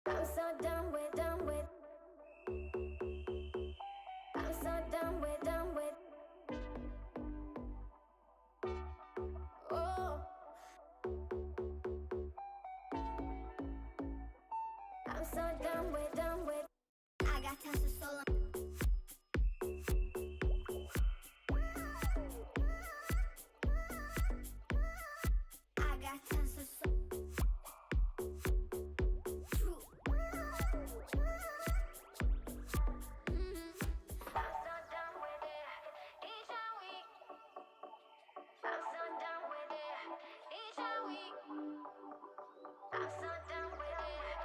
I'm so done with, done with. I'm so done with, done with. Oh, I'm so done with, done with. I got tons of soul. I got tons of soul. True. I'm so done with it. Each and week. I'm so done with it. Each and week. I'm so done with it.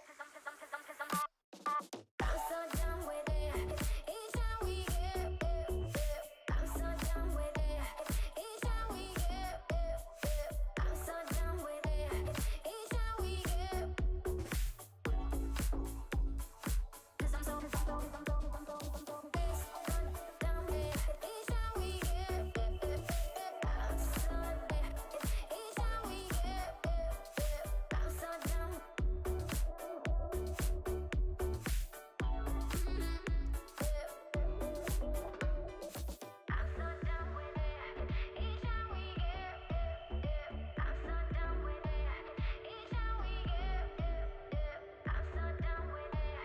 'Cause I'm so done with it. Each and week. I'm so done with it. Each and week. I'm so done with it. Each and week. 'Cause I'm so done with it. Each and week. I'm so done. Each and week. I'm so done. I'm so done with it. Each and week. I'm so done with it. Each and week. I'm so done with it.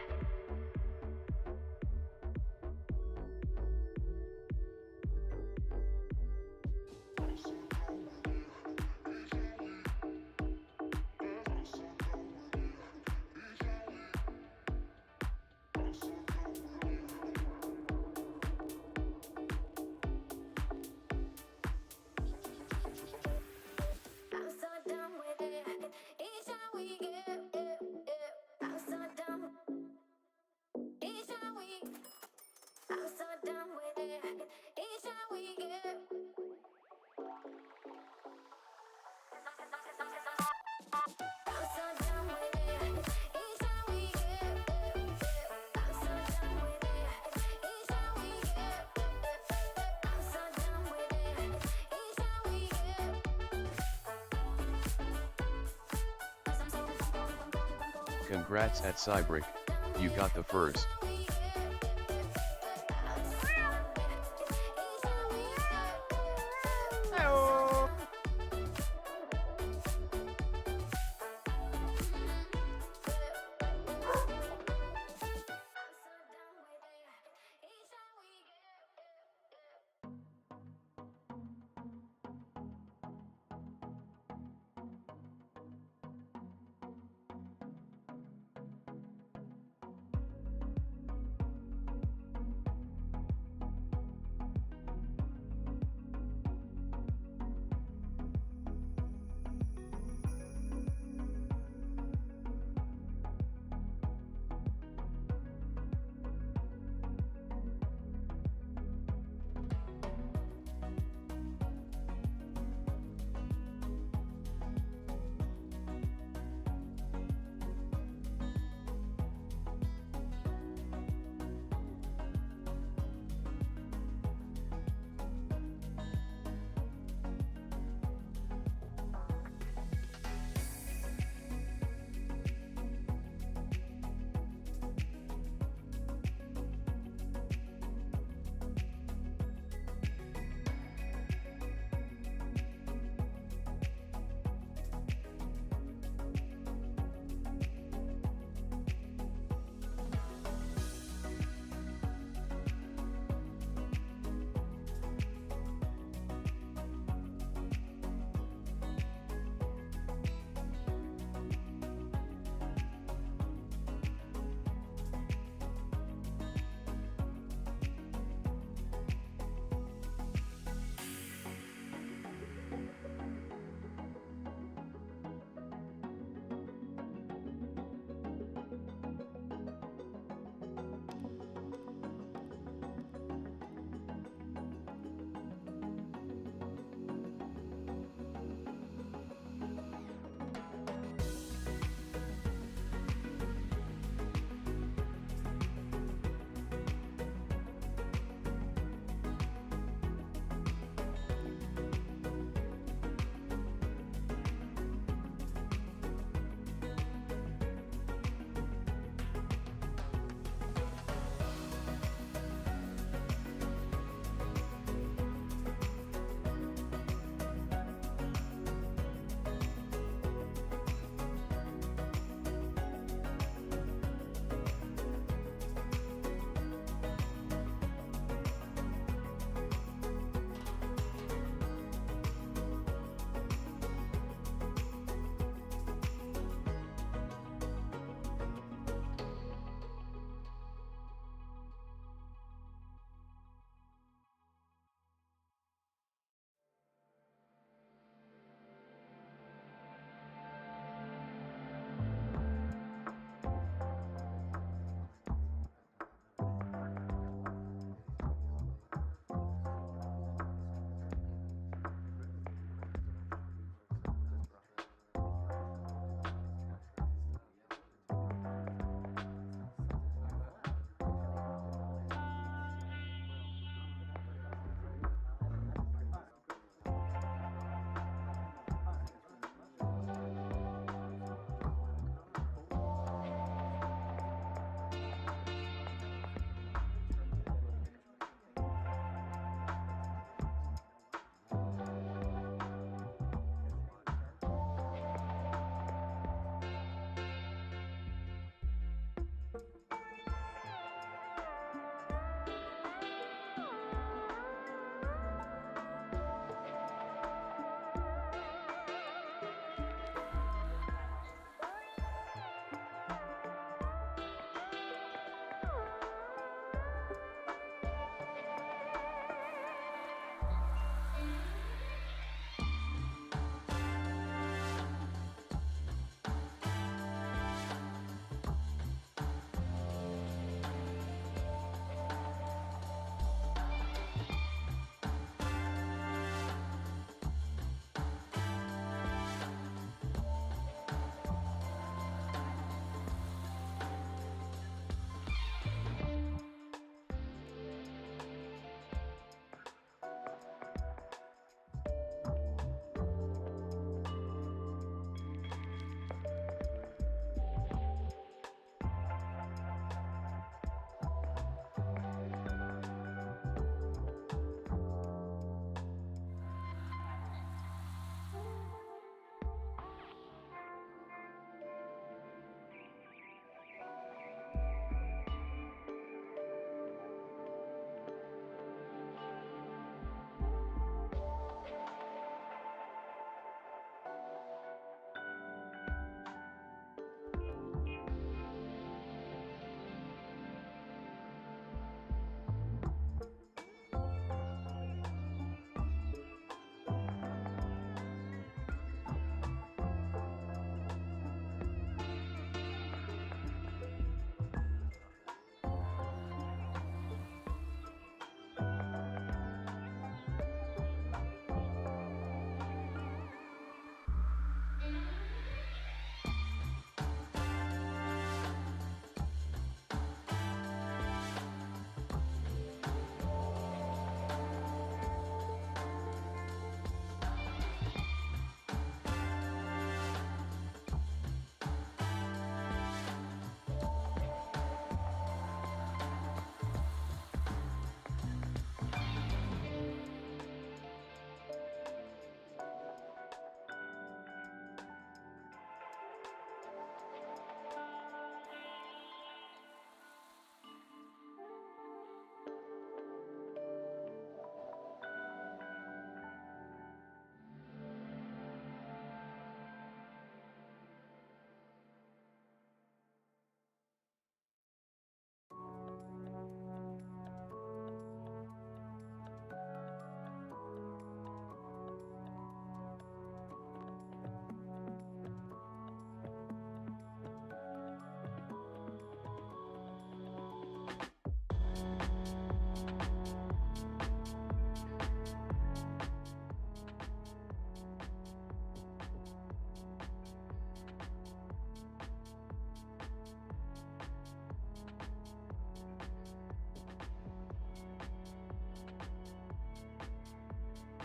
I'm so done with it. Each and week. I'm so done. Each and week. I'm so done with it. Each and week. I'm so done with it. Each and week. I'm so done with it. Each and week. I'm so done with it. Each and week. Congrats at Cybrick, you got the first.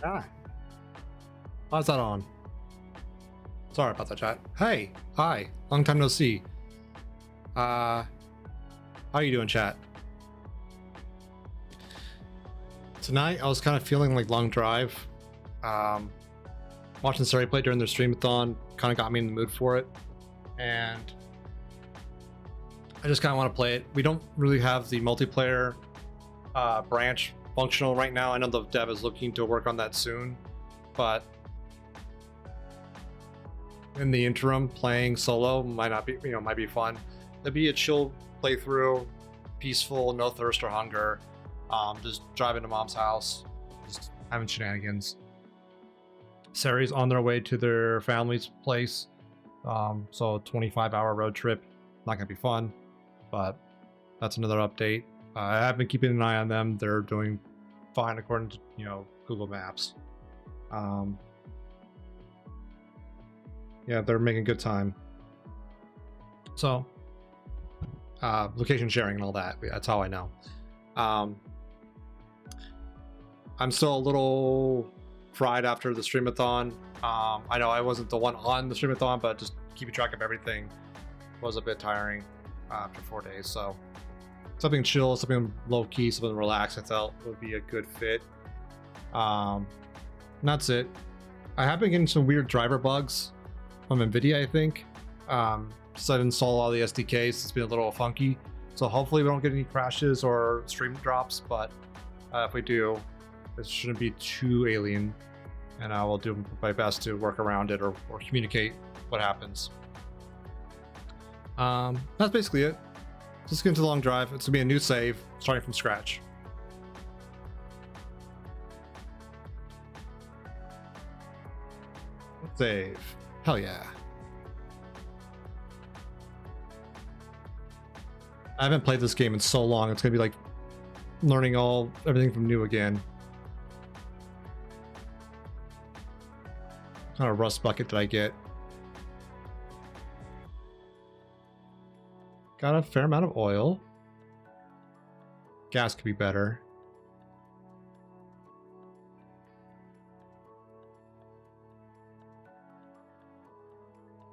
Ah. How's that on? Sorry about that, chat. Hey, hi, long time no see. How are you doing, chat? Tonight, I was kind of feeling like long drive. Watching Sari play during their streamathon kind of got me in the mood for it, and I just kind of want to play it. We don't really have the multiplayer branch functional right now. I know the dev is looking to work on that soon, but in the interim, playing solo might not be, might be fun. It'd be a chill playthrough, peaceful, no thirst or hunger. Just driving to mom's house, just having shenanigans. Sari's on their way to their family's place, so a 25-hour road trip. Not gonna be fun, but that's another update. I have been keeping an eye on them. They're doing fine according to Google Maps. Yeah, they're making good time. So location sharing and all that, that's how I know. I'm still a little fried after the streamathon. I know I wasn't the one on the streamathon, but just keeping track of everything was a bit tiring after 4 days. So something chill, something low-key, something relaxed I felt would be a good fit. And that's it. I have been getting some weird driver bugs from NVIDIA, I think. So I've installed all the SDKs. It's been a little funky. So hopefully we don't get any crashes or stream drops, but if we do, it shouldn't be too alien, and I will do my best to work around it or communicate what happens. That's basically it. Just get into the long drive. It's gonna be a new save, starting from scratch. Save. Hell yeah. I haven't played this game in so long. It's gonna be like learning everything from new again. What kind of rust bucket did I get? Got a fair amount of oil. Gas could be better.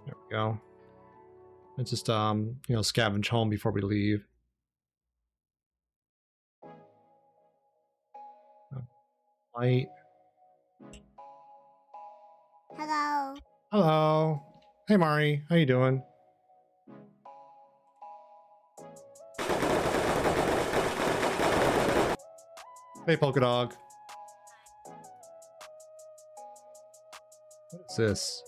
There we go. Let's just scavenge home before we leave. Light. Hello. Hello. Hey Mari, how you doing? Hey Polka Dog. What's this?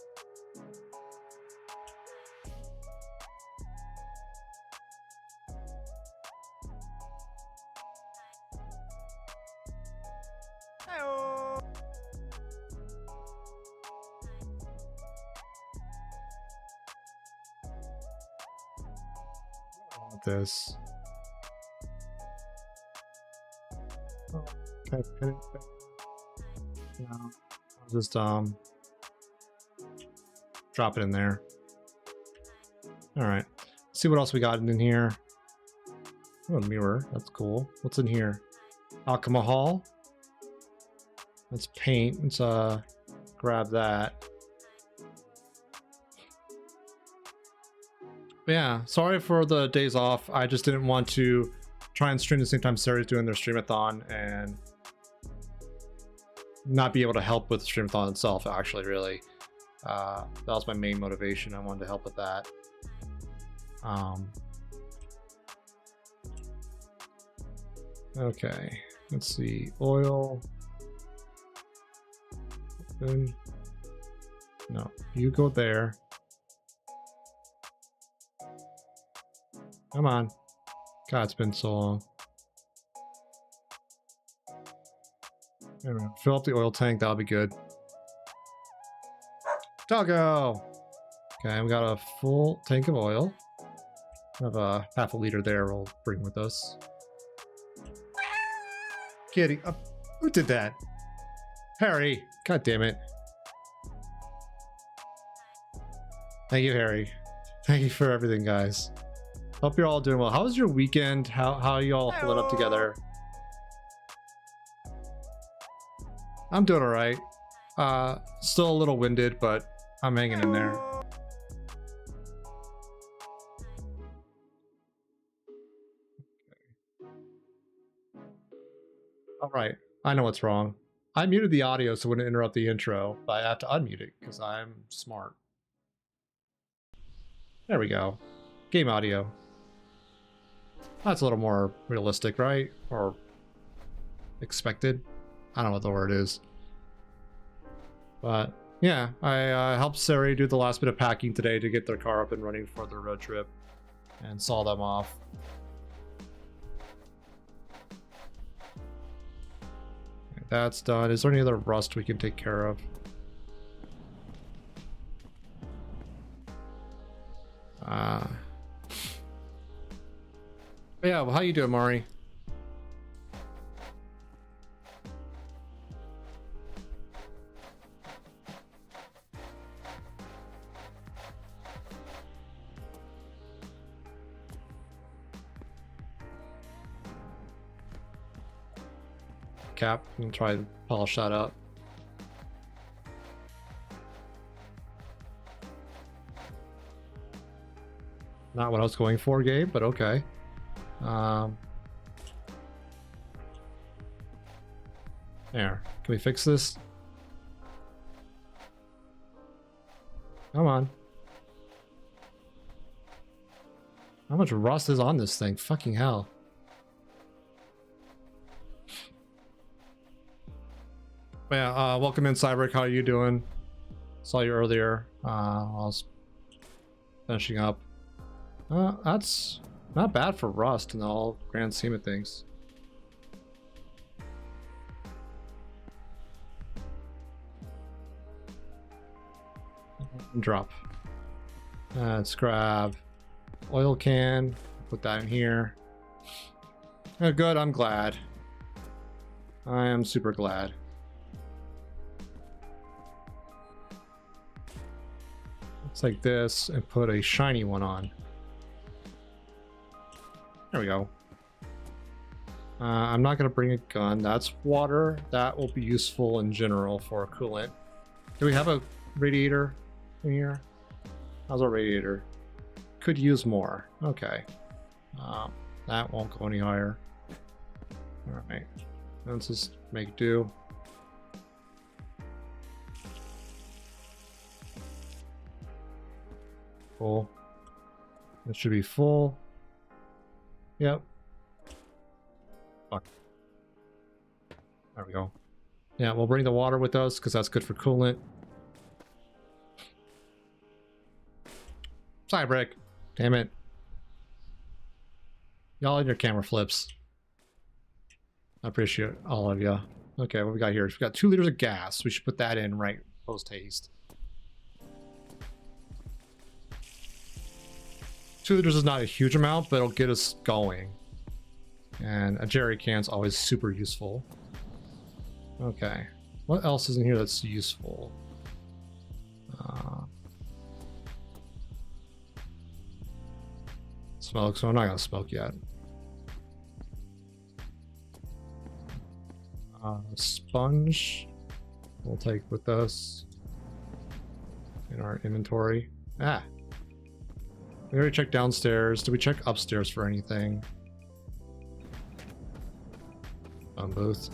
This. Oh, can I pin it back? No. I'll just drop it in there. Alright. See what else we got in here. Oh, a mirror. That's cool. What's in here? Alcohol. That's paint. Let's grab that. But yeah, sorry for the days off. I just didn't want to try and stream the same time Sarah's doing their streamathon and not be able to help with the streamathon itself, actually, really. That was my main motivation. I wanted to help with that. Okay, let's see. Oil. No, you go there. Come on. God, it's been so long. Anyway, fill up the oil tank, that'll be good. Doggo! Okay, we got a full tank of oil. We have a half a liter there we'll bring with us. Kitty, who did that? Harry, god damn it. Thank you, Harry. Thank you for everything, guys. Hope you're all doing well. How was your weekend? How are you all holding up together? I'm doing all right. Still a little winded, but I'm hanging in there. All right, I know what's wrong. I muted the audio so it wouldn't interrupt the intro, but I have to unmute it because I'm smart. There we go. Game audio. That's a little more realistic, right? Or expected? I don't know what the word is. But yeah, I helped Sari do the last bit of packing today to get their car up and running for their road trip and saw them off. That's done. Is there any other rust we can take care of? Yeah, well, how you doing, Mari? Cap and try and polish that up. Not what I was going for, Gabe, but okay. There. Can we fix this? Come on. How much rust is on this thing? Fucking hell. Yeah, welcome in, Cybrick. How are you doing? Saw you earlier. I was finishing up. That's not bad for rust in the all grand scheme of things. Drop. Let's grab oil can. Put that in here. Oh, good. I'm glad. I am super glad. It's like this, and put a shiny one on. There we go. I'm not going to bring a gun. That's water. That will be useful in general for a coolant. Do we have a radiator in here? How's our radiator? Could use more. Okay. That won't go any higher. All right. Let's just make do. Full. It should be full. Yep. Fuck. There we go. Yeah, we'll bring the water with us because that's good for coolant. Cybrick. Damn it. Y'all in your camera flips. I appreciate all of you. Okay, what we got here? We've got 2 liters of gas. We should put that in right post haste. 2 liters is not a huge amount, but it'll get us going. And a jerry can's always super useful. Okay. What else is in here that's useful? Smoke, so I'm not gonna smoke yet. Sponge we'll take with us in our inventory. Ah. We already checked downstairs. Did we check upstairs for anything? Phone booth.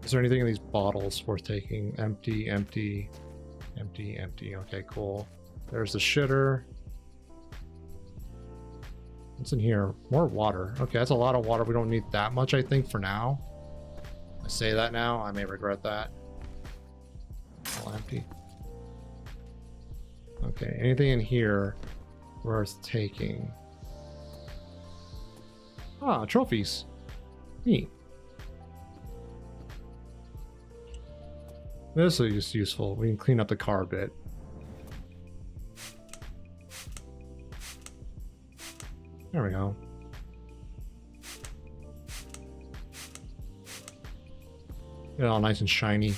Is there anything in these bottles worth taking? Empty, empty, empty, empty. Okay, cool. There's the shitter. What's in here? More water. Okay, that's a lot of water. We don't need that much, I think, for now. I say that now. I may regret that. All empty. Okay, anything in here worth taking? Ah, trophies. Neat. This is useful. We can clean up the car a bit. There we go. Get it all nice and shiny.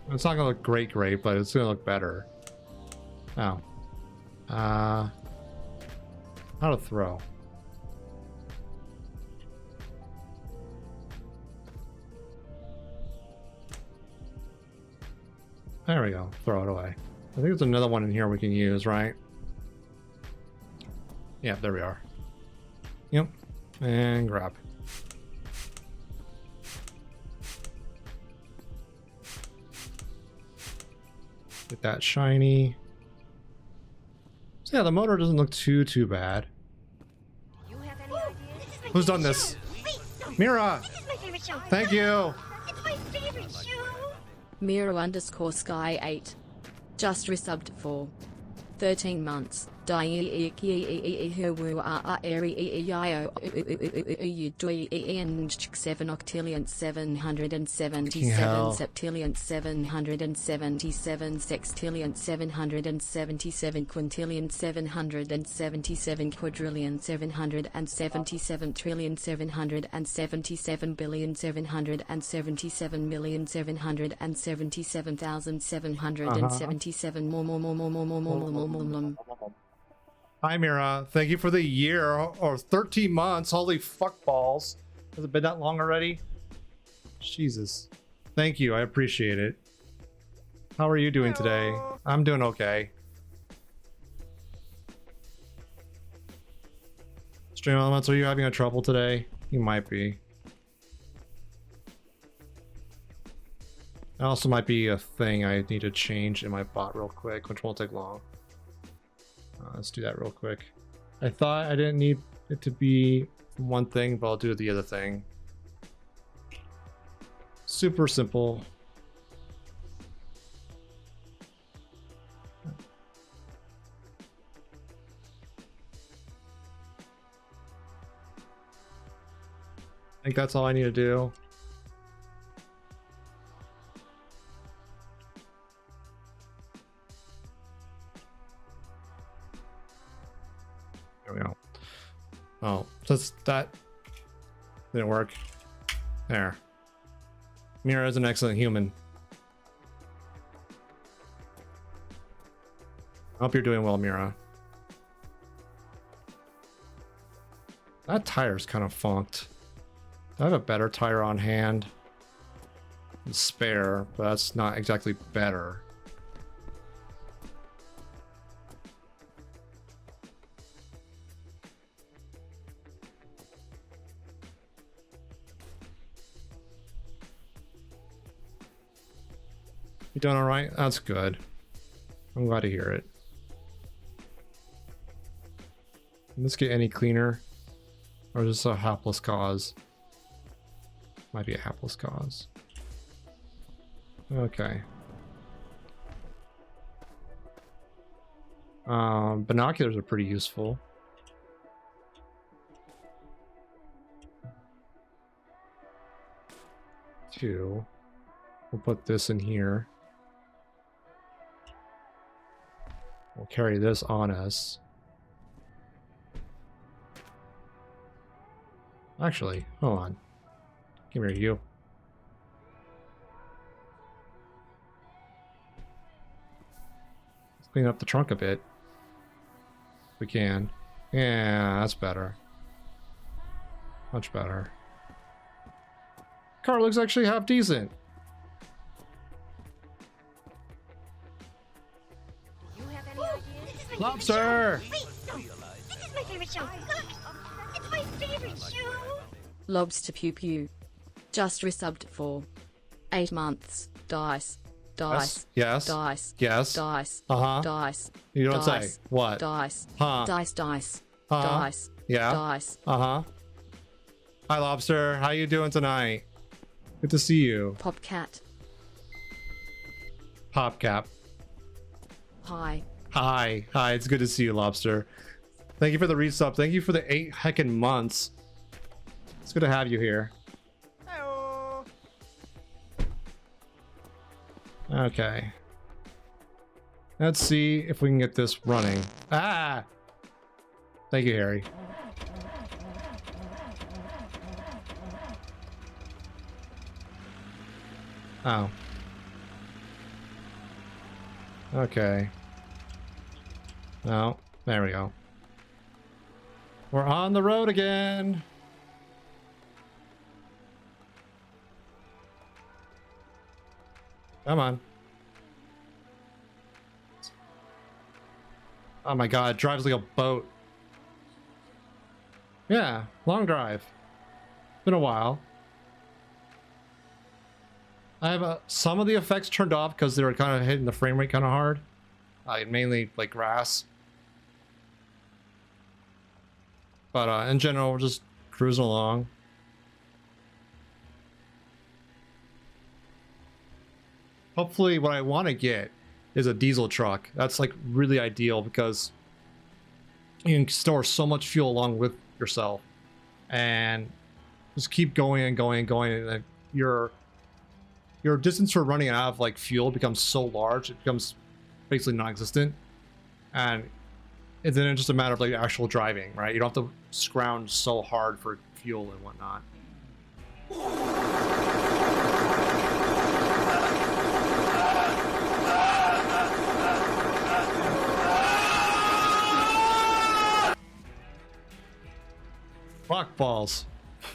It's not gonna look great, but it's gonna look better. Oh. How to throw. There we go. Throw it away. I think there's another one in here we can use, right? Yeah, there we are. Yep. And grab. Get that shiny. So yeah, the motor doesn't look too bad. You have any ideas? Who's done this? Mira! This is my favorite show. Thank you! It's my favorite show. Miro_Sky8. Just resubbed for 13 months. Seven octillion 777 septillion 777 sextillion 777 quintillion 777 quadrillion 777 trillion 777 billion 777 million 777,777 more. Hi Mira, thank you for the year or 13 months. Holy fuck balls. Has it been that long already? Jesus. Thank you, I appreciate it. How are you doing today? I'm doing okay. Stream Elements, are you having a trouble today? You might be. That also might be a thing I need to change in my bot real quick, which won't take long. Let's do that real quick. I thought I didn't need it to be one thing, but I'll do the other thing. Super simple. I think that's all I need to do. There we go. Oh, since that didn't work. There. Mira is an excellent human. I hope you're doing well, Mira. That tire's kind of funked. I have a better tire on hand. Spare, but that's not exactly better. You doing all right? That's good. I'm glad to hear it. Can this get any cleaner? Or is this a hapless cause? Might be a hapless cause. Okay. Binoculars are pretty useful. Two. We'll put this in here. We'll carry this on us. Actually, hold on. Come here, you. Let's clean up the trunk a bit. If we can. Yeah, that's better. Much better. Car looks actually half decent. You have any ideas? Lobster! Wait, no. This is my favorite show. Look, it's my favorite show. Lobster Pew Pew. Just resubbed for 8 months. Dice. Dice. Yes. Dice. Yes. Dice. Uh-huh. Dice. You don't Dice. say. What? Dice. Huh. Dice. Dice. Uh-huh. Dice. Yeah. Dice. Uh-huh. Hi, Lobster. How you doing tonight? Good to see you. Popcat. Popcap. Hi. Hi. Hi. It's good to see you, Lobster. Thank you for the resub. Thank you for the 8 heckin' months. It's good to have you here. Okay. Let's see if we can get this running. Ah! Thank you, Harry. Oh. Okay. No, there we go. We're on the road again. Come on. Oh my god, it drives like a boat. Yeah, long drive. Been a while. I have some of the effects turned off because they were kind of hitting the frame rate kind of hard. Mainly like grass. But in general, we're just cruising along. Hopefully what I want to get is a diesel truck. That's like really ideal because you can store so much fuel along with yourself and just keep going and going and going, and your distance for running out of like fuel becomes so large it becomes basically non-existent, and then it's just a matter of like actual driving, right? You don't have to scrounge so hard for fuel and whatnot. Rock balls.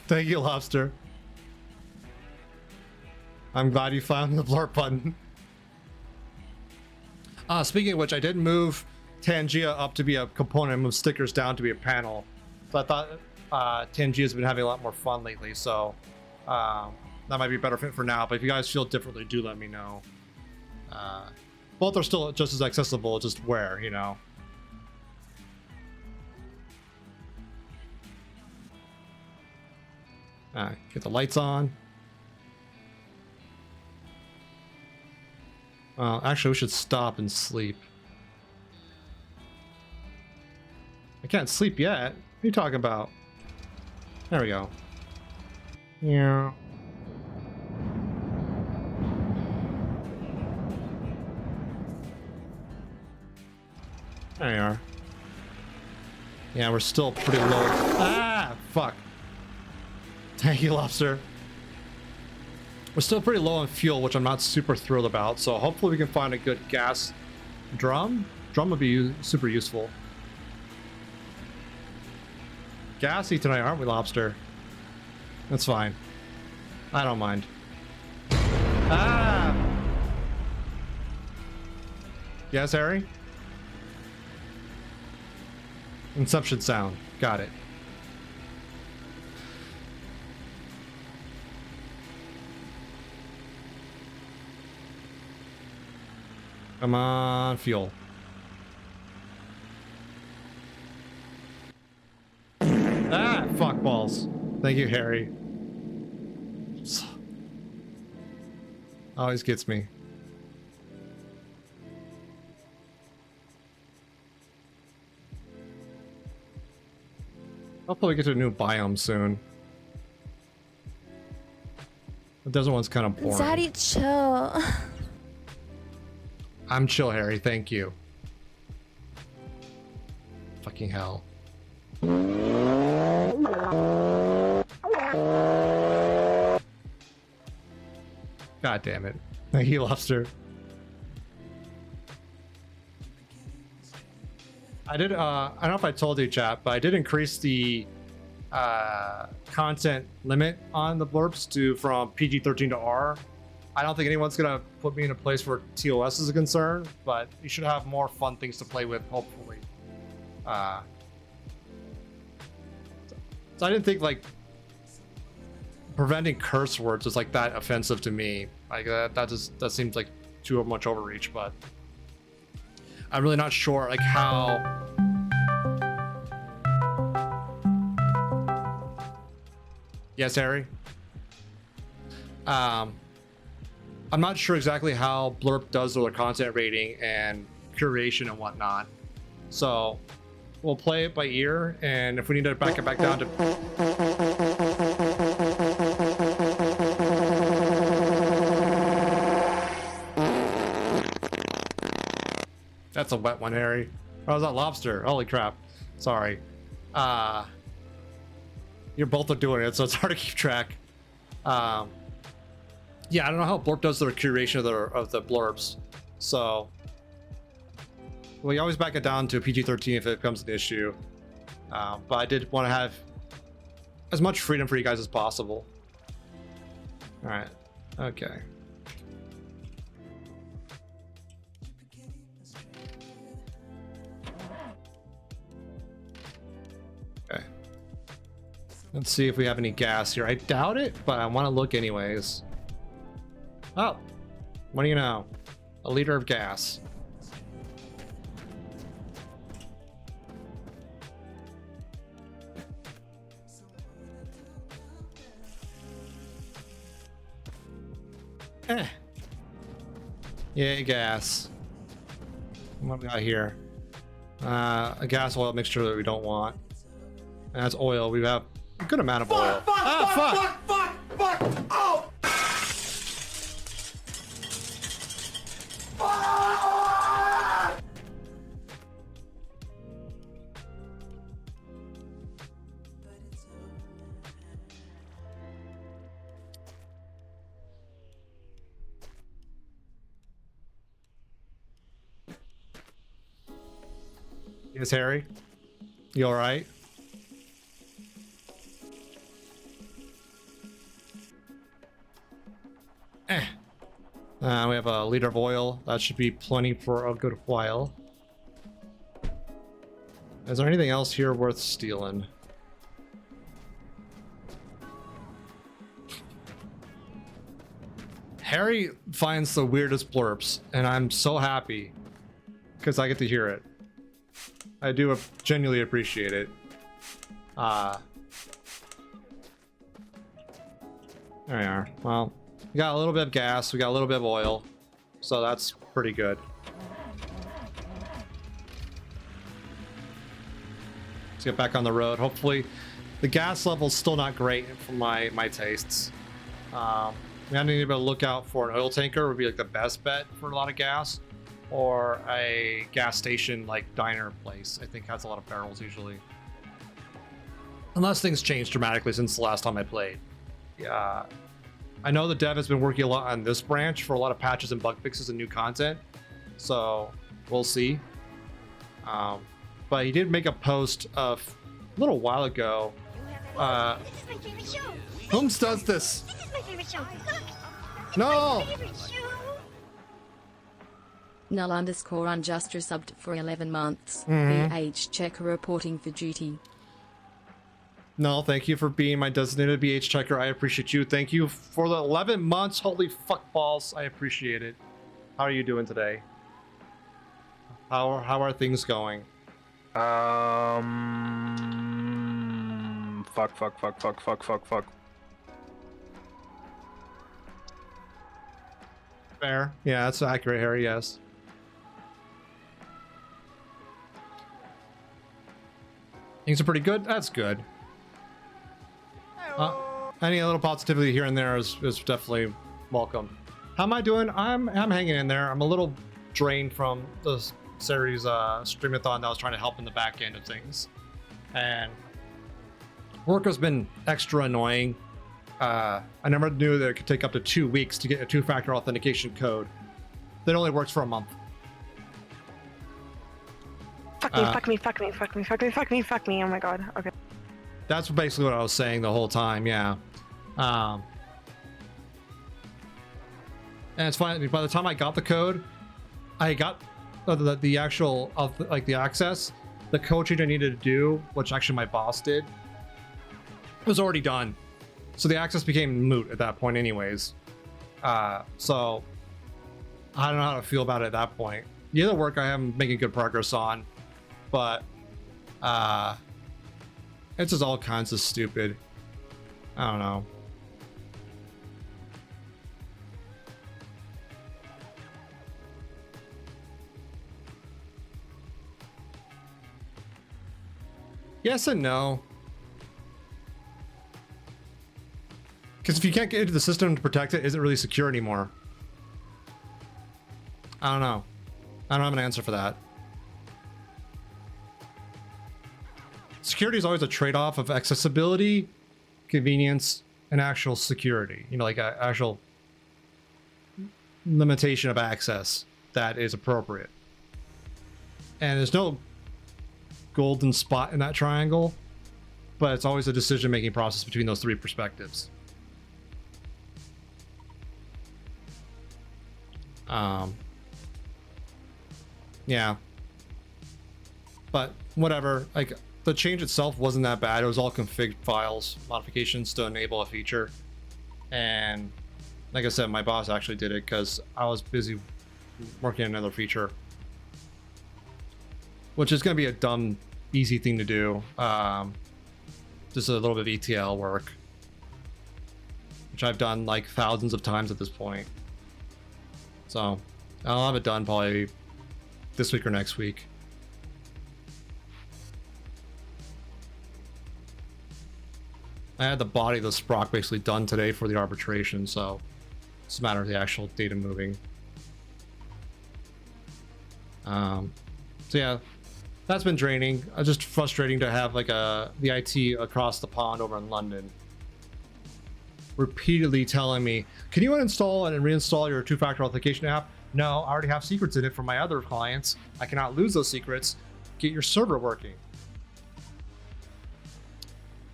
Thank you, Lobster. I'm glad you found the blur button. Speaking of which, I did move Tangia up to be a component, move stickers down to be a panel. So I thought Tangia's been having a lot more fun lately, so that might be a better fit for now. But if you guys feel differently, do let me know. Both are still just as accessible, just where, you know. Get the lights on. Actually, we should stop and sleep. I can't sleep yet. What are you talking about? There we go. Yeah. There you are. Yeah, we're still pretty low. Ah, fuck. Thank you, Lobster. We're still pretty low on fuel, which I'm not super thrilled about. So hopefully we can find a good gas drum. Drum would be super useful. Gassy tonight, aren't we, Lobster? That's fine. I don't mind. Ah! Yes, Harry? Inception sound. Got it. Come on, fuel. Ah, fuck balls. Thank you, Harry. Always gets me. Hopefully we get to a new biome soon. The desert one's kind of boring. Daddy, chill. I'm chill, Harry. Thank you. Fucking hell. God damn it. Thank you, Lobster. I did, I don't know if I told you, chat, but I did increase the content limit on the blurbs from PG-13 to R. I don't think anyone's gonna put me in a place where TOS is a concern, but you should have more fun things to play with, hopefully. So I didn't think like preventing curse words was like that offensive to me. Like that seems like too much overreach, but I'm really not sure like how. Yes, Harry. I'm not sure exactly how Blurb does their content rating and curation and whatnot. So we'll play it by ear, and if we need to back it back down to... That's a wet one, Harry. Oh, is that Lobster? Holy crap. Sorry. You both are doing it, so it's hard to keep track. Yeah, I don't know how Blurb does their curation of the blurbs. So we always back it down to a PG-13 if it becomes an issue. But I did want to have as much freedom for you guys as possible. All right. Okay. Okay. Let's see if we have any gas here. I doubt it, but I want to look anyways. Oh, what do you know? A liter of gas. Yeah, gas. What do we got here? A gas oil mixture that we don't want. And that's oil. We have a good amount of oil. Fuck! Oh! Yes, Harry? You alright? We have a liter of oil. That should be plenty for a good while. Is there anything else here worth stealing? Harry finds the weirdest blurps, and I'm so happy because I get to hear it. I do genuinely appreciate it. There we are. Well, we got a little bit of gas, we got a little bit of oil, so that's pretty good. Let's get back on the road. Hopefully, the gas level's still not great for my tastes. We need to be able to look out for an oil tanker. Would be like the best bet for a lot of gas, or a gas station like diner place. I think has a lot of barrels usually, unless things changed dramatically since the last time I played. Yeah. I know the dev has been working a lot on this branch for a lot of patches and bug fixes and new content, so we'll see. But he did make a post a little while ago. This is my favorite show. Whom's does this? This is my favorite show. Look. No! My favorite show. Null_unjust resubbed for 11 months. BH checker reporting for duty. No, thank you for being my designated BH checker. I appreciate you. Thank you for the 11 months. Holy fuck balls. I appreciate it. How are you doing today? How are things going? Fuck. Fair. Yeah, that's accurate, Harry. Yes. Things are pretty good. That's good. Any little positivity here and there is definitely welcome. How am I doing? I'm hanging in there. I'm a little drained from the series streamathon that I was trying to help in the back end of things, and work has been extra annoying. I never knew that it could take up to 2 weeks to get a two-factor authentication code that only works for a month. Fuck me. Oh my god. Okay. That's basically what I was saying the whole time. Yeah. And it's funny, by the time I got the code, I got the actual like the access, the code change I needed to do, which actually my boss did, was already done. So the access became moot at that point anyways. So I don't know how to feel about it at that point. The other work I am making good progress on, but it's just all kinds of stupid. I don't know. Yes and no. Because if you can't get into the system to protect it, is it really secure anymore? I don't know. I don't have an answer for that. Security is always a trade-off of accessibility, convenience, and actual security. You know, like an actual limitation of access that is appropriate. And there's no golden spot in that triangle, but it's always a decision-making process between those three perspectives. Yeah. But whatever, like the change itself wasn't that bad. It was all config files, modifications to enable a feature. And like I said, my boss actually did it because I was busy working on another feature, which is going to be a dumb, easy thing to do. Just a little bit of ETL work, which I've done like thousands of times at this point. So I'll have it done probably this week or next week. I had the body of the sprock basically done today for the arbitration, so it's a matter of the actual data moving. So yeah, that's been draining. Just frustrating to have like the IT across the pond over in London repeatedly telling me, can you uninstall and reinstall your two-factor authentication app? No, I already have secrets in it from my other clients. I cannot lose those secrets. Get your server working.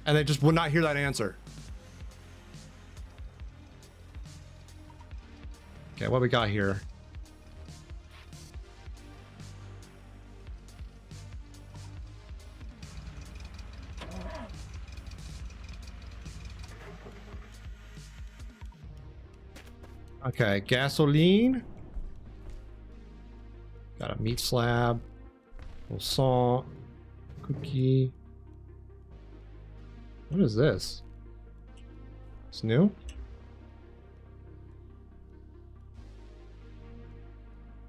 And they just would not hear that answer. Okay, what we got here? Okay, gasoline. Got a meat slab. Little salt. Cookie. What is this? It's new?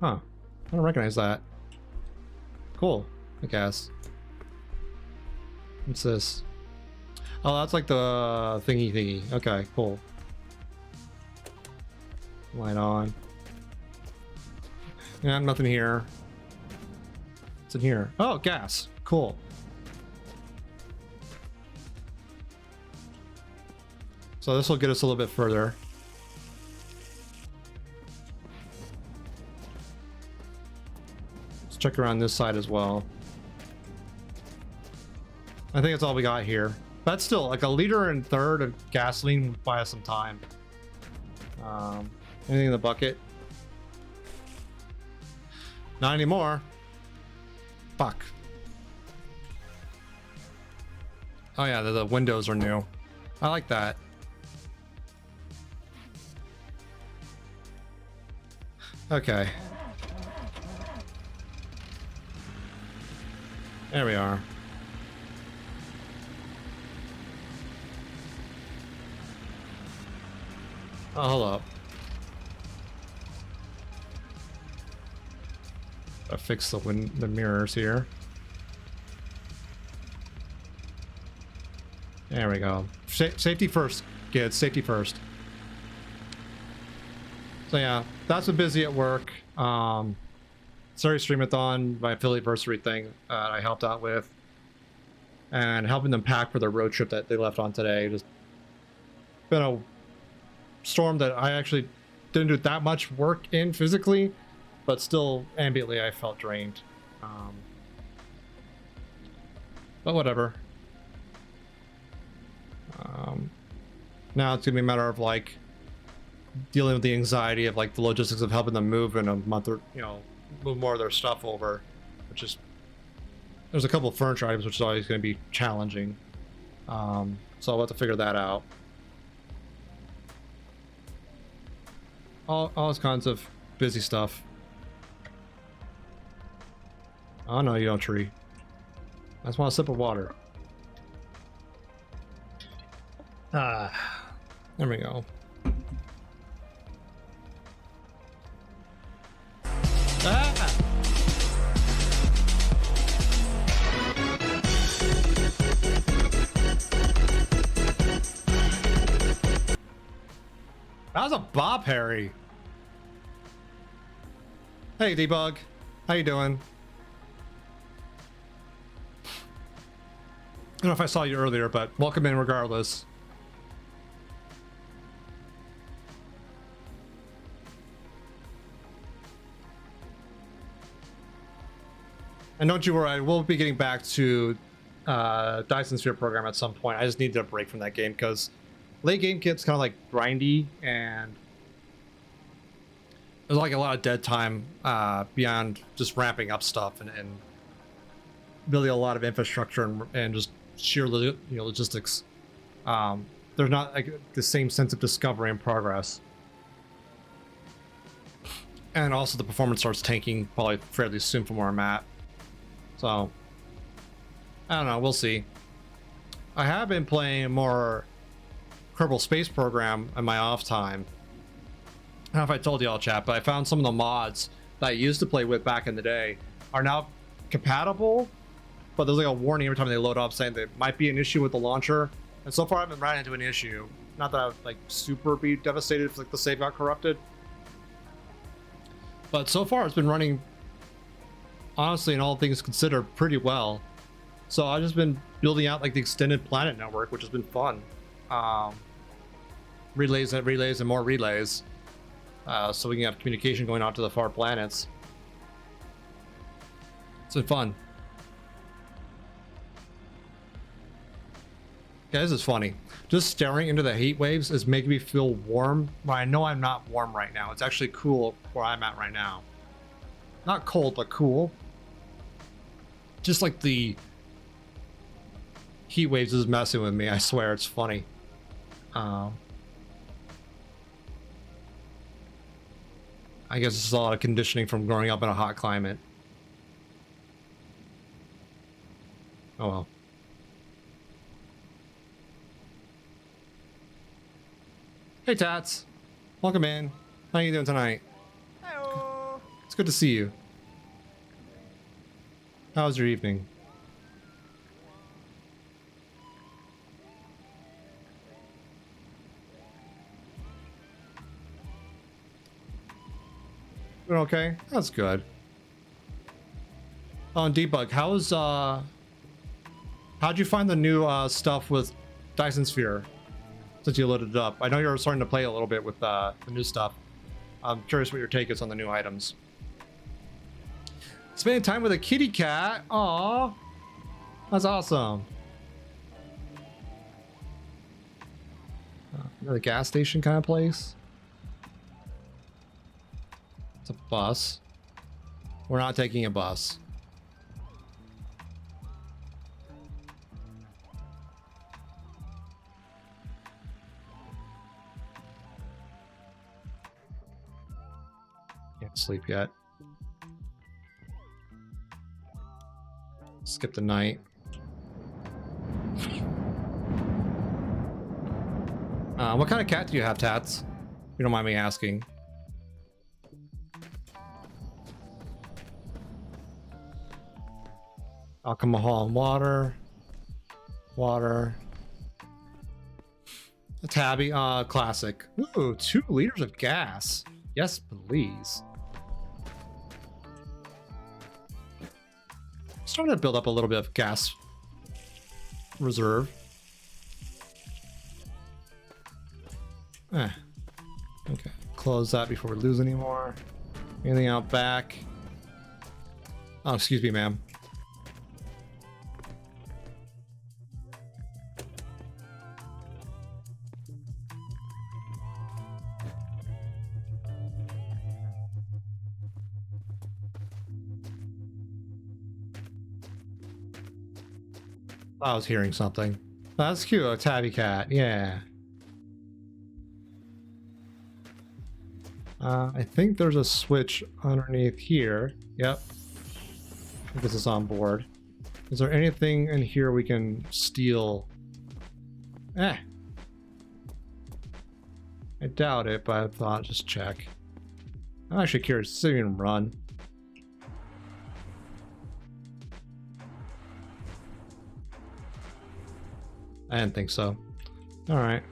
Huh. I don't recognize that. Cool, I guess. What's this? Oh, that's like the thingy. Okay, cool. Light on. Yeah, nothing here. What's in here? Oh, gas. Cool. So this will get us a little bit further. Let's check around this side as well. I think that's all we got here. That's still like a liter and third of gasoline would buy us some time. Anything in the bucket? Not anymore. Fuck. Oh yeah, the windows are new. I like that. Okay. There we are. Oh, hold up. I fix the mirrors here. There we go. Safety first, kids. Safety first. So yeah, that's been busy at work. Sorry, Streamathon, my affiliate anniversary thing I helped out with, and helping them pack for their road trip that they left on today. Just been a storm that I actually didn't do that much work in physically, but still ambiently I felt drained. But whatever. Now it's gonna be a matter of like dealing with the anxiety of like the logistics of helping them move in a month or, you know, move more of their stuff over, which is, there's a couple of furniture items which is always going to be challenging. So I'll have to figure that out. All kinds of busy stuff. Oh no, you don't, tree. I just want a sip of water. There we go. Ah! That was a Bob Harry. Hey, Debug. How you doing? I don't know if I saw you earlier, but welcome in regardless. And don't you worry, we'll be getting back to Dyson Sphere program at some point. I just needed a break from that game because late game gets kind of like grindy, and there's like a lot of dead time beyond just ramping up stuff and building a lot of infrastructure and just sheer logistics. There's not like the same sense of discovery and progress. And also the performance starts tanking probably fairly soon from where I'm at. So, I don't know, we'll see. I have been playing more Kerbal Space Program in my off time. I don't know if I told y'all, chat, but I found some of the mods that I used to play with back in the day are now compatible, but there's like a warning every time they load up saying there might be an issue with the launcher. And so far I haven't run into an issue. Not that I would like super be devastated if like the save got corrupted. But so far it's been running, honestly, in all things considered, pretty well. So I've just been building out like the extended planet network, which has been fun. Relays and more relays. So we can have communication going out to the far planets. It's been fun. Yeah, this is funny. Just staring into the heat waves is making me feel warm when I know I'm not warm right now. It's actually cool where I'm at right now. Not cold, but cool. Just like the heat waves is messing with me. I swear, it's funny. I guess it's a lot of conditioning from growing up in a hot climate. Oh well. Hey Tats, welcome in. How you doing tonight? Hello. It's good to see you. How was your evening? Doing okay? That's good. Oh, and Debug, how'd you find the new stuff with Dyson Sphere since you loaded it up? I know you're starting to play a little bit with the new stuff. I'm curious what your take is on the new items. Spending time with a kitty cat. Aw, that's awesome. Another gas station kind of place. It's a bus. We're not taking a bus. Can't sleep yet. Skip the night. What kind of cat do you have, Tats? If you don't mind me asking. Alcohol and water. Water. A tabby. Classic. Ooh, 2 liters of gas. Yes, please. Starting to build up a little bit of gas reserve. Okay, close that before we lose any more. Anything out back? Oh, excuse me, ma'am. I was hearing something. That's cute, a tabby cat, yeah. I think there's a switch underneath here. Yep. I think this is on board. Is there anything in here we can steal? I doubt it, but I thought just check. I'm actually curious. Does it even run? I didn't think so. All right.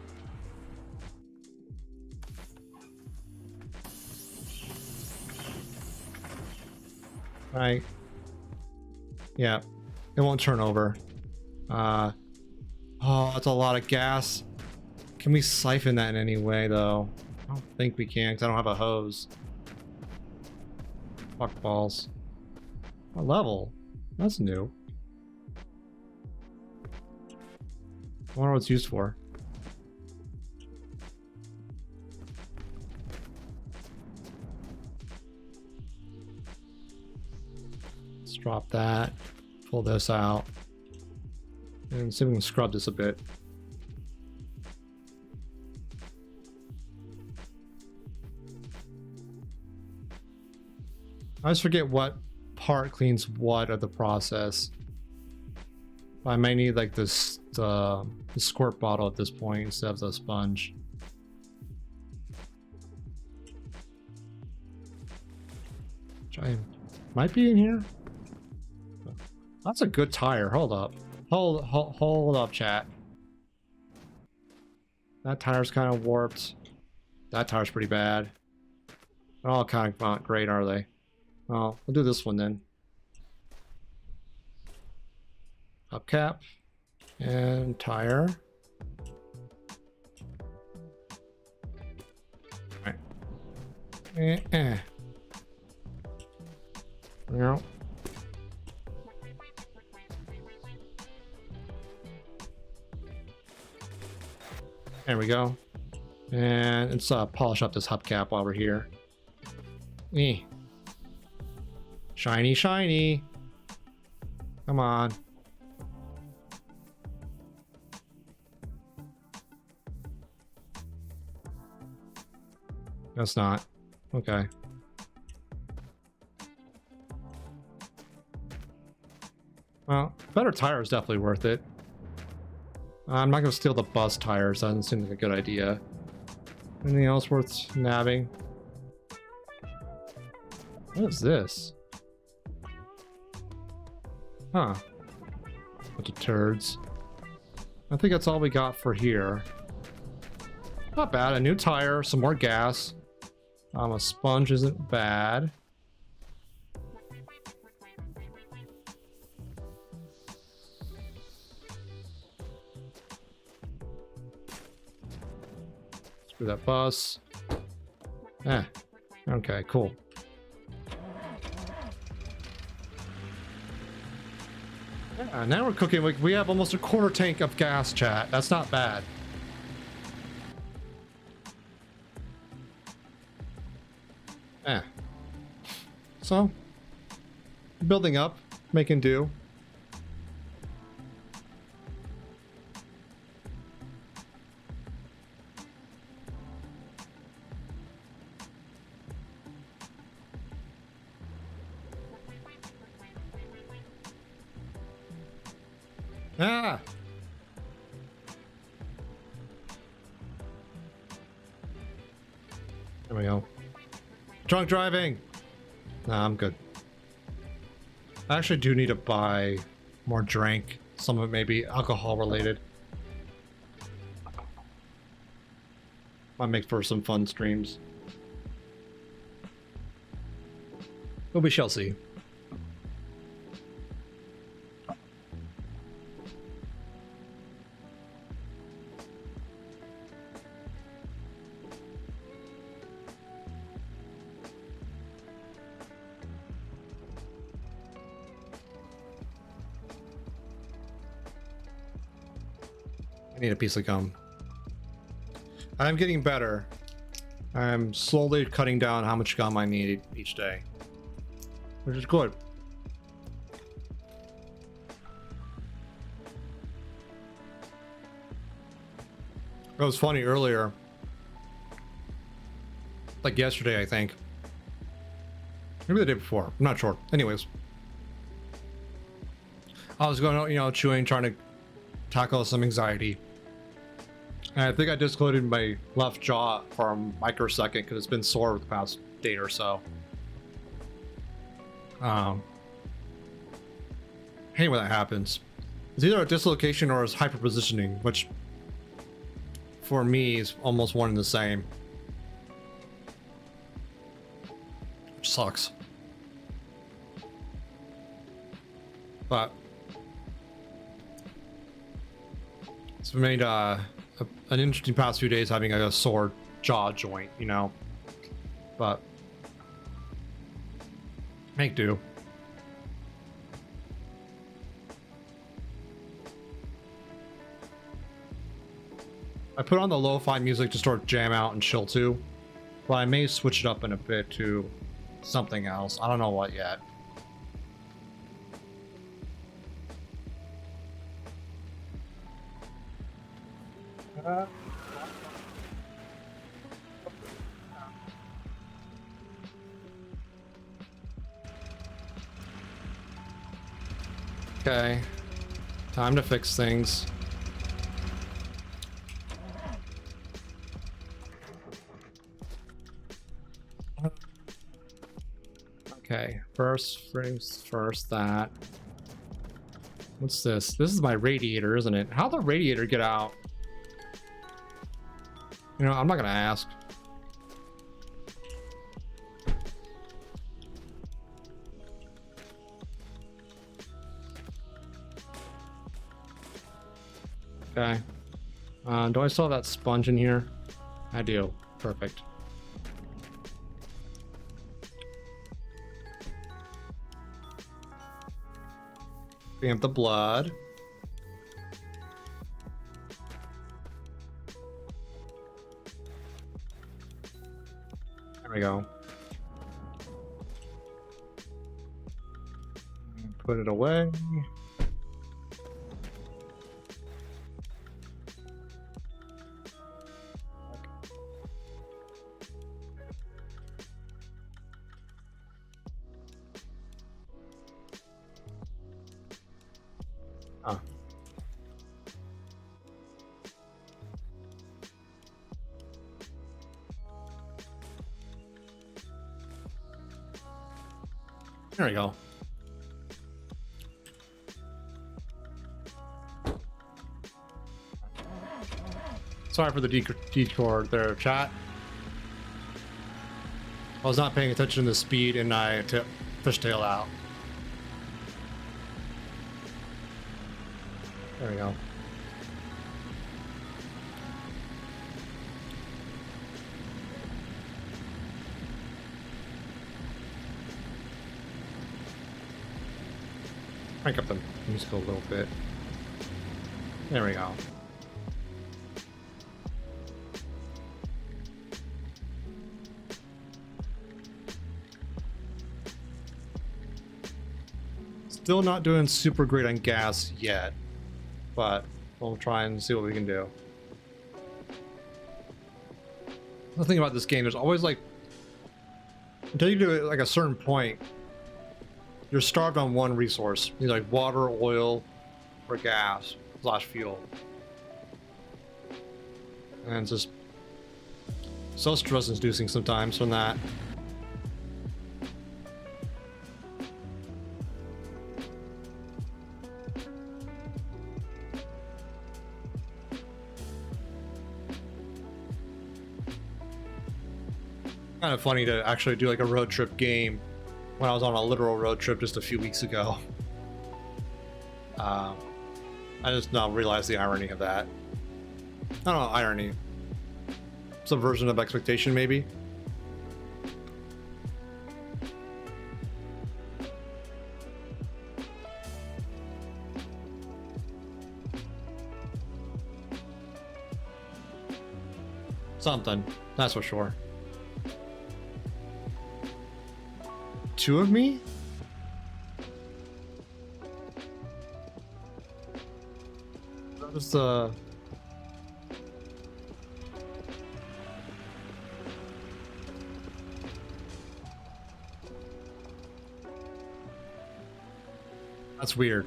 Right. Yeah, it won't turn over. Oh, that's a lot of gas. Can we siphon that in any way, though? I don't think we can, because I don't have a hose. Fuck balls. What level? That's new. I wonder what it's used for. Let's drop that. Pull this out. And see if we can scrub this a bit. I always forget what part cleans what of the process. I may need like this the squirt bottle at this point instead of the sponge. Which I might be in here. That's a good tire. Hold up. Hold up, chat. That tire's kind of warped. That tire's pretty bad. They're all kind of not great, are they? Oh, we'll do this one then. Hubcap and tire. All right. No. There we go. And let's polish up this hubcap while we're here. Shiny, shiny. Come on. That's not. Okay. Well, better tire is definitely worth it. I'm not going to steal the bus tires. That doesn't seem like a good idea. Anything else worth nabbing? What is this? Huh. Bunch of turds. I think that's all we got for here. Not bad. A new tire, some more gas. A sponge isn't bad. Screw that bus. Okay, cool. Now we're cooking. We have almost a quarter tank of gas, chat. That's not bad. So, building up, making do. Ah! There we go. Drunk driving! Nah, I'm good. I actually do need to buy more drink. Some of it may be alcohol related. Might make for some fun streams. But we shall see. I need a piece of gum. I'm getting better. I'm slowly cutting down how much gum I need each day, which is good. It was funny earlier, like yesterday, I think. Maybe the day before. I'm not sure. Anyways, I was going, chewing, trying to tackle some anxiety. And I think I dislocated my left jaw for a microsecond because it's been sore for the past day or so. Hate when that happens. It's either a dislocation or it's hyperpositioning, which for me is almost one and the same. Which sucks. But it's made an interesting past few days having a sore jaw joint, but make do. I put on the lo-fi music to sort of jam out and chill to, but I may switch it up in a bit to something else. I don't know what yet. Okay, time to fix things. Okay, first that. What's this? This is my radiator, isn't it? How'd the radiator get out? You know, I'm not gonna ask. Okay. Do I still have that sponge in here? I do. Perfect. We have the blood. There we go. Put it away. Ah. There we go. Sorry for the detour there, chat. I was not paying attention to the speed and I fishtail out. There we go. Crank up the music a little bit. There we go. Still not doing super great on gas yet, but we'll try and see what we can do. The thing about this game, there's always like, until you do like a certain point, you're starved on one resource. You need like water, oil, or gas / fuel. And it's just so stress inducing sometimes from that. Kind of funny to actually do like a road trip game when I was on a literal road trip just a few weeks ago. I just now realized the irony of that. I don't know, irony. Subversion of expectation, maybe? Something, that's for sure. Two of me? That was the... That's weird.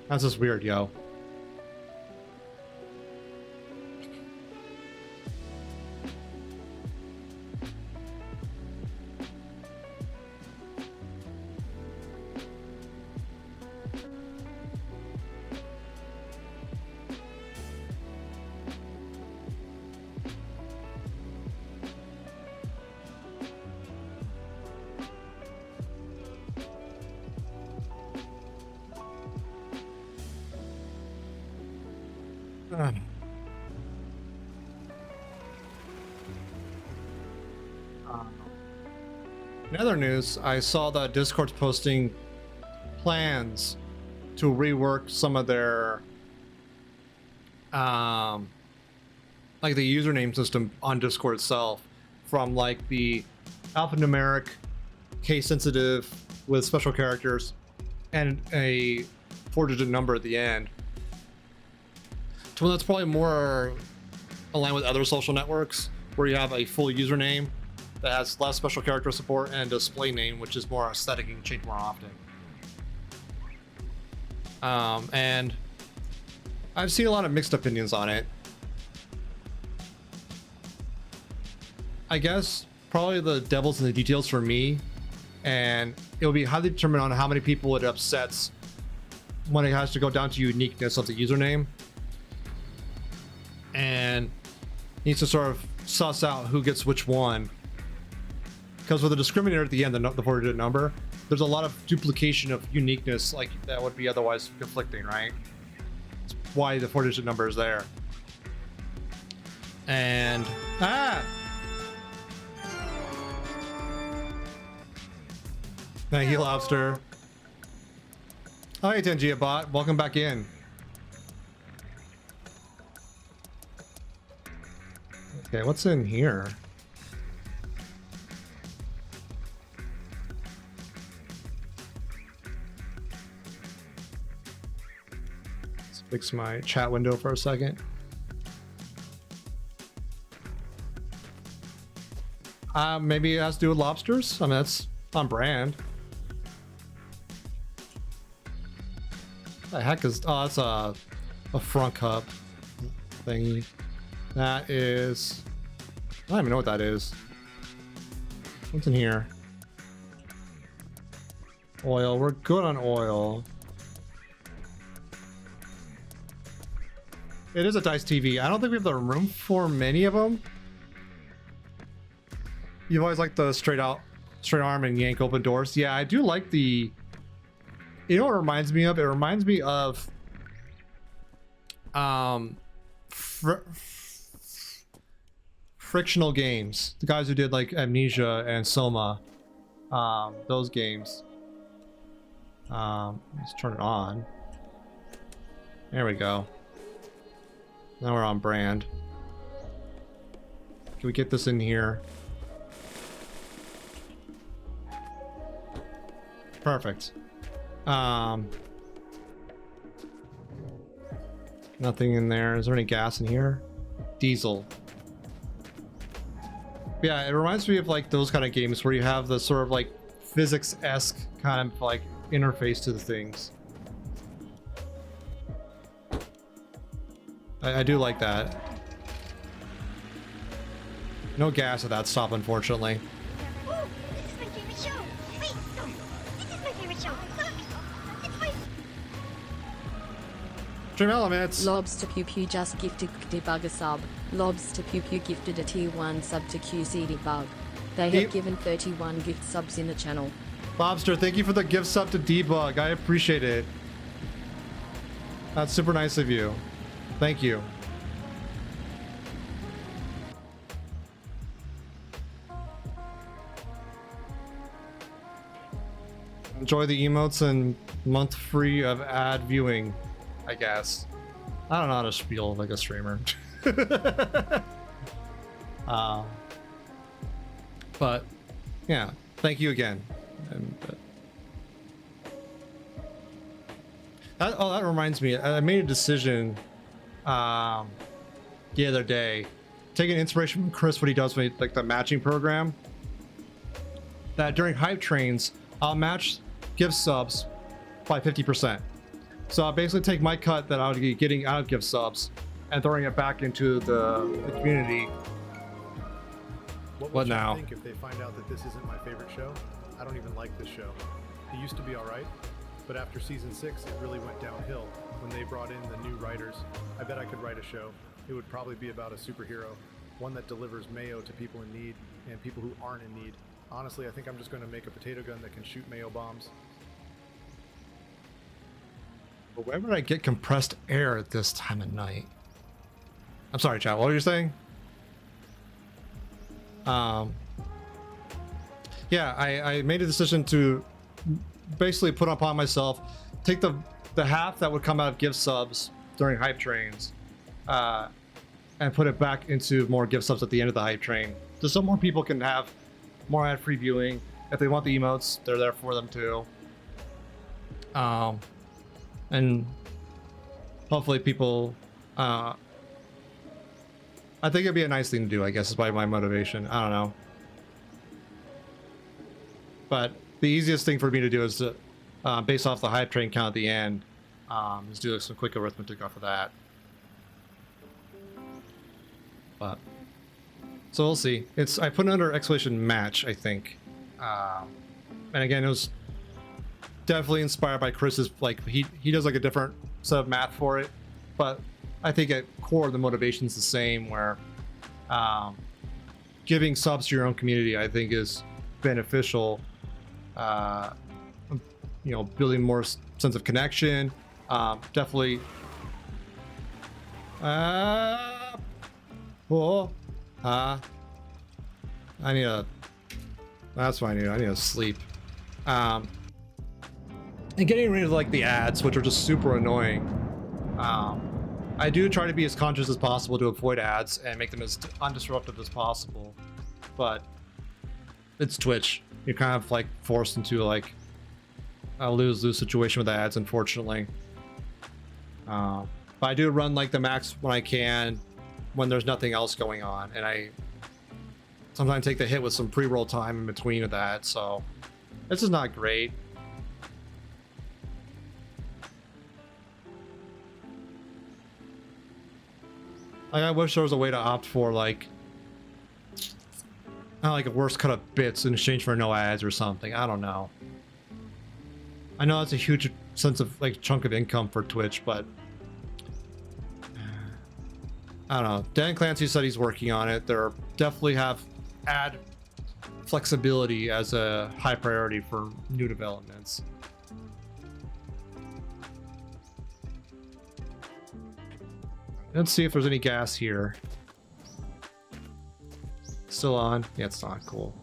That's just weird, yo. In other news, I saw that Discord's posting plans to rework some of their like the username system on Discord itself, from like the alphanumeric, case sensitive with special characters, and a 4-digit number at the end, to one that's probably more aligned with other social networks, where you have a full username that has less special character support and a display name, which is more aesthetic and can change more often. And I've seen a lot of mixed opinions on it. I guess probably the devil's in the details for me, and it'll be highly determined on how many people it upsets when it has to go down to uniqueness of the username, and needs to sort of suss out who gets which one. Because with the discriminator at the end, the 4-digit number, there's a lot of duplication of uniqueness, like that would be otherwise conflicting, right? That's why the 4-digit number is there. And thank you, Lobster. Hi, Tangia Bot. Welcome back in. Okay, what's in here? Let's fix my chat window for a second. Maybe it has to do with lobsters. I mean, that's on brand. The heck is? Oh, that's a front cup thingy. That is. I don't even know what that is. What's in here? Oil. We're good on oil. It is a Dice TV. I don't think we have the room for many of them. You've always liked the straight arm and yank open doors. Yeah, I do like the. You know what it reminds me of? It reminds me of Frictional Games. The guys who did like Amnesia and Soma. Those games. Let's turn it on. There we go. Now we're on brand. Can we get this in here? Perfect. Nothing in there. Is there any gas in here? Diesel. Yeah, it reminds me of like those kind of games where you have the sort of like physics-esque kind of like interface to the things. I do like that. No gas at that stop, unfortunately. Ooh, this is my favorite show. Wait, no, this is my favorite show. Look, it's my. Dream Elements. Lobster Pew Pew just gifted debugger sub. Lobster Pew Pew gifted a tier 1 sub to QC debug. They have given 31 gift subs in the channel. Lobster, thank you for the gift sub to debug. I appreciate it. That's super nice of you. Thank you. Enjoy the emotes and month free of ad viewing, I guess. I don't know how to spiel like a streamer. But yeah, thank you again. And, that reminds me, I made a decision the other day, taking inspiration from Chris, what he does with like the matching program, that during hype trains I'll match gift subs by 50%. So I'll basically take my cut that I would be getting out of gift subs and throwing it back into the community. What now? I think if they find out that this isn't my favorite show, I don't even like this show. It used to be alright, but after season 6 it really went downhill when they brought in the new writers. I bet I could write a show. It would probably be about a superhero, one that delivers mayo to people in need and people who aren't in need. Honestly, I think I'm just going to make a potato gun that can shoot mayo bombs. But where would I get compressed air at this time of night? I'm sorry, chat. What were you saying? Yeah, I made a decision to basically put upon myself, take the half that would come out of gift subs during hype trains and put it back into more gift subs at the end of the hype train, just so more people can have more ad-free viewing. If they want the emotes, they're there for them too. And hopefully people, I think it'd be a nice thing to do, I guess, is by my motivation. I don't know. But the easiest thing for me to do is to, based off the hype train count at the end, is do some quick arithmetic off of that. But so we'll see. I put it under exclamation match, I think. And again, it was definitely inspired by Chris's, like he does like a different set of math for it, but I think at core the motivation is the same, where giving subs to your own community I think is beneficial. You know, building more sense of connection. Definitely. I need a. That's what I need. I need to sleep. And getting rid of like the ads, which are just super annoying. I do try to be as conscious as possible to avoid ads and make them as undisruptive as possible, but it's Twitch. You're kind of like forced into like a lose-lose situation with ads, unfortunately. But I do run like the max when I can, when there's nothing else going on, and I sometimes take the hit with some pre-roll time in between of that. So this is not great. Like, I wish there was a way to opt for like a worse cut of bits in exchange for no ads or something. I don't know. I know it's a huge sense of like chunk of income for Twitch, but I don't know. Dan Clancy said he's working on it. There definitely have ad flexibility as a high priority for new developments. Let's see if there's any gas here. Still on? Yeah, it's not. Cool.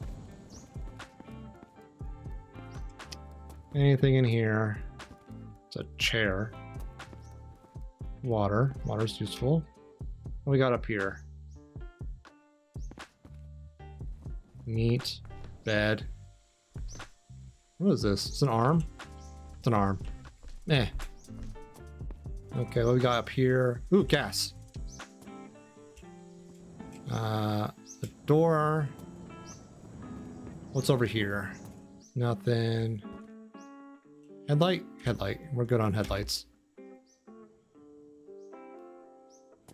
Anything in here? It's a chair. Water. Water's useful. What we got up here? Meat. Bed. What is this? It's an arm? It's an arm. Eh. Okay, what we got up here? Ooh, gas. The door. What's over here? Nothing. Headlight? Headlight. We're good on headlights.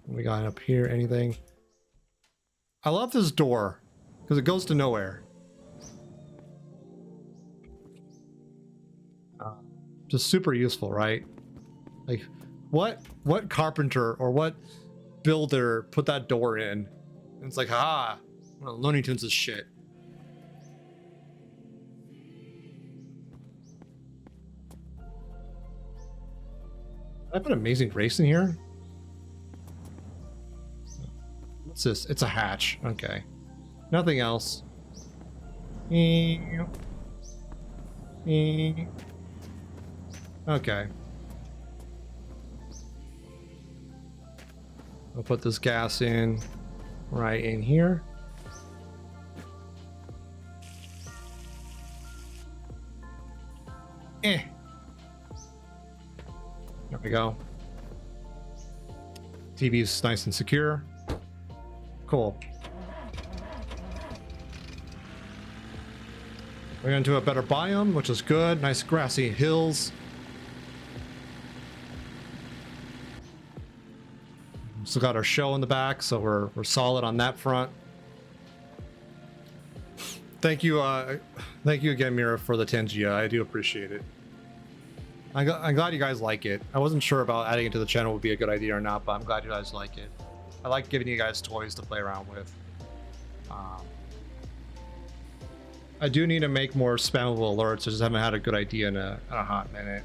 What we got up here? Anything? I love this door because it goes to nowhere. Just super useful, right? Like, what carpenter or what builder put that door in? And it's like, well, Looney Tunes is shit. I put Amazing Grace in here? What's this? It's a hatch. Okay. Nothing else. Okay. I'll put this gas in right in here. There we go. TV's nice and secure. Cool. We're into a better biome, which is good. Nice grassy hills. Still got our show in the back, so we're solid on that front. Thank you again, Mira, for the Tangia. I do appreciate it. I'm glad you guys like it. I wasn't sure about adding it to the channel would be a good idea or not, but I'm glad you guys like it. I like giving you guys toys to play around with. I do need to make more spammable alerts. I just haven't had a good idea in a hot minute.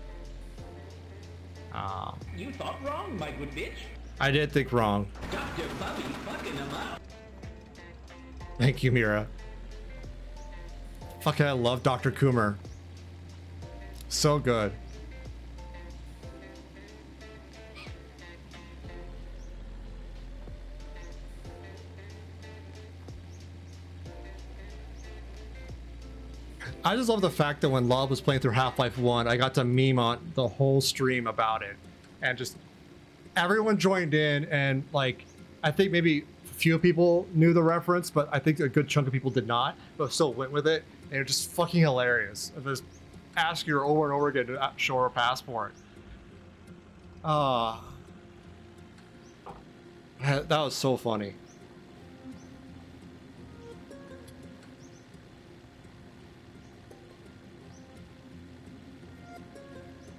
You thought wrong, my good bitch. I did think wrong. Dr. Bobby fucking him up. Thank you, Mira. Fucking I love Dr. Coomer. So good. I just love the fact that when Love was playing through Half-Life 1, I got to meme on the whole stream about it. And just everyone joined in, and like, I think maybe a few people knew the reference, but I think a good chunk of people did not, but still went with it. And it's just fucking hilarious. Just ask you over and over again to show her passport. That was so funny.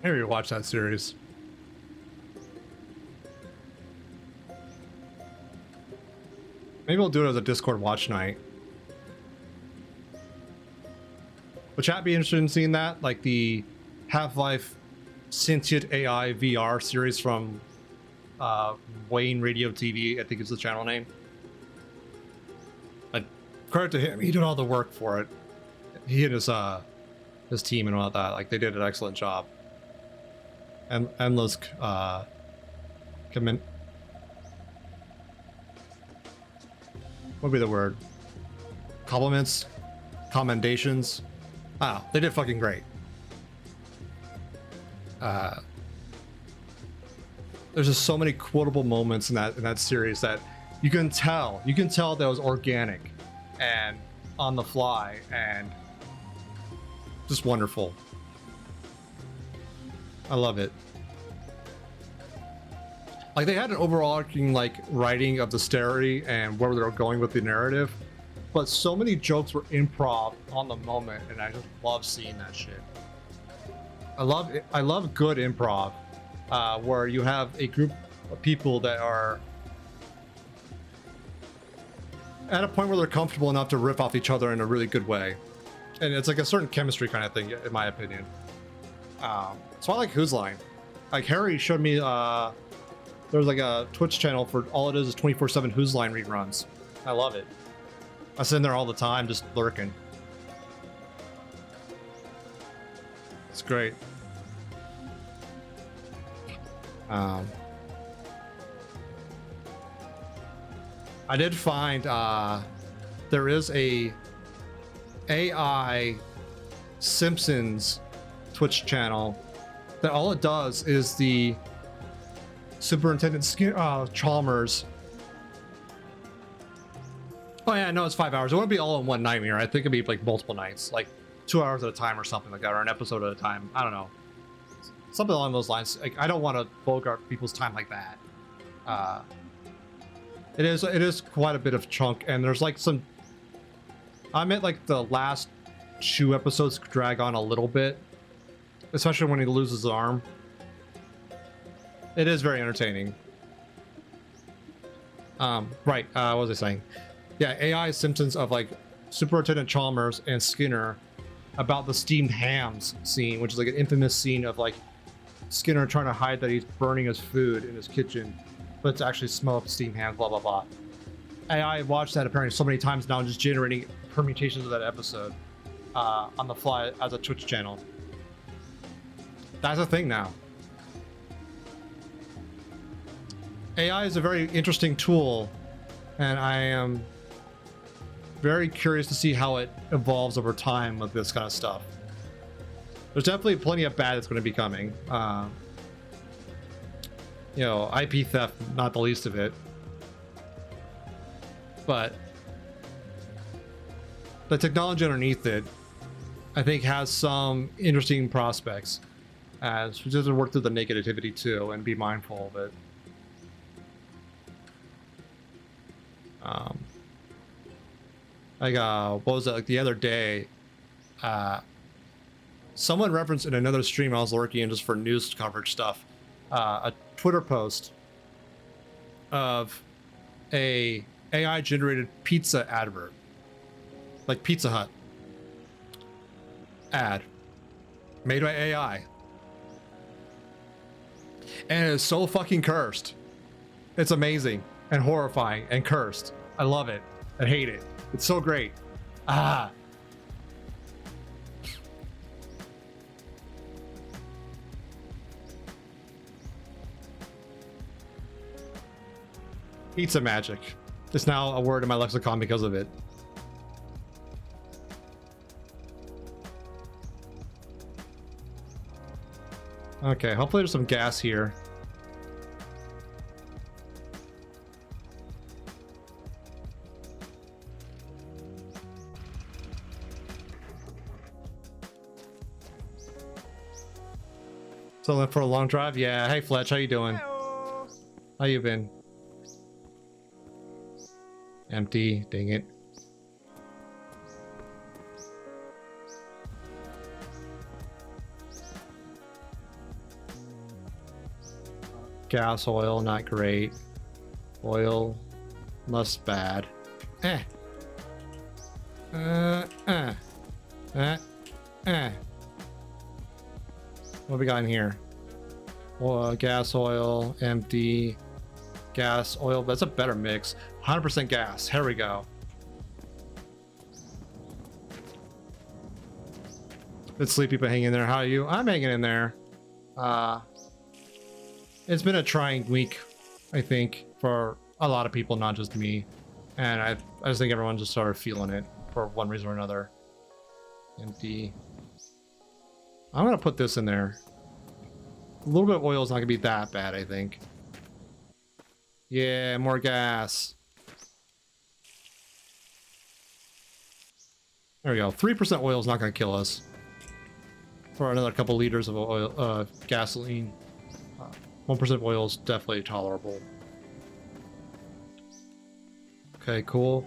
Maybe watch that series. Maybe we'll do it as a Discord watch night. Would chat be interested in seeing that? Like the Half-Life Sentient AI VR series from Wayne Radio TV, I think is the channel name. Credit to him, he did all the work for it. He and his team and all that, like they did an excellent job. And endless comment. What would be the word? Compliments, commendations. Wow, they did fucking great. There's just so many quotable moments in that series that you can tell that it was organic and on the fly and just wonderful. I love it. Like they had an overarching like writing of the story and where they were going with the narrative, but so many jokes were improv on the moment, and I just love seeing that shit. I love good improv, where you have a group of people that are at a point where they're comfortable enough to riff off each other in a really good way, and it's like a certain chemistry kind of thing, in my opinion. So I like Whose Line. Like Harry showed me there's like a Twitch channel for all it is 24/7 Whose Line reruns. I love it. I sit in there all the time just lurking. It's great. I did find there is a AI Simpsons Twitch channel that all it does is the Superintendent Chalmers. Oh yeah, no, it's 5 hours. It wouldn't be all in one nightmare. I think it'd be like multiple nights, like 2 hours at a time or something like that, or an episode at a time. I don't know, something along those lines. Like I don't want to bogart people's time like that. It is quite a bit of chunk, and there's like some. I meant like the last 2 episodes drag on a little bit, especially when he loses his arm. It is very entertaining. Right, what was I saying? Yeah, AI symptoms of like Superintendent Chalmers and Skinner about the steamed hams scene, which is like an infamous scene of like Skinner trying to hide that he's burning his food in his kitchen, but it's actually smoked steamed hams, blah, blah, blah. AI watched that apparently so many times now, just generating permutations of that episode on the fly as a Twitch channel. That's a thing now. AI is a very interesting tool, and I am very curious to see how it evolves over time with this kind of stuff. There's definitely plenty of bad that's going to be coming. You know, IP theft, not the least of it. But the technology underneath it, I think, has some interesting prospects. As we just work through the negativity too, and be mindful of it. Like what was it, like the other day, someone referenced in another stream I was lurking in just for news coverage stuff, a Twitter post of a AI generated pizza advert, like Pizza Hut ad made by AI, and it is so fucking cursed. It's amazing and horrifying and cursed. I love it. I hate it. It's so great. Pizza magic. It's now a word in my lexicon because of it. Okay, hopefully there's some gas here. So for a long drive? Yeah. Hey Fletch, how you doing? How you been? Empty, dang it. Gas, oil, not great. Oil, less bad. Eh. What we got in here? Oil, gas, oil, empty. Gas, oil, that's a better mix. 100% gas. Here we go. Bit sleepy, but hanging in there. How are you? I'm hanging in there. It's been a trying week, I think, for a lot of people, not just me. And I just think everyone just started feeling it for one reason or another. Empty. I'm gonna put this in there. A little bit of oil is not gonna be that bad, I think. Yeah, more gas. There we go. 3% oil is not gonna kill us. For another couple liters of oil, gasoline. 1% oil is definitely tolerable. Okay, cool.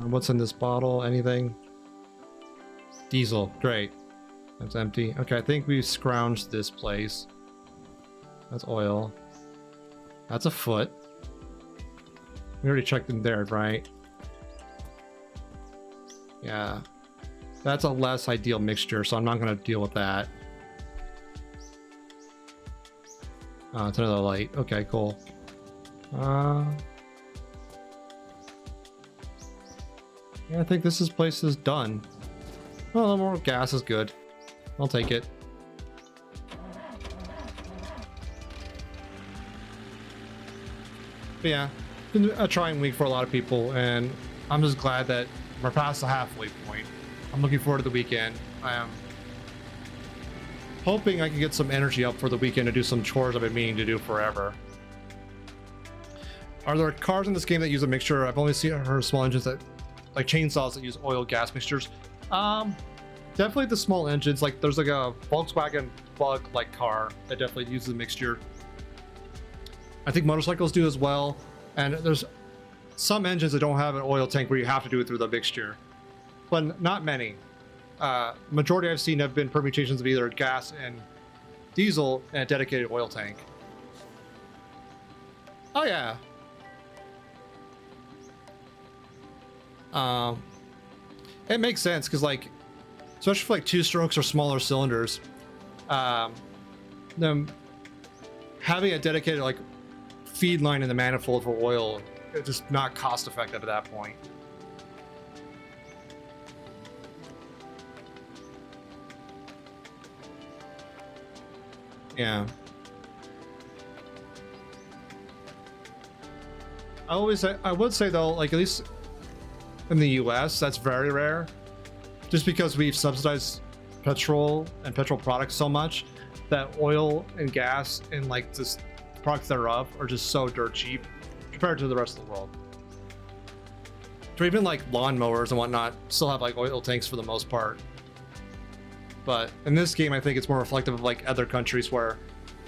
What's in this bottle? Anything? Diesel. Great. That's empty. Okay, I think we've scrounged this place. That's oil. That's a foot. We already checked in there, right? Yeah. That's a less ideal mixture, so I'm not going to deal with that. It's another light. Okay, cool. Yeah, I think this place is done. Oh, a little more gas is good. I'll take it. But yeah, it's been a trying week for a lot of people, and I'm just glad that we're past the halfway point. I'm looking forward to the weekend. I am hoping I can get some energy up for the weekend to do some chores I've been meaning to do forever. Are there cars in this game that use a mixture? I've only heard small engines that, like chainsaws that use oil gas mixtures. Definitely the small engines. Like there's like a Volkswagen Bug like car that definitely uses a mixture. I think motorcycles do as well. And there's some engines that don't have an oil tank where you have to do it through the mixture, but not many. Majority I've seen have been permutations of either gas and diesel and a dedicated oil tank. Oh yeah. It makes sense because, like, especially for like two strokes or smaller cylinders, them having a dedicated like feed line in the manifold for oil is just not cost effective at that point. Yeah. I would say though, like at least in the US, that's very rare. Just because we've subsidized petrol and petrol products so much that oil and gas and like just products thereof are just so dirt cheap compared to the rest of the world. So even like lawnmowers and whatnot still have like oil tanks for the most part. But in this game, I think it's more reflective of like other countries where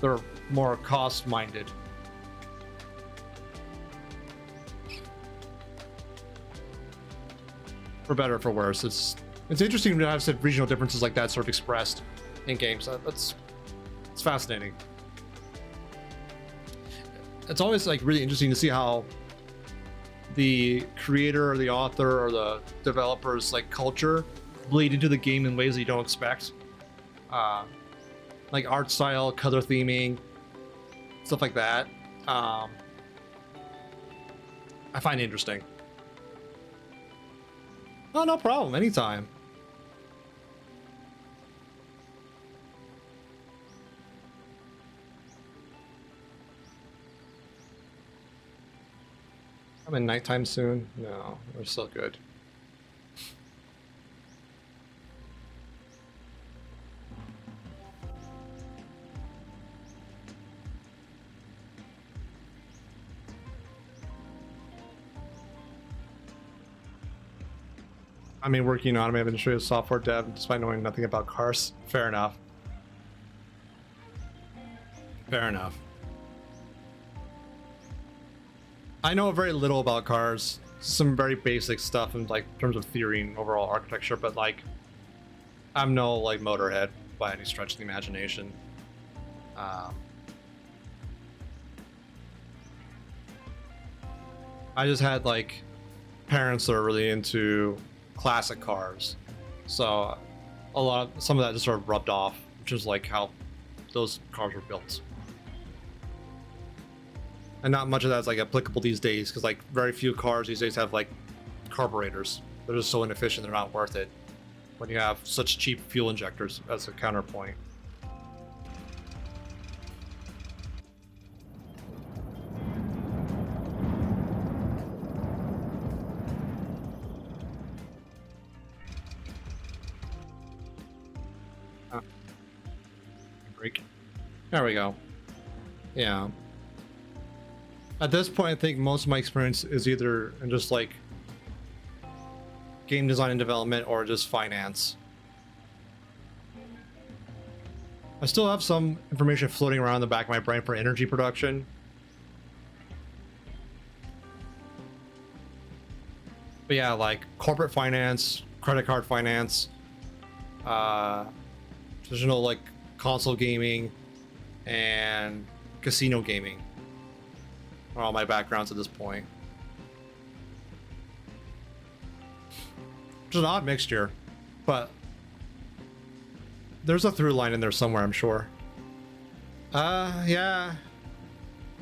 they're more cost-minded. For better or for worse, it's interesting to have some regional differences like that sort of expressed in games. It's fascinating. It's always like really interesting to see how the creator or the author or the developer's like culture bleed into the game in ways that you don't expect. Like art style, color theming, stuff like that. I find it interesting. Oh, no problem. Anytime. I'm in nighttime soon. No, we're still good. I mean, working in automotive industry as software dev despite knowing nothing about cars. Fair enough. Fair enough. I know very little about cars. Some very basic stuff in like terms of theory and overall architecture, but like I'm no like motorhead by any stretch of the imagination. I just had like parents that are really into classic cars, so some of that just sort of rubbed off, which is like how those cars were built. And not much of that's like applicable these days, because like very few cars these days have like carburetors. They're just so inefficient, they're not worth it when you have such cheap fuel injectors as a counterpoint. Break. There we go. Yeah. At this point, I think most of my experience is either in just like game design and development or just finance. I still have some information floating around in the back of my brain for energy production. But yeah, like corporate finance, credit card finance, traditional like console gaming, and casino gaming are all my backgrounds at this point. Which is an odd mixture, but there's a through line in there somewhere, I'm sure. Yeah.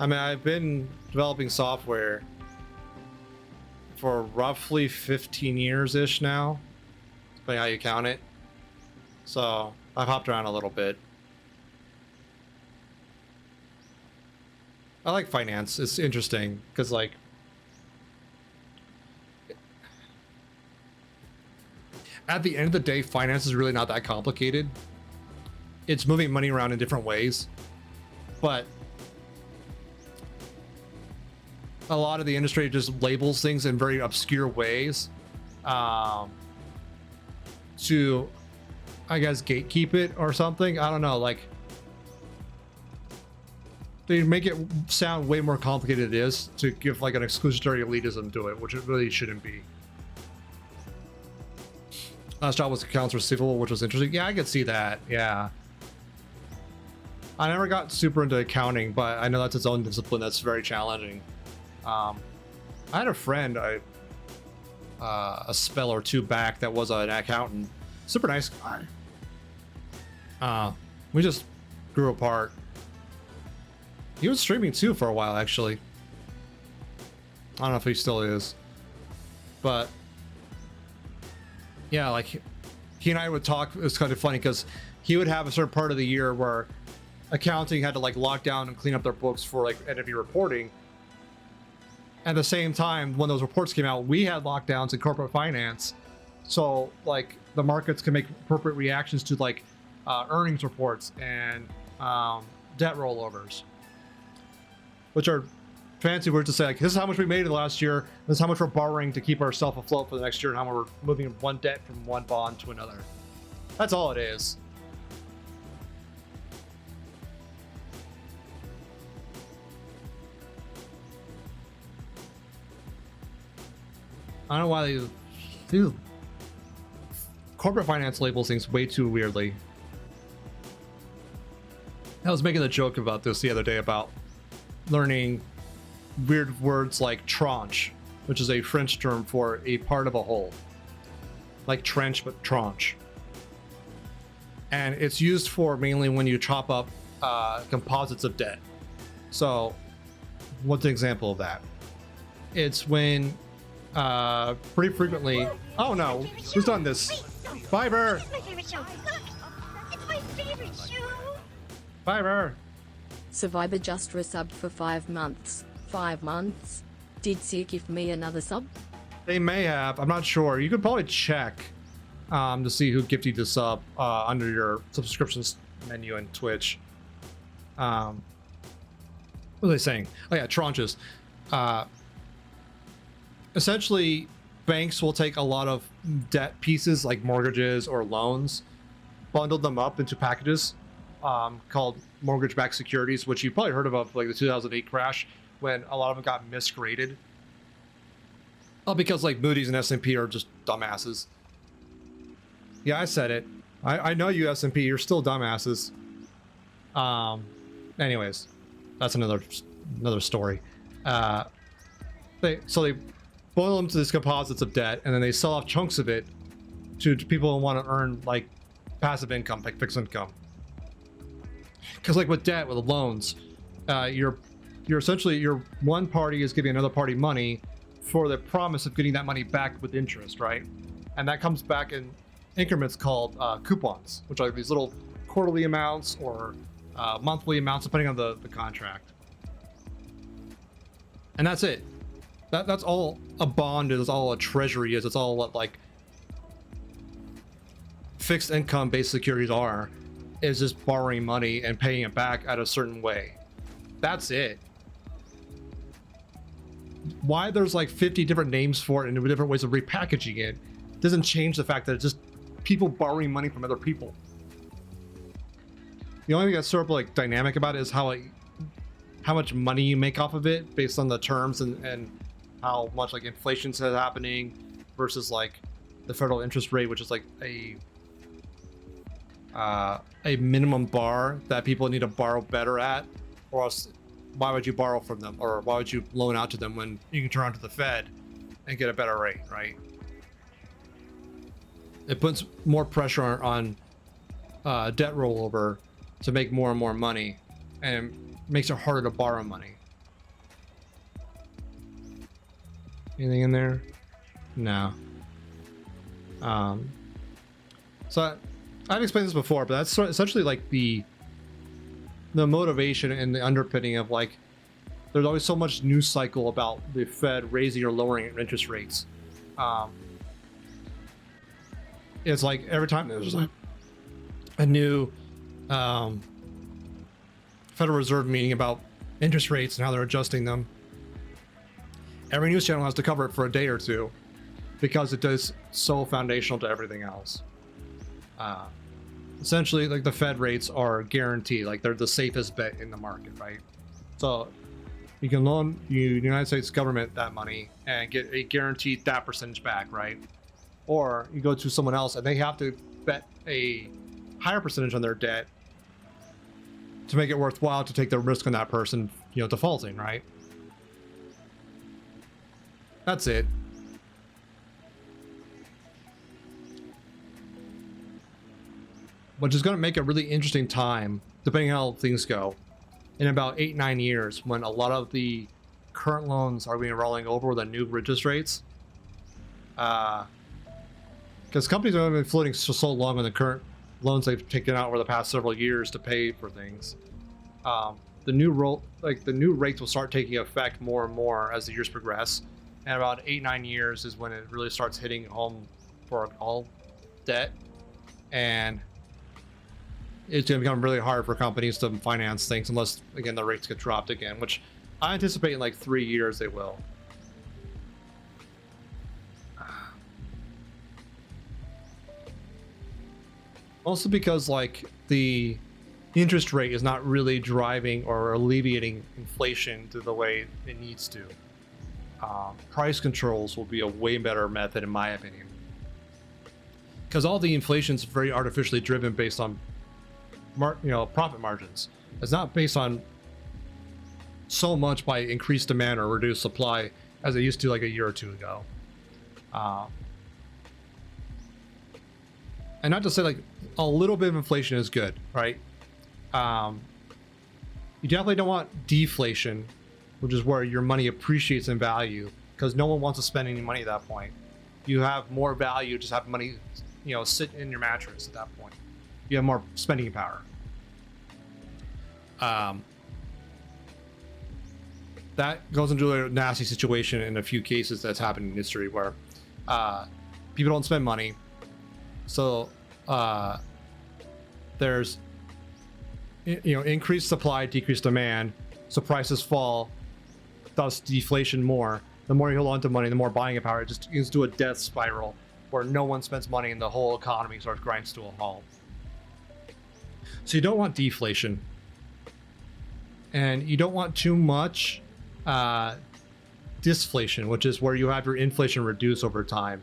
I mean, I've been developing software for roughly 15 years-ish now, depending how you count it. So I've hopped around a little bit. I like finance. It's interesting because like at the end of the day, finance is really not that complicated. It's moving money around in different ways, but a lot of the industry just labels things in very obscure ways to, I guess, gatekeep it or something. I don't know, like they make it sound way more complicated than it is to give like an exclusionary elitism to it, which it really shouldn't be. Last job was accounts receivable, which was interesting. Yeah, I could see that. Yeah. I never got super into accounting, but I know that's its own discipline that's very challenging. I had a friend, a spell or two back, that was an accountant. Super nice guy. We just grew apart. He was streaming too for a while, actually. I don't know if he still is, but yeah, like he and I would talk. It was kind of funny because he would have a certain part of the year where accounting had to like lock down and clean up their books for like end of year reporting. At the same time, when those reports came out, we had lockdowns in corporate finance, so like the markets can make appropriate reactions to like earnings reports and debt rollovers, which are fancy words to say like, this is how much we made in the last year, this is how much we're borrowing to keep ourselves afloat for the next year, and how we're moving one debt from one bond to another. That's all it is. I don't know why they corporate finance labels things way too weirdly. I was making a joke about this the other day about learning weird words like tranche, which is a French term for a part of a whole, like trench but tranche, and it's used for mainly when you chop up composites of debt. So what's an example of that? It's when pretty frequently, oh no, who's done this? Fiverr! This is my favorite show. Look! It's my favorite show! Fiverr! Survivor just resubbed for 5 months. 5 months? Did Seer give me another sub? They may have. I'm not sure. You could probably check to see who gifted the sub under your subscriptions menu in Twitch. What are they saying? Oh yeah, tranches. Essentially, banks will take a lot of debt pieces like mortgages or loans, bundle them up into packages called mortgage-backed securities, which you probably heard about, like the 2008 crash when a lot of them got misgraded. Oh, because like Moody's and S&P are just dumbasses. Yeah, I said it. I know you, S&P. You're still dumbasses. Anyways, that's another story. They boil them to these composites of debt, and then they sell off chunks of it to people who want to earn like passive income, like fixed income. Because like with debt, with loans, you're essentially, your one party is giving another party money for the promise of getting that money back with interest, right? And that comes back in increments called coupons, which are these little quarterly amounts or monthly amounts depending on the contract. And that's it. That's all a bond is, that's all a treasury is, it's all what like fixed income based securities are, is just borrowing money and paying it back at a certain way. That's it. Why there's like 50 different names for it and different ways of repackaging it doesn't change the fact that it's just people borrowing money from other people. The only thing that's sort of like dynamic about it is how much money you make off of it based on the terms and how much like inflation's happening versus like the federal interest rate, which is like a minimum bar that people need to borrow better at, or else why would you borrow from them, or why would you loan out to them when you can turn on to the Fed and get a better rate, right? It puts more pressure on debt rollover to make more and more money, and makes it harder to borrow money. Anything in there? No. So I've explained this before, but that's essentially like the motivation and the underpinning of like, there's always so much news cycle about the Fed raising or lowering interest rates. It's like every time there's like a new Federal Reserve meeting about interest rates and how they're adjusting them, every news channel has to cover it for a day or two because it is so foundational to everything else. Essentially, like the Fed rates are guaranteed, like they're the safest bet in the market, right? So you can loan the United States government that money and get a guaranteed that percentage back, right? Or you go to someone else and they have to bet a higher percentage on their debt to make it worthwhile to take the risk on that person, defaulting, right? That's it. Which is going to make a really interesting time, depending on how things go, in about 8-9 years, when a lot of the current loans are being rolling over with the new interest rates. Because companies have been floating so long on the current loans they've taken out over the past several years to pay for things. The new rates will start taking effect more and more as the years progress, and about 8-9 years is when it really starts hitting home for all debt, and it's going to become really hard for companies to finance things unless, again, the rates get dropped again, which I anticipate in like 3 years they will. Also because like the interest rate is not really driving or alleviating inflation to the way it needs to. Price controls will be a way better method in my opinion. Because all the inflation is very artificially driven based on profit margins. It's not based on so much by increased demand or reduced supply as it used to like a year or two ago. And not to say like a little bit of inflation is good, right? You definitely don't want deflation, which is where your money appreciates in value because no one wants to spend any money at that point. You have more value, just have money, sit in your mattress at that point. You have more spending power. That goes into a nasty situation in a few cases that's happened in history where people don't spend money. So there's increased supply, decreased demand, so prices fall, thus deflation more, The more you hold on to money, the more buying power. It just gets to a death spiral where no one spends money and the whole economy sort of grinds to a halt. So you don't want deflation. And you don't want too much disflation, which is where you have your inflation reduce over time.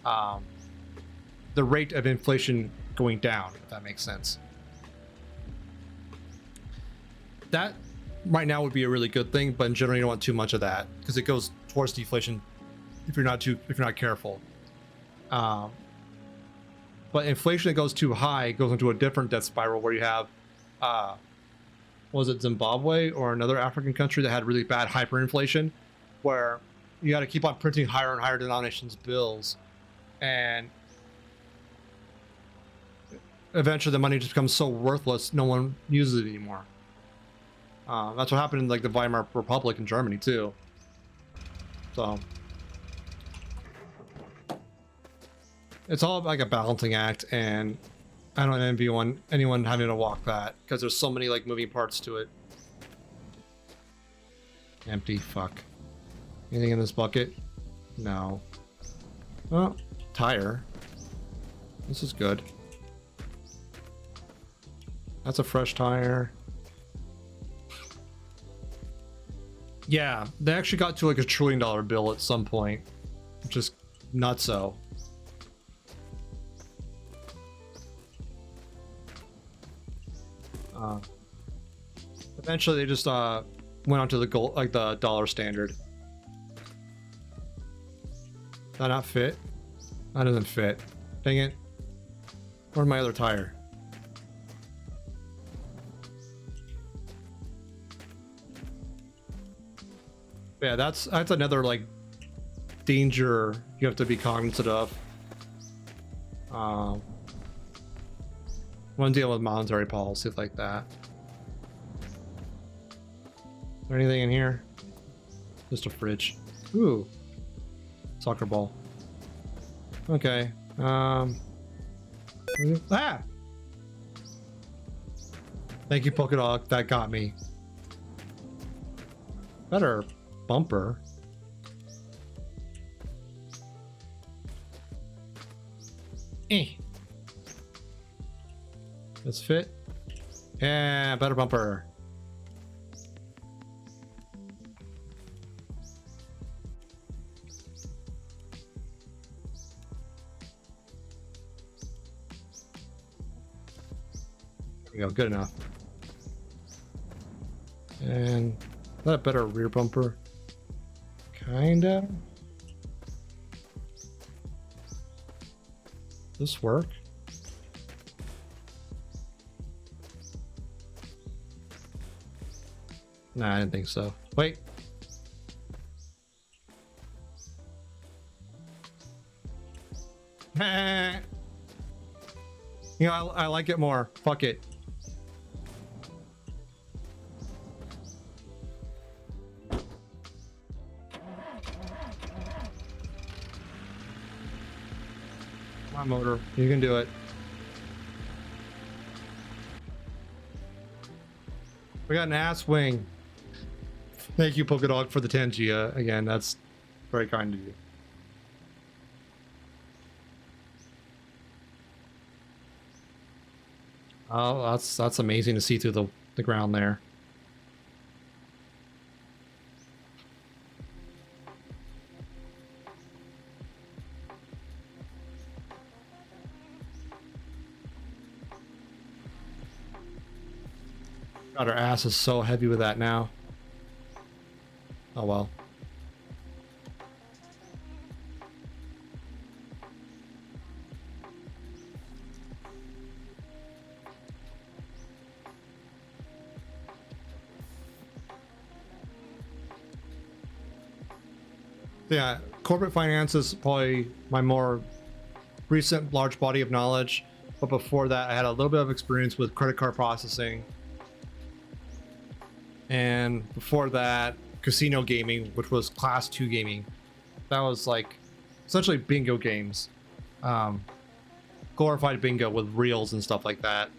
The rate of inflation going down, if that makes sense. That right now would be a really good thing, but in general you don't want too much of that because it goes towards deflation if you're not careful. But inflation that goes too high goes into a different death spiral where you have was it Zimbabwe or another African country that had really bad hyperinflation, where you got to keep on printing higher and higher denominations bills, and eventually the money just becomes so worthless no one uses it anymore. That's what happened in like the Weimar Republic in Germany too. So it's all like a balancing act, and I don't envy anyone having to walk that because there's so many like moving parts to it. Empty. Fuck. Anything in this bucket? No. Oh, tire. This is good. That's a fresh tire. Yeah, they actually got to like $1 trillion bill at some point, which is nutso. Eventually, they just went onto the gold, like the dollar standard. Does that not fit? That doesn't fit. Dang it! Where's my other tire? Yeah, that's another like danger you have to be cognizant of. When dealing with monetary policy like that. Is there anything in here? Just a fridge. Ooh, soccer ball. Okay. Ah. Thank you, Polka Dog. That got me. Better bumper. Let's fit. Yeah, better bumper. There we go, good enough. And is that a better rear bumper? Kinda. This work? Nah, I didn't think so. Wait. You know, I like it more. Fuck it. Come on, motor. You can do it. We got an ass wing. Thank you, Polka Dog, for the Tangia. Again, that's very kind of you. Oh, that's amazing to see through the ground there. God, our ass is so heavy with that now. Oh well. Yeah, corporate finance is probably my more recent large body of knowledge, but before that I had a little bit of experience with credit card processing, and before that casino gaming, which was class 2 gaming. That was like essentially bingo games, glorified bingo with reels and stuff like that,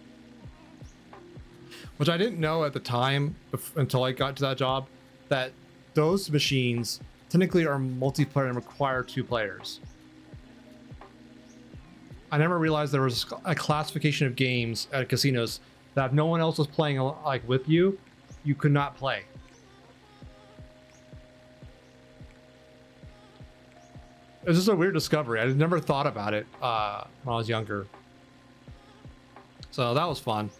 which I didn't know at the time until I got to that job, that those machines technically are multiplayer and require 2 players. I never realized there was a classification of games at casinos that if no one else was playing like with you, you could not play. It was just a weird discovery. I had never thought about it when I was younger. So that was fun.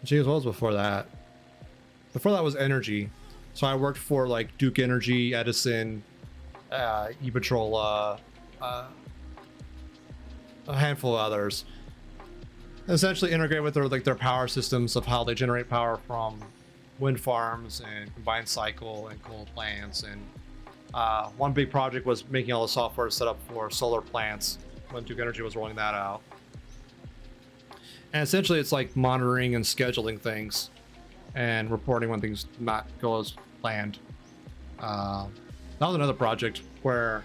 Geez, what was before that? Before that was Energy. So I worked for like Duke Energy, Edison, ePatrol, a handful of others. Essentially integrate with their power systems of how they generate power from wind farms and combined cycle and coal plants. And one big project was making all the software set up for solar plants when Duke Energy was rolling that out. And essentially it's like monitoring and scheduling things and reporting when things not go as planned. That was another project where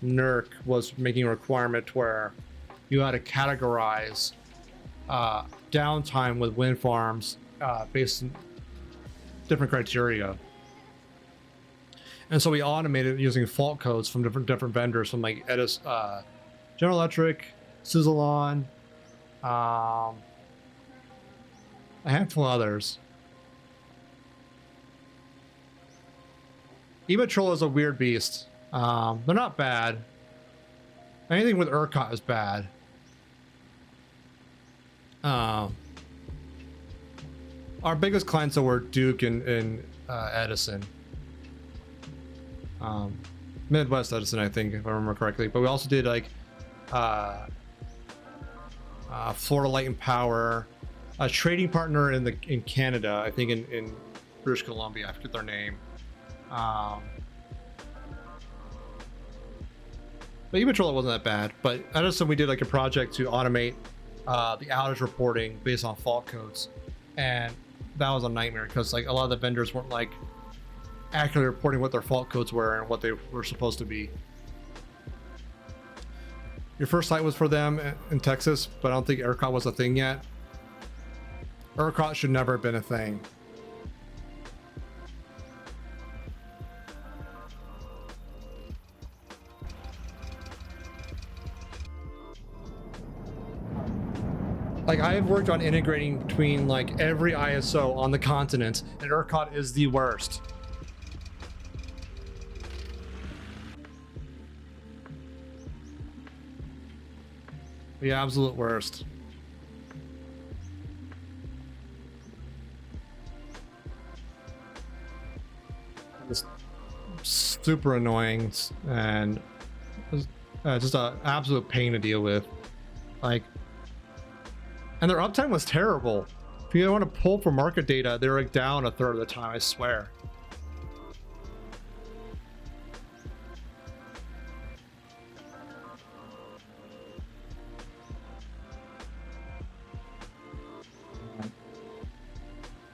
NERC was making a requirement where you had to categorize downtime with wind farms based on different criteria. And so we automated using fault codes from different vendors, from like Edison, General Electric, Suzlon, a handful of others. ePatrol is a weird beast. They're not bad. Anything with ERCOT is bad. Our biggest clients were Duke and Edison. Midwest Edison, I think, if I remember correctly. But we also did like Florida Light and Power, a trading partner in Canada, I think in British Columbia. I forget their name. But ePatrol wasn't that bad. But Edison, we did like a project to automate the outage reporting based on fault codes, and that was a nightmare because like a lot of the vendors weren't like accurately reporting what their fault codes were and what they were supposed to be. Your first site was for them in Texas, but I don't think ERCOT was a thing yet. ERCOT should never have been a thing. Like, I've worked on integrating between like every ISO on the continent, and ERCOT is the worst. The absolute worst. Just super annoying and just an absolute pain to deal with. Like, and their uptime was terrible. If you want to pull for market data, they're like down a third of the time, I swear.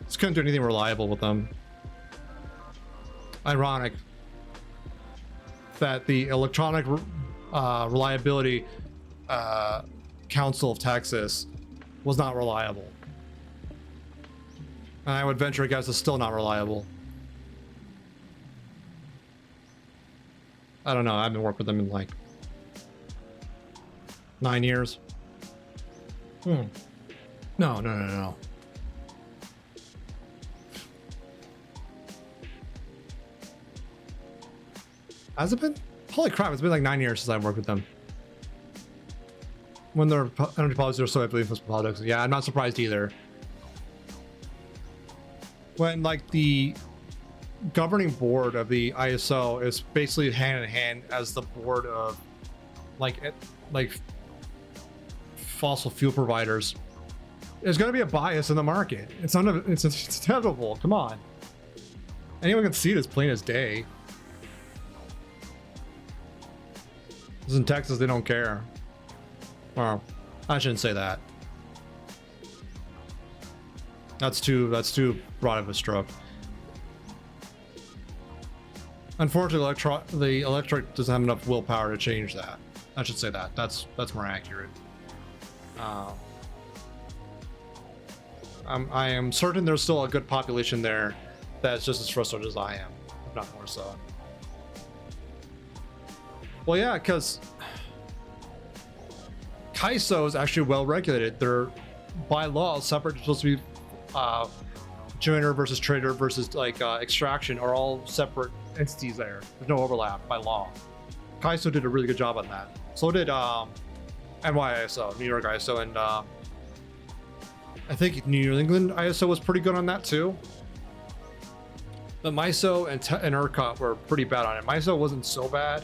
Just couldn't do anything reliable with them. Ironic that the Electronic Reliability Council of Texas was not reliable. And I would venture a guess it's still not reliable. I don't know. I haven't worked with them in like 9 years. No. Has it been? Holy crap, it's been like 9 years since I've worked with them. When their energy policies are so heavily influenced by politics. Yeah, I'm not surprised either. When like the governing board of the ISO is basically hand in hand as the board of like fossil fuel providers, there's going to be a bias in the market. It's inevitable. Come on, anyone can see it as plain as day. This is in Texas, they don't care. Well, I shouldn't say that. That's too broad of a stroke. Unfortunately, the electric doesn't have enough willpower to change that. I should say that. That's more accurate. I am certain there's still a good population there that's just as frustrated as I am, if not more so. Well, yeah, because Kaiso is actually well regulated. They're by law separate. Supposed to be joiner versus trader versus like extraction are all separate entities there. There's no overlap by law. Kaiso did a really good job on that. So did NYISO, New York ISO, and I think New England ISO was pretty good on that too. But MISO and ERCOT were pretty bad on it. MISO wasn't so bad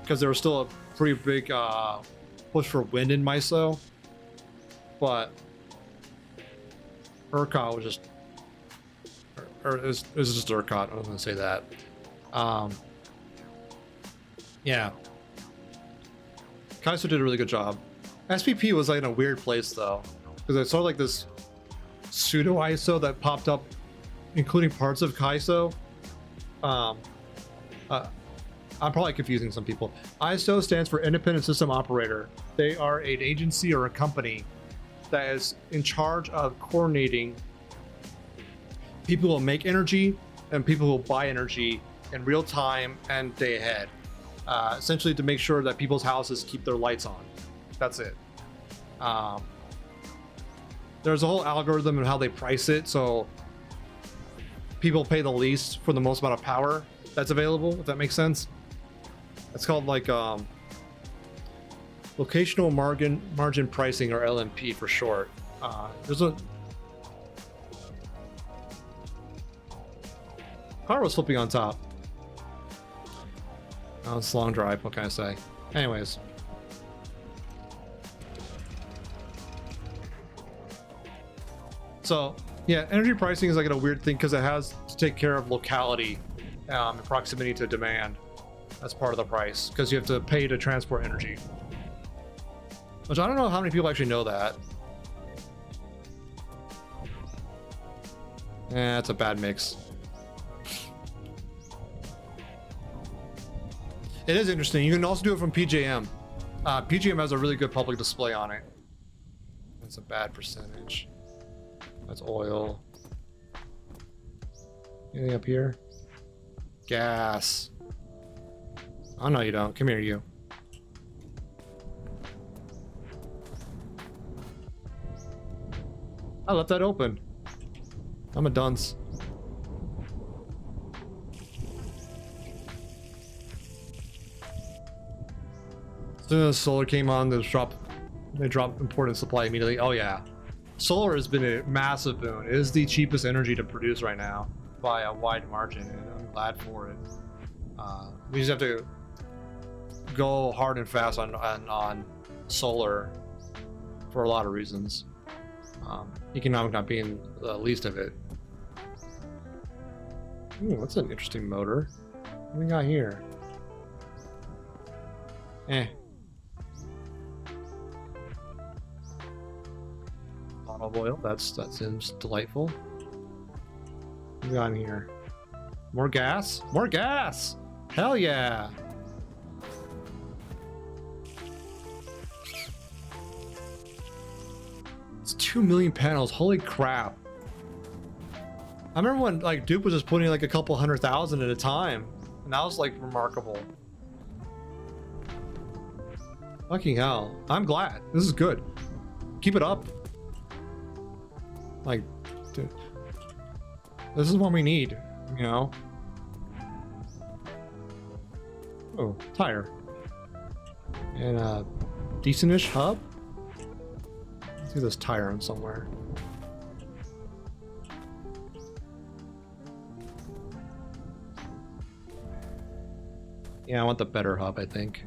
because there was still a pretty big push for wind in MISO, but ERCOT was just, or it was just ERCOT. I was going to say that. Yeah. Kaiso did a really good job. SPP was like in a weird place though, because it's sort of like this pseudo ISO that popped up, including parts of Kaiso. I'm probably confusing some people. ISO stands for Independent System Operator. They are an agency or a company that is in charge of coordinating people who make energy and people who buy energy in real time and day ahead. Essentially to make sure that people's houses keep their lights on. That's it. There's a whole algorithm and how they price it, so people pay the least for the most amount of power that's available, if that makes sense. It's called like locational margin pricing, or LMP for short. There's a car was flipping on top. Oh, it's a long drive. What can I say? Anyways. So, yeah, energy pricing is like a weird thing because it has to take care of locality and proximity to demand. That's part of the price because you have to pay to transport energy. Which I don't know how many people actually know that. Eh, it's a bad mix. It is interesting. You can also do it from PJM. PJM has a really good public display on it. That's a bad percentage. That's oil. Anything up here? Gas. Oh, no, you don't. Come here, you. I left that open. I'm a dunce. As soon as solar came on, they dropped important supply immediately. Oh yeah, solar has been a massive boon. It is the cheapest energy to produce right now by a wide margin, and I'm glad for it. We just have to go hard and fast on solar for a lot of reasons. Economic not being the least of it. Ooh, that's an interesting motor. What do we got here? Eh. Olive oil, that seems delightful. What do we got in here? More gas? More gas! Hell yeah! It's 2 million panels, holy crap. I remember when like Duke was just putting like a couple 100,000 at a time, and that was like remarkable. Fucking hell. I'm glad. This is good. Keep it up. Like, dude, this is what we need, you know? Oh, tire. And a decentish hub? Let's see this tire on somewhere. Yeah, I want the better hub, I think.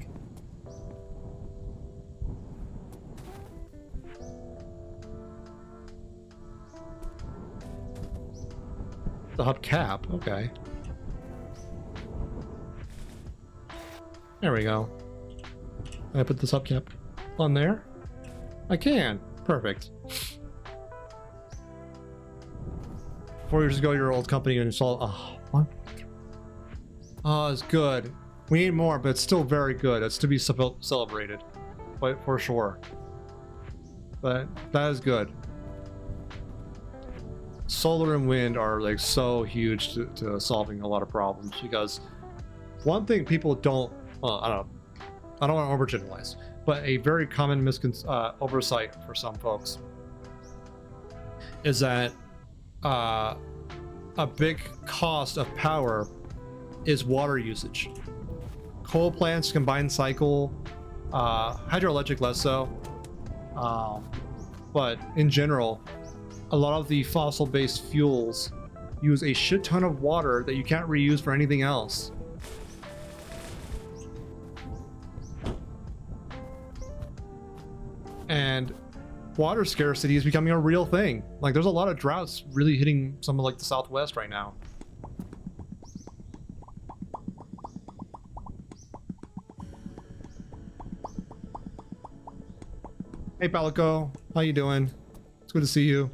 The hub cap, okay. There we go. Can I put this hub cap on there? I can. Perfect. 4 years ago, your old company installed. Oh, what? Oh, it's good. We need more, but it's still very good. It's to be celebrated, but for sure. But that is good. solar and wind are like so huge to solving a lot of problems, because one thing people don't, well, I don't want to overgeneralize, but a very common oversight for some folks is that a big cost of power is water usage. Coal plants, combined cycle, hydroelectric less so, but in general, a lot of the fossil-based fuels use a shit ton of water that you can't reuse for anything else. And water scarcity is becoming a real thing. Like, there's a lot of droughts really hitting some of like the Southwest right now. Hey Palico, how you doing? It's good to see you.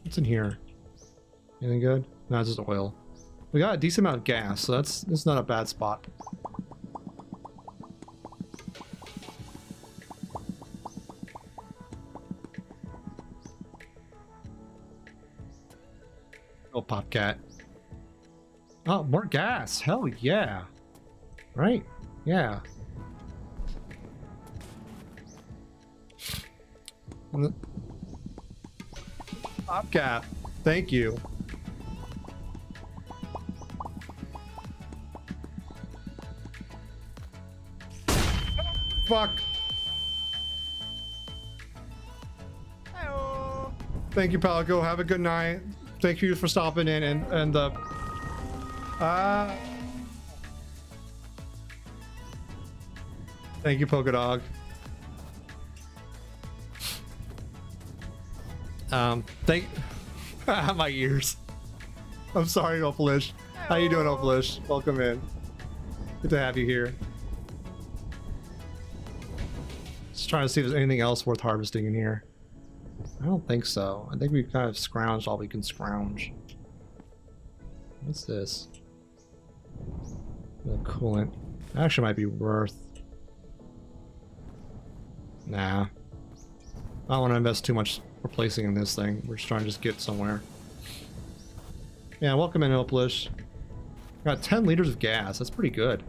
What's in here? Anything good? No, it's just oil. We got a decent amount of gas, so that's not a bad spot. Oh, Popcat. Oh, more gas. Hell yeah. Right? Yeah. Popcat. Thank you. Fuck. Hello. Thank you, Palico. Have a good night. Thank you for stopping in and thank you, Polka Dog. Thank my ears. I'm sorry, Opalish. How you doing, Opalish? Welcome in. Good to have you here. Just trying to see if there's anything else worth harvesting in here. I don't think so. I think we've kind of scrounged all we can scrounge. What's this? The coolant. Actually might be worth. Nah. I don't want to invest too much replacing in this thing. We're just trying to just get somewhere. Yeah, welcome in, Opalish. Got 10 liters of gas. That's pretty good.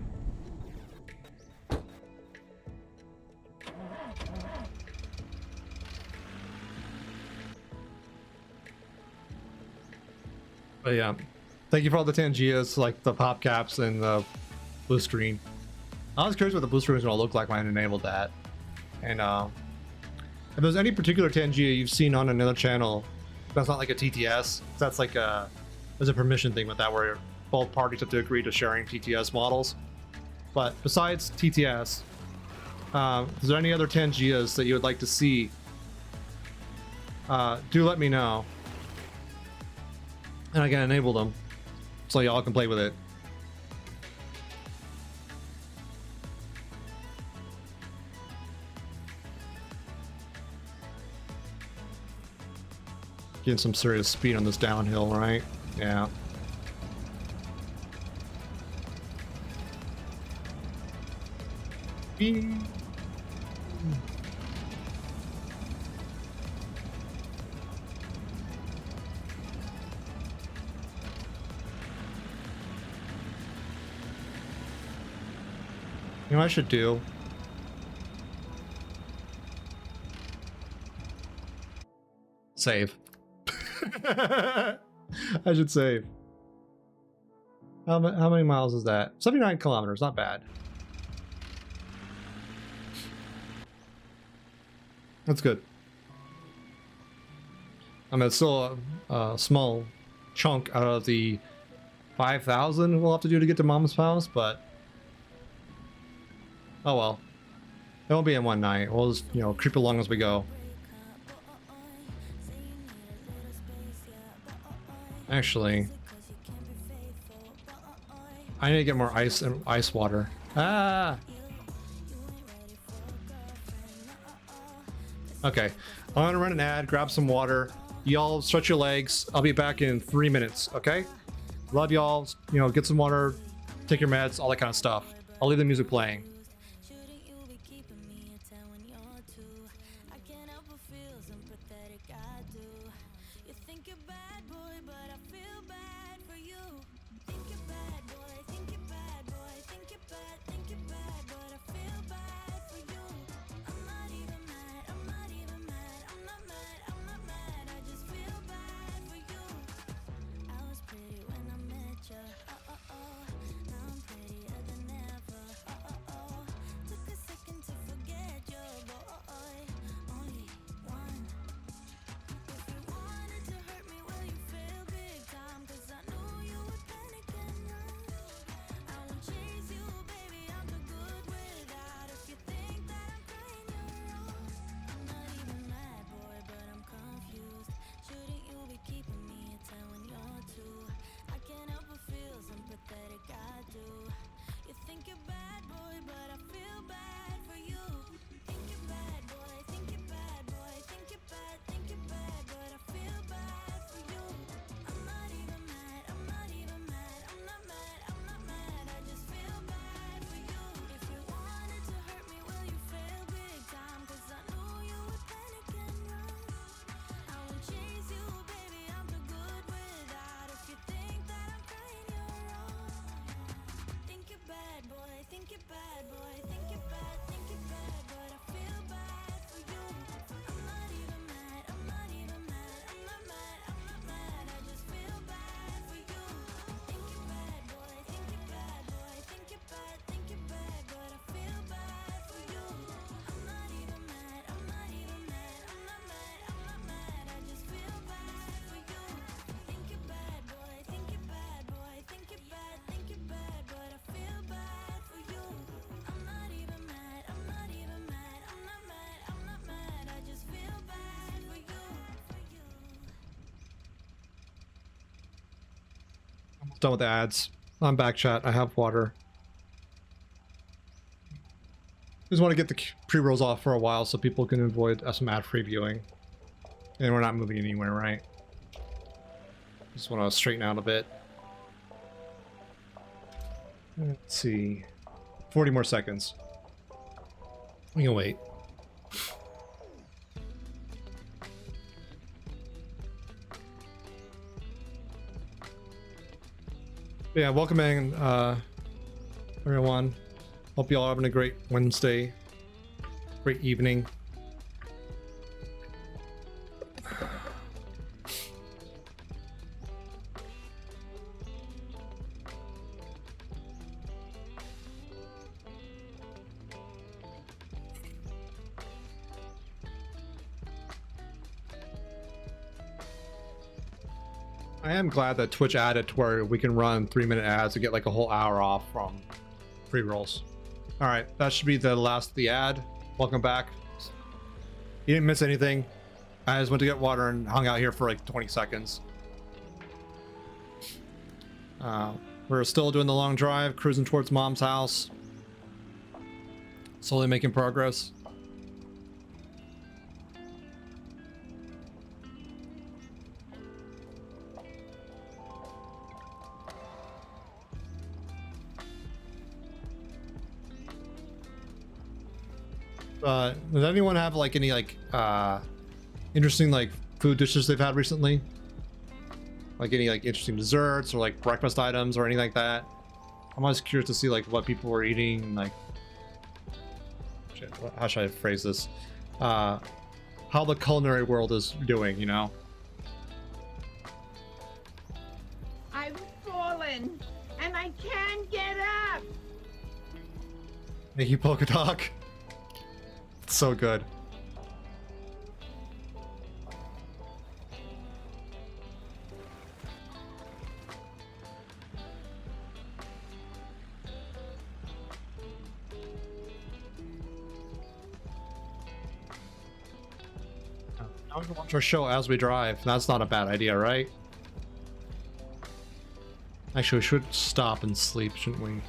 But yeah, thank you for all the Tangias, like the pop caps and the blue screen. I was curious what the blue screen was going to look like when I enabled that. And if there's any particular Tangia you've seen on another channel, that's not like a TTS. That's like there's a permission thing with that where both parties have to agree to sharing TTS models. But besides TTS, is there any other Tangias that you would like to see? Do let me know. And I can enable them so y'all can play with it. Getting some serious speed on this downhill, right? Yeah. You know what I should do? Save. I should save. How many miles is that? 79 kilometers, not bad. That's good. I mean, it's still a small chunk out of the 5,000 we'll have to do to get to Mom's house, but oh well. It won't be in one night. We'll just, you know, creep along as we go. Actually, I need to get more ice and ice water. Ah. Okay, I'm gonna run an ad, grab some water. Y'all stretch your legs. I'll be back in 3 minutes. Okay. Love y'all. You know, get some water, take your meds, all that kind of stuff. I'll leave the music playing. bad, boy. Think you're bad, but I feel bad for you. I'm not even mad. I'm not even mad. I'm not mad. I'm not mad. I just feel bad for you. Think you're bad, boy. Think you're bad, boy. Think you're bad. Think you're bad, but I feel bad for you. I'm not even mad. I'm not even mad. I'm not mad. I'm not mad. I just feel bad for you. Think you're bad, boy. Think you're bad, boy. Think you're bad. Think you're bad, but I feel bad for you. I'm not even mad. I'm not even mad. I'm not mad. I'm not mad. I just feel bad for you. Almost done with the ads. I'm back, chat. I have water. Just want to get the pre-rolls off for a while so people can avoid some ad-free viewing. And we're not moving anywhere, right? Just want to straighten out a bit. Let's see. 40 more seconds. We can wait. Yeah, welcome in, everyone. Hope you all having a great Wednesday, great evening. I am glad that Twitch added to where we can run 3-minute ads to get like a whole hour off from pre-rolls. All right, that should be the last of the ad. Welcome back. You didn't miss anything. I just went to get water and hung out here for like 20 seconds. We're still doing the long drive, cruising towards mom's house. Slowly making progress. Does anyone have like any like interesting like food dishes they've had recently? Like any like interesting desserts or like breakfast items or anything like that? I'm always curious to see like what people were eating, like shit, how should I phrase this? How the culinary world is doing, you know? I've fallen and I can't get up. Thank you, Polkadoc. It's so good. Now we can watch our show as we drive. That's not a bad idea, right? Actually, we should stop and sleep, shouldn't we?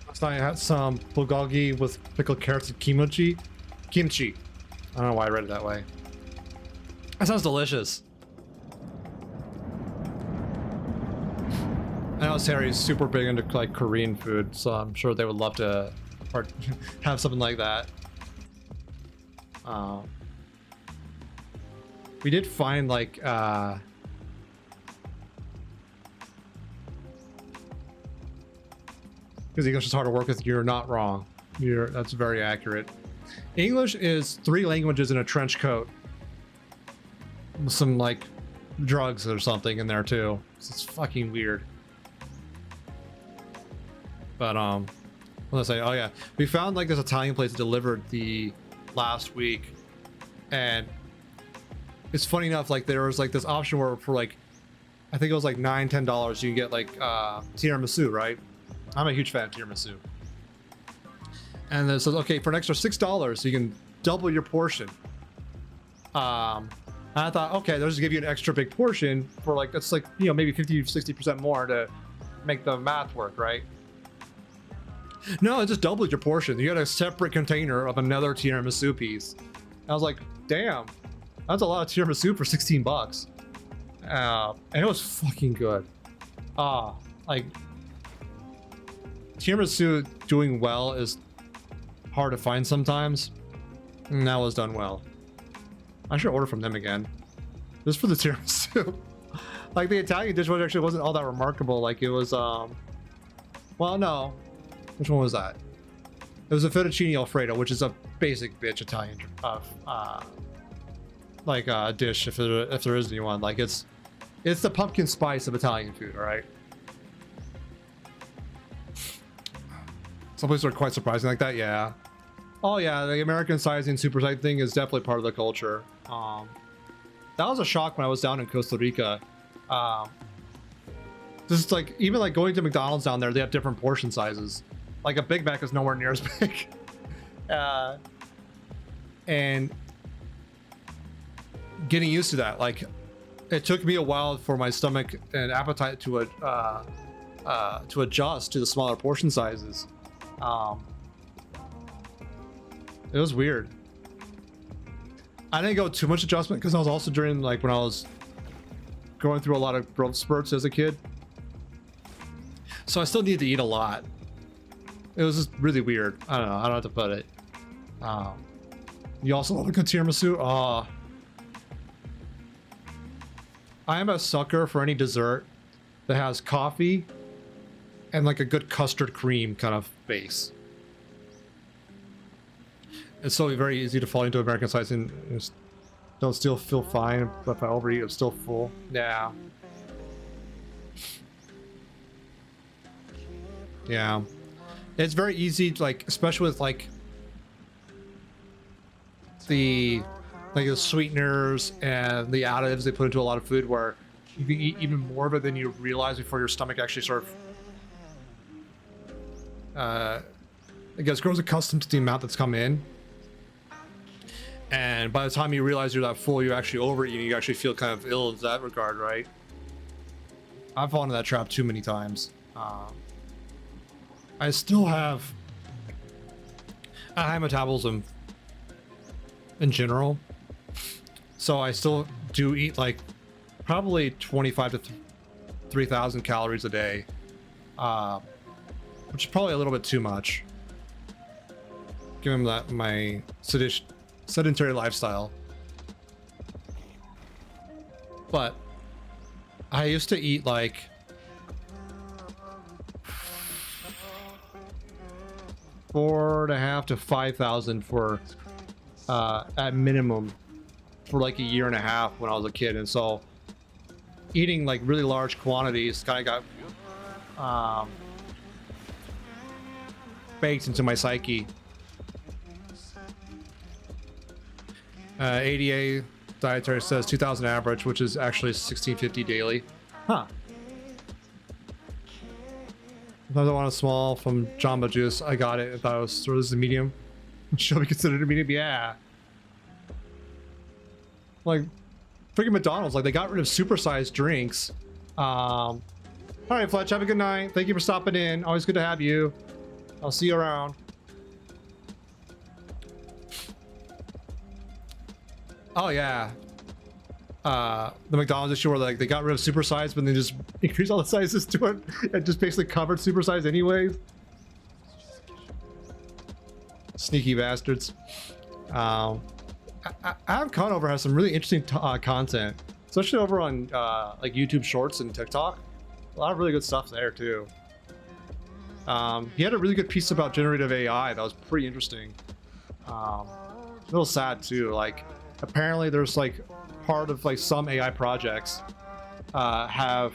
Last night I had some bulgogi with pickled carrots and kimchi. Kimchi. I don't know why I read it that way. That sounds delicious. I know Harry's super big into like Korean food, so I'm sure they would love to have something like that. We did find like because English is hard to work with. You're not wrong. That's very accurate. English is 3 languages in a trench coat. With some like drugs or something in there too. It's fucking weird. But what was I say? Oh yeah, we found like this Italian place that delivered the last week, and it's funny enough, like there was like this option where for like I think it was like $9-10 you can get like tiramisu, right? I'm a huge fan of tiramisu. And it says, okay, for an extra $6 you can double your portion. And I thought, okay, they'll just give you an extra big portion for like, that's like, you know, maybe 50-60% more to make the math work, right? No, it just doubled your portion. You got a separate container of another tiramisu piece. I was like, damn, that's a lot of tiramisu for 16 bucks. And it was fucking good. Like tiramisu doing well is hard to find sometimes. And that was done well. I should order from them again. just for the tiramisu. Like the Italian dish actually wasn't all that remarkable. Like it was, well, no, which one was that? It was a fettuccine alfredo, which is a basic bitch Italian, dish if there is anyone. Like it's the pumpkin spice of Italian food. All right. Some places are quite surprising like that. Yeah. Oh yeah, the American sizing supersize thing is definitely part of the culture. That was a shock when I was down in Costa Rica. This is like, even like going to McDonald's down there, they have different portion sizes. Like a Big Mac is nowhere near as big. And getting used to that, like it took me a while for my stomach and appetite to adjust to the smaller portion sizes. It was weird. I didn't go too much adjustment because I was also during like when I was going through a lot of growth spurts as a kid. So I still needed to eat a lot. It was just really weird. I don't know. I don't have to put it. You also love a good tiramisu? I am a sucker for any dessert that has coffee and like a good custard cream kind of base. It's so very easy to fall into American sizing. Don't still feel fine, but if I overeat, I'm still full. Yeah. Yeah. It's very easy, like, especially with like the sweeteners and the additives they put into a lot of food, where you can eat even more of it than you realize before your stomach actually sort of I guess grows accustomed to the amount that's come in. And by the time you realize you're that full, you're actually overeating, you actually feel kind of ill in that regard, right? I've fallen into that trap too many times. I still have a high metabolism in general, so I still do eat like probably 25 to 3,000 calories a day, which is probably a little bit too much given that my sedentary lifestyle. But I used to eat like 4,500 to 5,000 for at minimum for like a year and a half when I was a kid, and so eating like really large quantities kind of got baked into my psyche. ADA dietary says 2,000 average, which is actually 1,650 daily. Huh. Sometimes I want a small from Jamba Juice. I got it. I thought it was sort of this a medium. Should be considered a medium? Yeah. Like, freaking McDonald's, like they got rid of supersized drinks. All right, Fletch, have a good night. Thank you for stopping in. Always good to have you. I'll see you around. Oh yeah. The McDonald's issue where like they got rid of supersize, but then just increased all the sizes to it and just basically covered supersize anyways. Sneaky bastards. Adam Conover has some really interesting content, especially over on like YouTube Shorts and TikTok. A lot of really good stuff there too. He had a really good piece about generative AI that was pretty interesting. A little sad too. Like apparently there's like part of like some AI projects have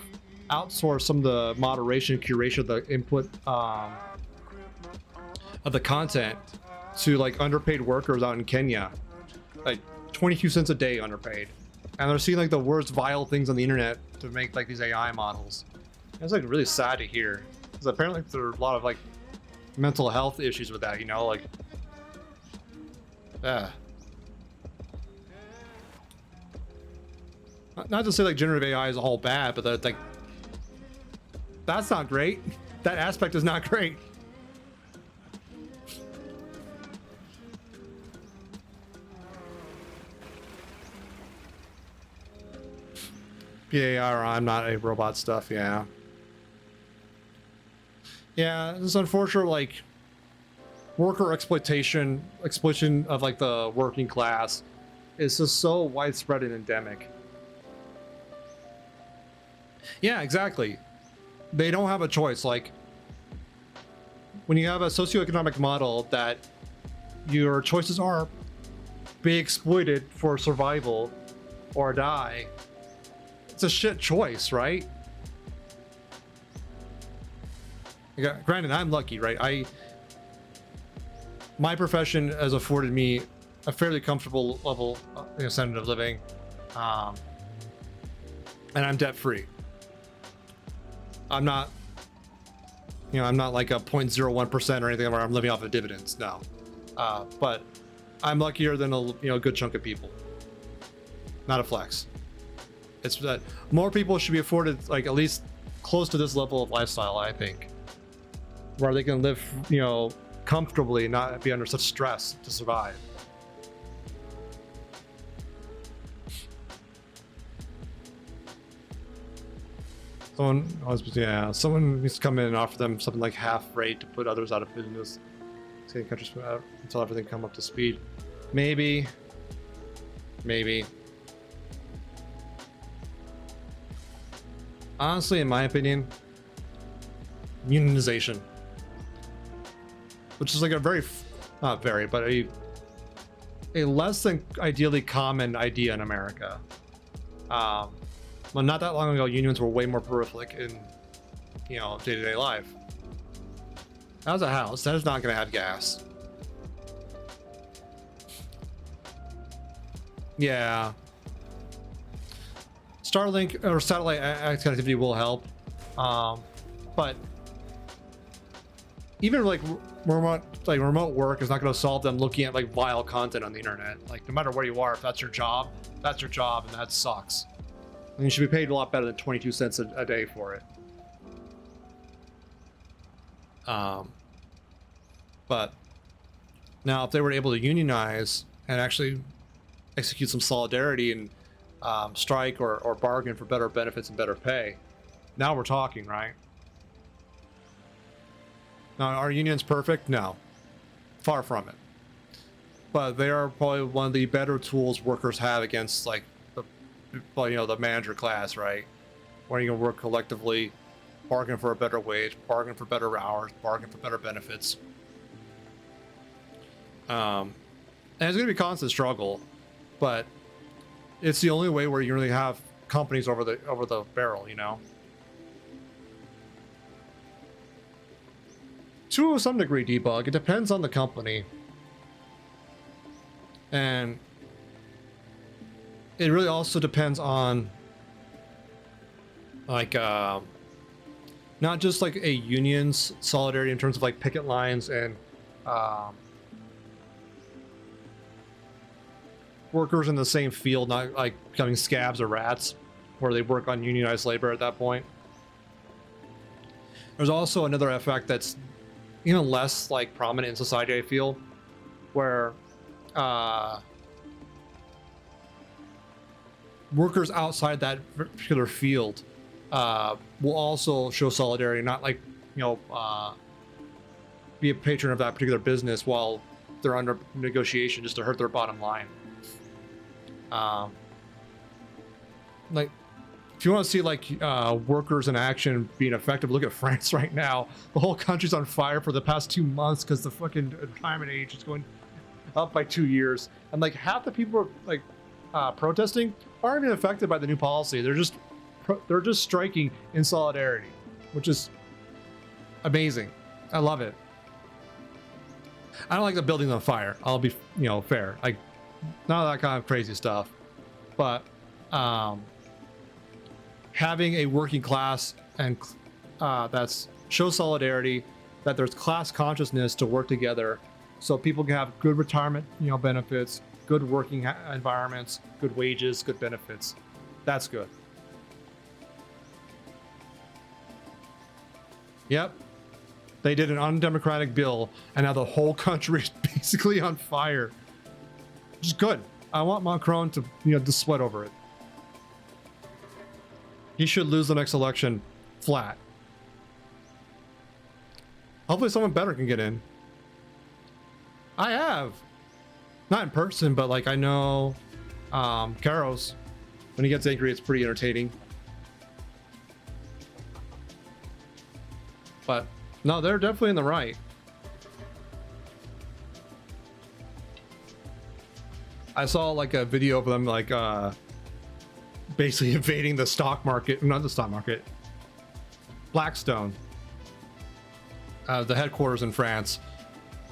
outsourced some of the moderation, curation of the input of the content to like underpaid workers out in Kenya, like 22 cents a day underpaid, and they're seeing like the worst vile things on the internet to make like these AI models. It's like really sad to hear, because apparently there are a lot of like mental health issues with that, you know, like not to say like generative AI is all bad, but that like that's not great. That aspect is not great. PAR, I'm not a robot stuff, yeah. Yeah, it's unfortunate, like worker exploitation of like the working class is just so widespread and endemic. Yeah, exactly. They don't have a choice. Like, when you have a socioeconomic model that your choices are be exploited for survival or die, it's a shit choice, right? Yeah, granted, I'm lucky, right? My profession has afforded me a fairly comfortable level, standard of living, and I'm debt free. I'm not like a 0.01% or anything where I'm living off of dividends. No, but I'm luckier than a good chunk of people. Not a flex. It's that more people should be afforded like at least close to this level of lifestyle, I think, where they can live, comfortably, not be under such stress to survive. Someone needs to come in and offer them something like half rate to put others out of business. Say countries until everything come up to speed. Maybe. Honestly, in my opinion, unionization, which is like a less than ideally common idea in America. Well, not that long ago, unions were way more prolific in, day-to-day life. How's a house? That is not going to have gas. Yeah. Starlink or satellite connectivity will help. But even like remote work is not going to solve them looking at like vile content on the internet. Like no matter where you are, if that's your job, and that sucks. And you should be paid a lot better than 22 cents a day for it. But now if they were able to unionize and actually execute some solidarity and strike or bargain for better benefits and better pay, now we're talking, right? Now, are unions perfect? No, far from it. But they are probably one of the better tools workers have against like the manager class, right? Where you can work collectively, bargain for a better wage, bargain for better hours, bargain for better benefits. And it's going to be a constant struggle, but it's the only way where you really have companies over the barrel, To some degree, Debug. It depends on the company, and it really also depends on like not just like a union's solidarity in terms of like picket lines and workers in the same field not like becoming scabs or rats where they work on unionized labor at that point. There's also another effect that's even less like prominent in society, I feel, where workers outside that particular field will also show solidarity, not like be a patron of that particular business while they're under negotiation just to hurt their bottom line. Like if you want to see like workers in action being effective, look at France right now. The whole country's on fire for the past 2 months because the fucking retirement age is going up by 2 years, and like half the people are like protesting aren't even affected by the new policy. They're just striking in solidarity, which is amazing. I love it. I don't like the buildings on fire. I'll be fair. Like none of that kind of crazy stuff, but having a working class and that's shows solidarity, that there's class consciousness to work together, so people can have good retirement benefits, good working environments, good wages, good benefits. That's good. Yep. They did an undemocratic bill, and now the whole country is basically on fire. Which is good. I want Macron to, to sweat over it. He should lose the next election flat. Hopefully someone better can get in. I have. Not in person, but like I know Karos, when he gets angry, it's pretty entertaining. But no, they're definitely in the right. I saw like a video of them like basically invading the stock market, not the stock market, Blackstone, the headquarters in France,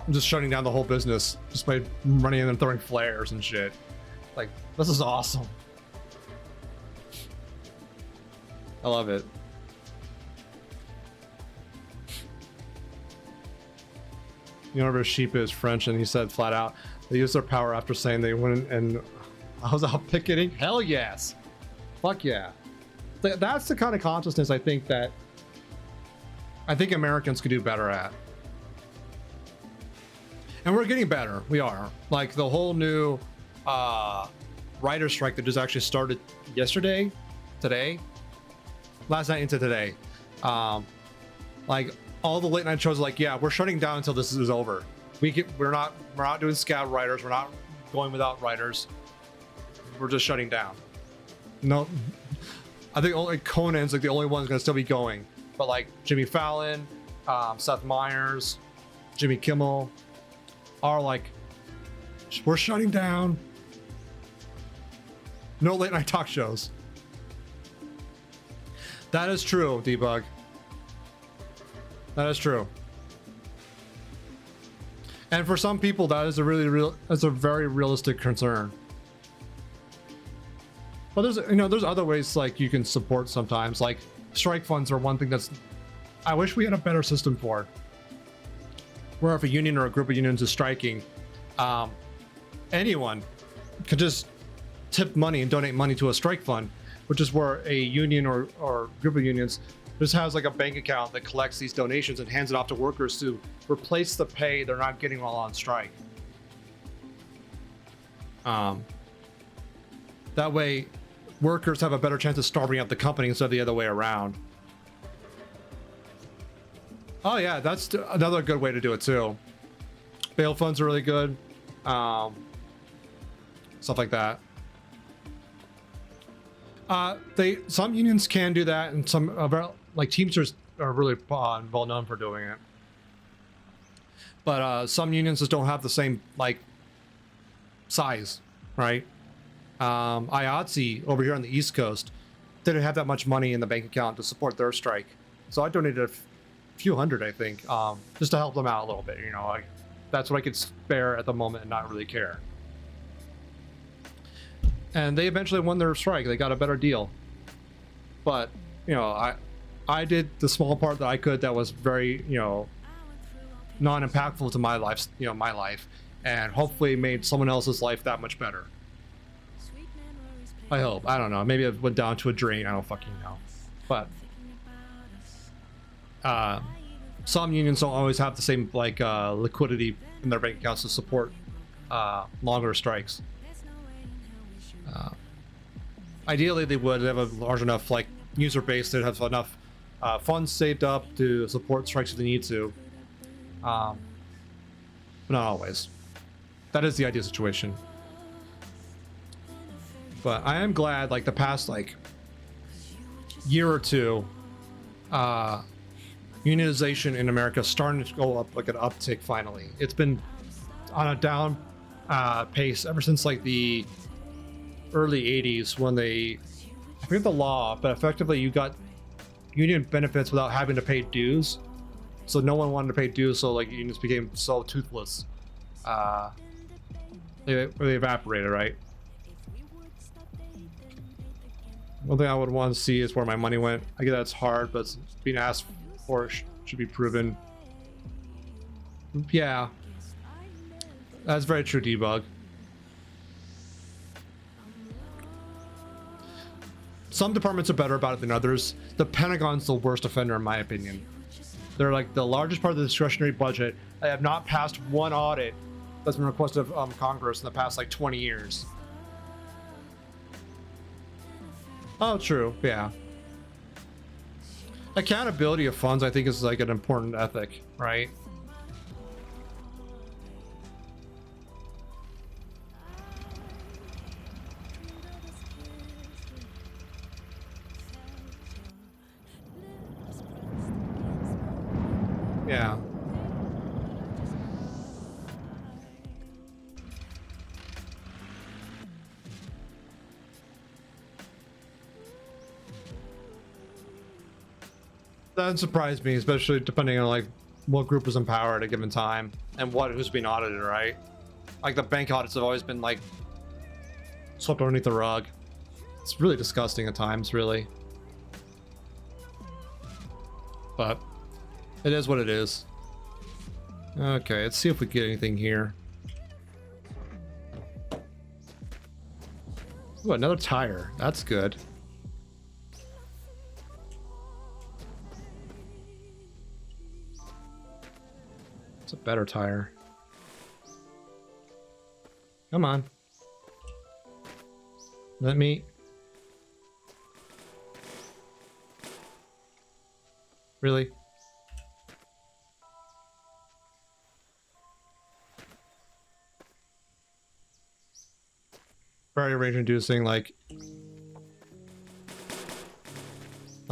just shutting down the whole business just by running in and throwing flares and shit. Like, this is awesome. I love it. You know, whenever Sheep is French, and he said flat out, they used their power after saying they wouldn't, and I was out picketing. Hell yes. Fuck yeah. That's the kind of consciousness I think Americans could do better at. And we're getting better. We are. Like the whole new writer strike that just actually started yesterday, today, last night into today. Like all the late night shows are like, yeah, we're shutting down until this is over. We're not doing scout writers. We're not going without writers. We're just shutting down. No, I think only Conan's like the only one's gonna still be going. But like Jimmy Fallon, Seth Meyers, Jimmy Kimmel are like, we're shutting down. No late night talk shows. That is true, Debug. That is true. And for some people, that is that's a very realistic concern. But there's other ways like you can support sometimes. Like strike funds are one thing that's, I wish we had a better system for. Where if a union or a group of unions is striking, anyone could just tip money and donate money to a strike fund, which is where a union or group of unions just has like a bank account that collects these donations and hands it off to workers to replace the pay they're not getting while on strike. That way workers have a better chance of starving out the company instead of the other way around. Oh yeah, that's another good way to do it too. Bail funds are really good. Stuff like that. Some unions can do that, and some like Teamsters are really well known for doing it. But some unions just don't have the same like size, right? IATSE over here on the East Coast didn't have that much money in the bank account to support their strike, so I donated a few hundred, I think, just to help them out a little bit. You know, like that's what I could spare at the moment and not really care. And they eventually won their strike. They got a better deal. But, you know, I did the small part that I could that was very, you know, non-impactful to my life, and hopefully made someone else's life that much better. I hope. I don't know. Maybe it went down to a drain. I don't fucking know. But some unions don't always have the same like liquidity in their bank accounts to support longer strikes. Ideally, they would have a large enough like user base that have enough funds saved up to support strikes if they need to. But not always. That is the ideal situation. But I am glad, like the past like year or two, unionization in America is starting to go up like an uptick finally. It's been on a down pace ever since like the early 80s when I forget the law, but effectively you got union benefits without having to pay dues. So no one wanted to pay dues, so like unions became so toothless. They evaporated, right? One thing I would want to see is where my money went. I get that's hard, but being asked for should be proven. Yeah. That's very true, Debug. Some departments are better about it than others. The Pentagon's the worst offender, in my opinion. They're like the largest part of the discretionary budget. They have not passed one audit that's been requested of Congress in the past like 20 years. Oh, true. Yeah. Accountability of funds, I think, is like an important ethic, right? Yeah. That surprised me, especially depending on like what group was in power at a given time and who's being audited, right? Like the bank audits have always been like swept underneath the rug. It's really disgusting at times, really. But it is what it is. Okay, let's see if we get anything here. Ooh, another tire. That's good. It's a better tire. Come on. Let me. Really? Very rage inducing, like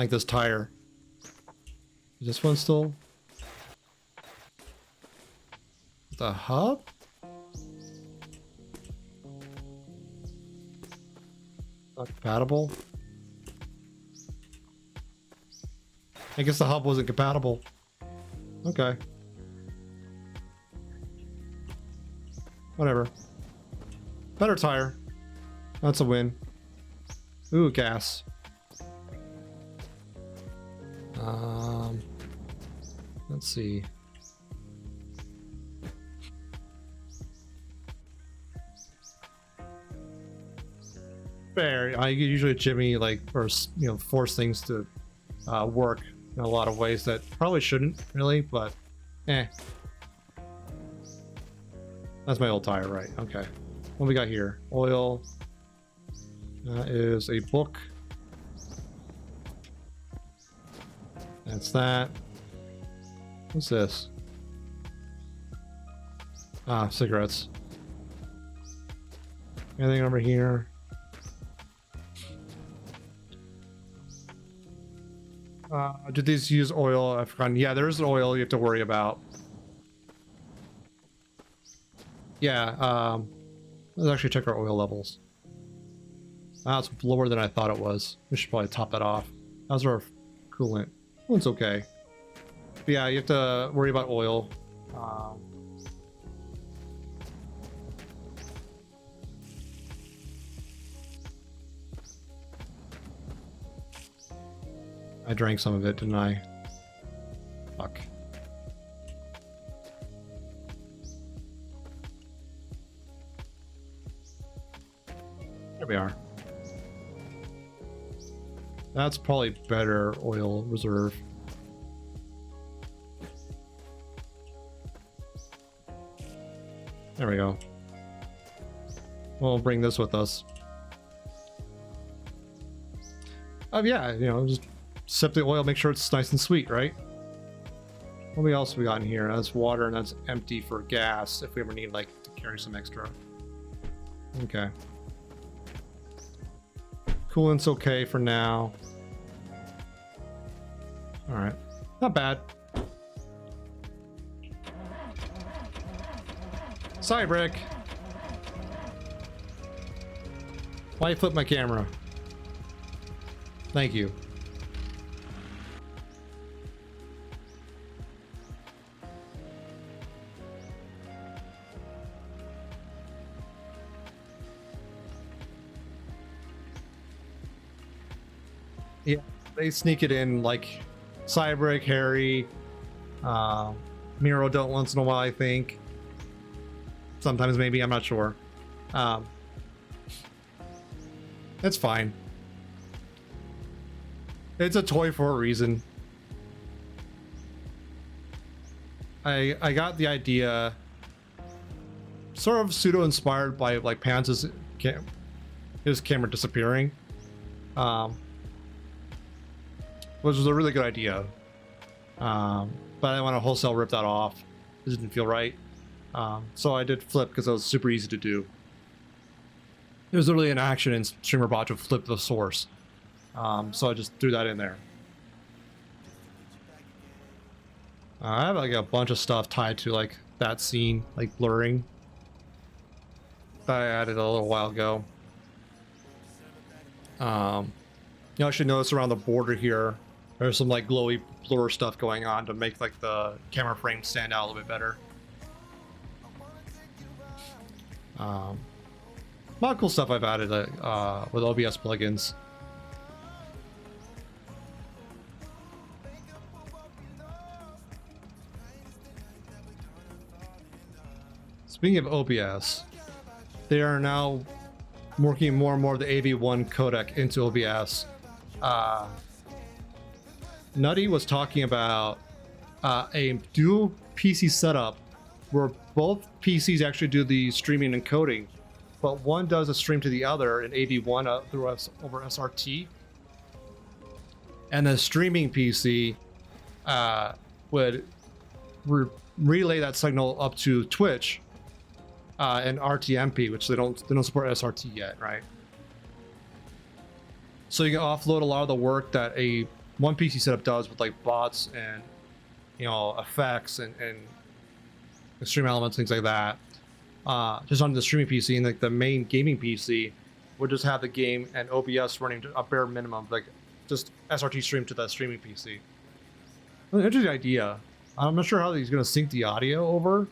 this tire. Is this one still? The hub? Not compatible? I guess the hub wasn't compatible. Okay. Whatever. Better tire. That's a win. Ooh, gas. Let's see. Fair. I usually Jimmy like, or you know, force things to work in a lot of ways that probably shouldn't really, but eh. That's my old tire, right? Okay. What we got here? Oil. That is a book. That's that. What's this? Ah, cigarettes. Anything over here? Did these use oil? I've forgotten. Yeah, there is an oil you have to worry about. Yeah, let's actually check our oil levels. It's lower than I thought it was. We should probably top that off. How's our coolant? It's okay. But yeah, you have to worry about oil. I drank some of it, didn't I? Fuck. There we are. That's probably better oil reserve. There we go. We'll bring this with us. Yeah, you know, just sip the oil, make sure it's nice and sweet, right? What else we got in here? That's water, and that's empty for gas if we ever need like to carry some extra. Okay. Coolant's okay for now. All right, not bad. Sorry, Brick. Why you flip my camera? Thank you. Yeah, they sneak it in like Cybrick, Harry, Miro don't once in a while, I think. Sometimes maybe, I'm not sure. It's fine. It's a toy for a reason. I got the idea sort of pseudo inspired by like Panz's his camera disappearing. Which was a really good idea. But I didn't want to wholesale rip that off. It didn't feel right. So I did flip because it was super easy to do. It was literally an action in StreamerBot to flip the source. So I just threw that in there. I have like a bunch of stuff tied to like that scene, like blurring, that I added a little while ago. You should notice around the border here, there's some like glowy blur stuff going on to make like the camera frame stand out a little bit better. A lot of cool stuff I've added with OBS plugins. Speaking of OBS, they are now working more and more of the AV1 codec into OBS. Nutty was talking about a dual PC setup where both PCs actually do the streaming and coding, but one does a stream to the other in AV1 over SRT, and the streaming PC would relay that signal up to Twitch and RTMP, which they don't support SRT yet, right? So you can offload a lot of the work that a one PC setup does with like bots and effects and stream elements, things like that, just on the streaming PC, and like the main gaming PC would just have the game and OBS running to a bare minimum, like just SRT stream to the streaming PC. An interesting idea. I'm not sure how he's going to sync the audio over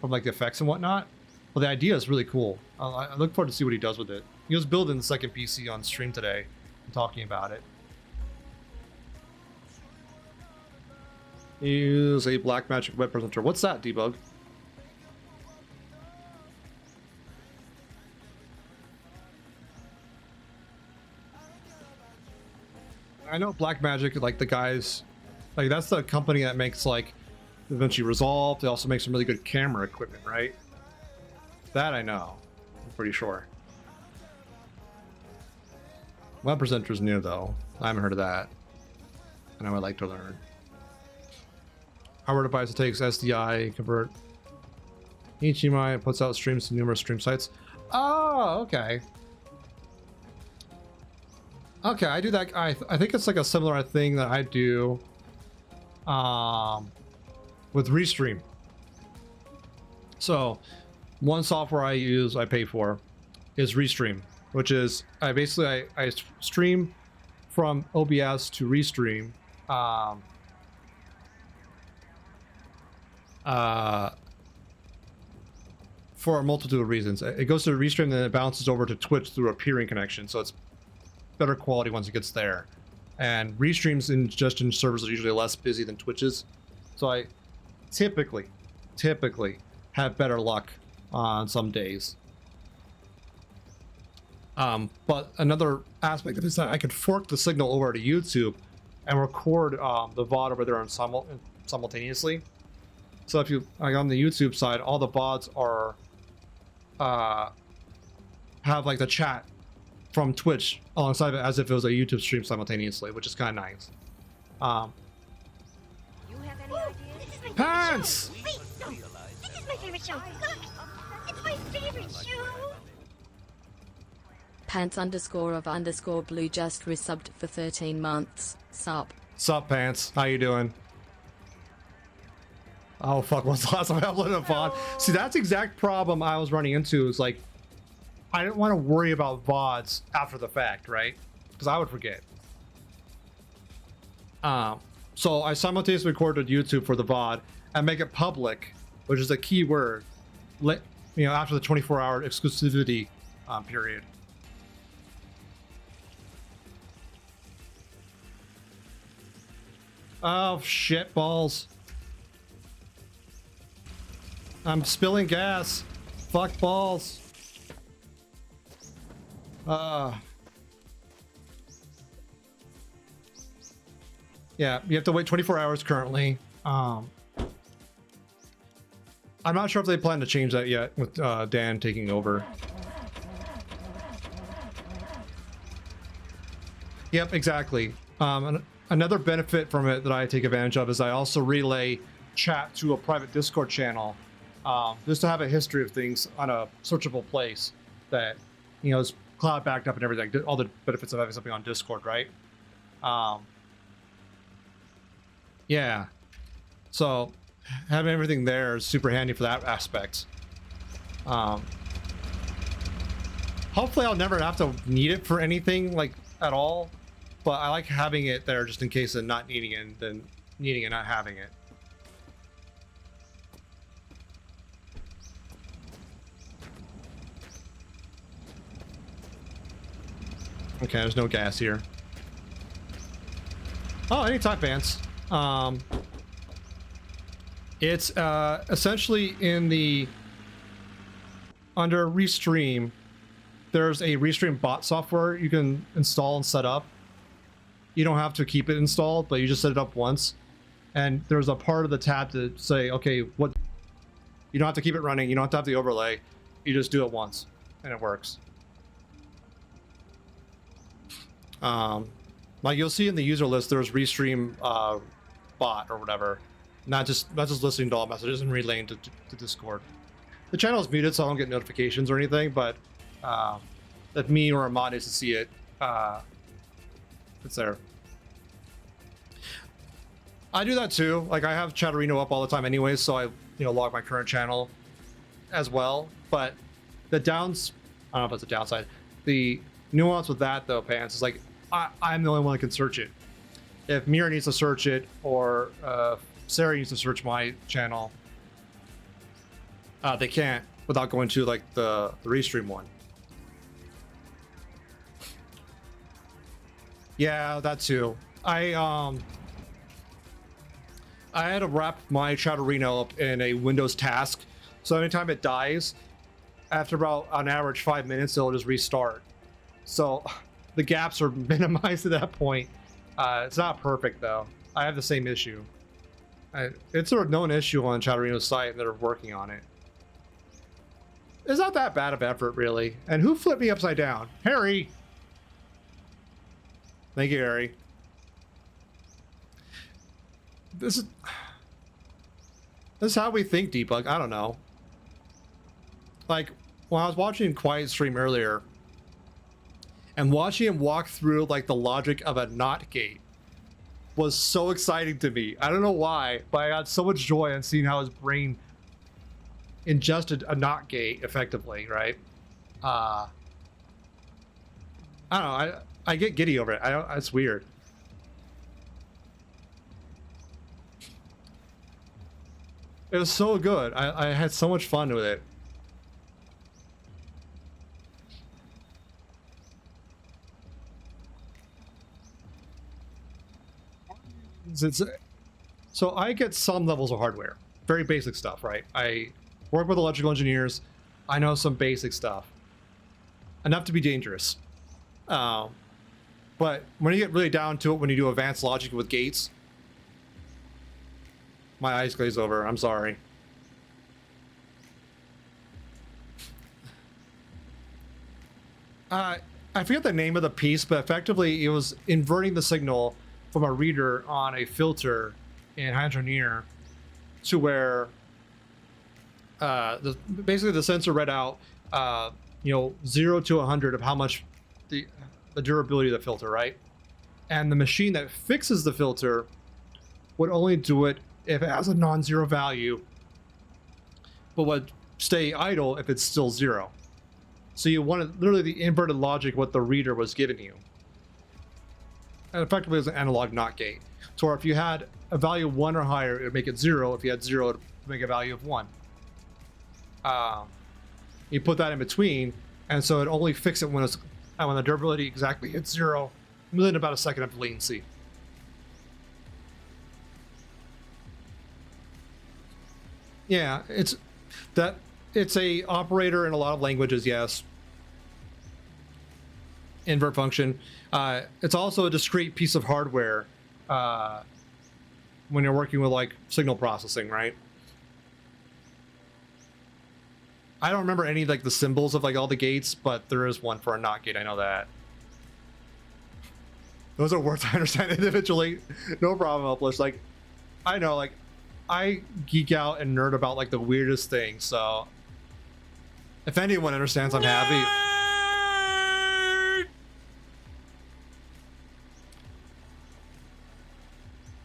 from like the effects and whatnot, but the idea is really cool. I look forward to see what he does with it. He was building the second PC on stream today and talking about it. Use a Blackmagic web presenter. What's that, Debug? I know Blackmagic, like the guys, like that's the company that makes like DaVinci Resolve. They also make some really good camera equipment, right? That I know. I'm pretty sure. Web presenter's new though. I haven't heard of that, and I would like to learn. Hardware device that takes SDI, convert HDMI, and puts out streams to numerous stream sites. Oh, okay. Okay, I do that. I think it's like a similar thing that I do with Restream. So one software I pay for is Restream, which is I stream from OBS to Restream. For a multitude of reasons. It goes to Restream and then it bounces over to Twitch through a peering connection, so it's better quality once it gets there. And Restream's ingestion servers are usually less busy than Twitch's, so I typically have better luck on some days. But another aspect of this is that I could fork the signal over to YouTube and record the VOD over there simultaneously. So if you like on the YouTube side, all the VODs are have like the chat from Twitch alongside of it as if it was a YouTube stream simultaneously, which is kind of nice. You have any ideas? This is my Pants! favorite show. Wait, no. This is my favorite show. Look, it's my favorite show. Pants_of_blue just resubbed for 13 months. Sup. Sup, Pants? How you doing? Oh fuck, when's the last time I uploaded a VOD? See, that's the exact problem I was running into, is like, I didn't want to worry about VODs after the fact, right? Because I would forget. So I simultaneously recorded YouTube for the VOD and make it public, which is a key word, after the 24-hour exclusivity period. Oh, shit balls. I'm spilling gas. Fuck balls. Yeah, you have to wait 24 hours currently. I'm not sure if they plan to change that yet with Dan taking over. Yep, exactly. Another benefit from it that I take advantage of is I also relay chat to a private Discord channel, just to have a history of things on a searchable place that, is cloud backed up and everything. All the benefits of having something on Discord, right? Yeah. So having everything there is super handy for that aspect. Hopefully I'll never have to need it for anything like at all, but I like having it there just in case of not needing it than needing and not having it. Okay, there's no gas here. Oh, any type pants. It's essentially in the under Restream. There's a Restream bot software you can install and set up. You don't have to keep it installed, but you just set it up once. And there's a part of the tab to say, okay, what? You don't have to keep it running. You don't have to have the overlay. You just do it once, and it works. Like you'll see in the user list, there's Restream bot or whatever. Not just listening to all messages and relaying to Discord. The channel is muted, so I don't get notifications or anything. But if me or Ahmad needs to see it, it's there. I do that too. Like I have Chatterino up all the time anyway, so I log my current channel as well. But the I don't know if it's a downside. The nuance with that though, Pants, is like I'm the only one that can search it. If Mira needs to search it or Sarah needs to search my channel, they can't without going to like the Restream one. Yeah, that too. I had to wrap my Chatterino up in a Windows task, so anytime it dies, after about on average 5 minutes, it'll just restart. So the gaps are minimized at that point. It's not perfect though. I have the same issue. It's a known issue on Chatterino's site, and they're working on it. It's not that bad of effort, really. And who flipped me upside down? Harry! Thank you, Harry. This is how we think, Debug. I don't know. Like, when I was watching Quiet stream earlier, and watching him walk through, like, the logic of a NOT gate was so exciting to me. I don't know why, but I got so much joy on seeing how his brain ingested a NOT gate effectively, right? I don't know. I get giddy over it. It's weird. It was so good. I had so much fun with it. So I get some levels of hardware, very basic stuff, right? I work with electrical engineers. I know some basic stuff, enough to be dangerous. But when you get really down to it, when you do advanced logic with gates, my eyes glaze over. I'm sorry. I forget the name of the piece, but effectively it was inverting the signal from a reader on a filter in Hydroneer to where basically the sensor read out 0 to 100 of how much the durability of the filter, right? And the machine that fixes the filter would only do it if it has a non-zero value, but would stay idle if it's still 0. So you wanted literally the inverted logic what the reader was giving you. And effectively it's an analog NOT gate. So if you had a value of 1 or higher, it would make it 0. If you had 0, it would make a value of 1. You put that in between, and so it only fix it when the durability exactly hits 0 within about a second of latency. Yeah, it's a operator in a lot of languages, yes. Invert function. It's also a discrete piece of hardware when you're working with like signal processing, right? I don't remember any like the symbols of like all the gates, but there is one for a NOT gate. I know that. Those are words I understand individually. No problem, Uplish. Like, I know, like, I geek out and nerd about like the weirdest things. So, if anyone understands, I'm happy.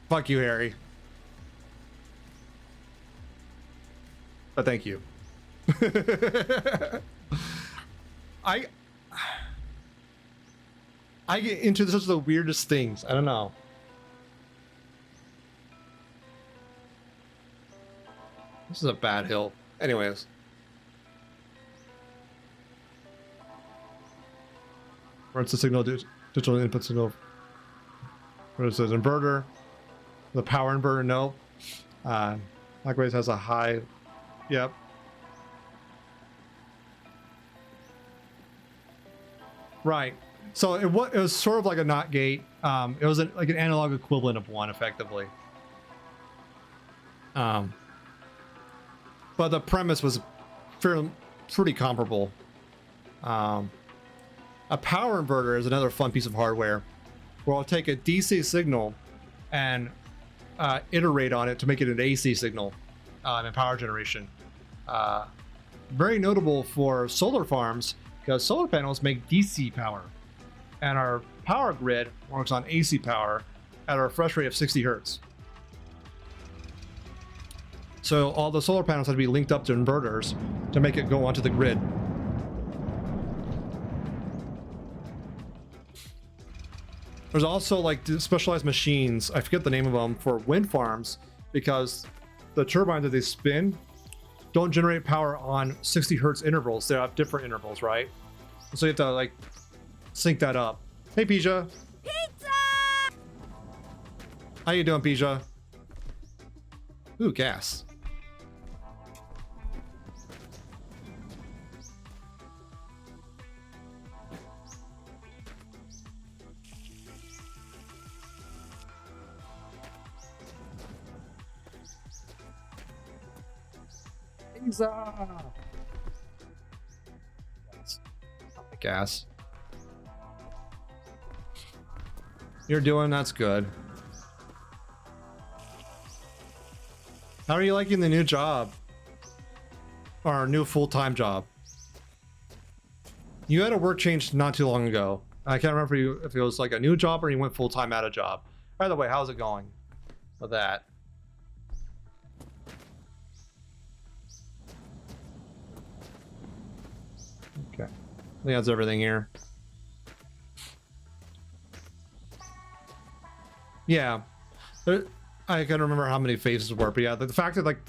Fuck you, Harry. but thank you. I get into such the weirdest things. I don't know. This is a bad hill. Anyways. Where's the signal? Digital input signal. What is this? Inverter. The power inverter, no. Likewise has a high. Yep. Right. So it was sort of like a NOT gate. It was like an analog equivalent of one, effectively. But the premise was pretty comparable. A power inverter is another fun piece of hardware where I'll take a DC signal and iterate on it to make it an AC signal in power generation. Very notable for solar farms because solar panels make DC power and our power grid works on AC power at a refresh rate of 60 hertz. So all the solar panels have to be linked up to inverters to make it go onto the grid. There's also like specialized machines, I forget the name of them, for wind farms because the turbines that they spin don't generate power on 60 hertz intervals. They have different intervals, right? So you have to like sync that up. Hey, Pija. Pizza! How you doing, Pija? Ooh, gas. Pizza! Gas. You're doing that's good. How are you liking the new job? Or new full-time job? You had a work change not too long ago. I can't remember if it was like a new job or you went full-time at a job. By the way, how's it going with that? Okay. I think that's everything here. Yeah. I can't remember how many phases were, but yeah, the fact that like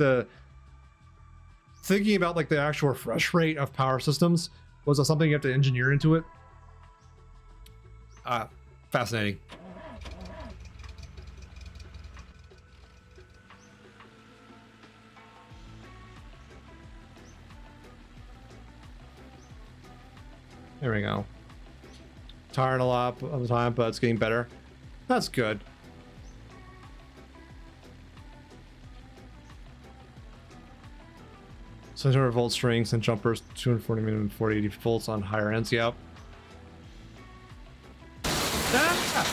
thinking about like the actual refresh rate of power systems was something you have to engineer into it. Fascinating. There we go. Tired a lot of the time, but it's getting better. That's good. 600 volt strings and jumpers, 240 minimum 480 volts on higher ends. Yep. Ah!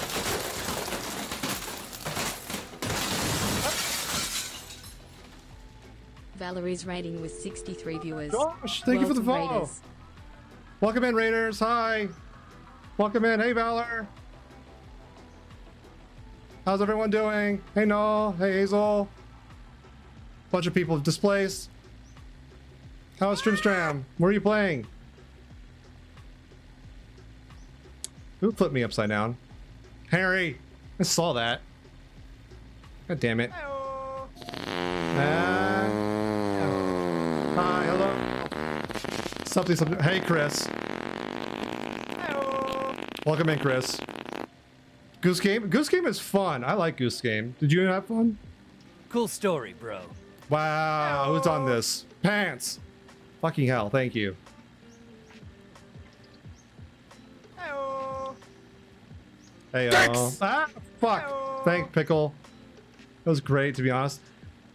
Valerie's rating was 63 viewers. Gosh, thank you for the follow. Raiders. Welcome in, Raiders. Hi. Welcome in. Hey, Valor. How's everyone doing? Hey, Noel. Hey, Hazel. Bunch of people displaced. How's Streamstram? Where are you playing? Who flipped me upside down? Harry! I saw that. God damn it. Hi, hello. Something. Hey, Chris. Welcome in, Chris. Goose Game? Goose Game is fun. I like Goose Game. Did you have fun? Cool story, bro. Wow, who's on this? Pants. Fucking hell, thank you. Hey, ah, fuck. Hello. Thank Pickle. That was great, to be honest.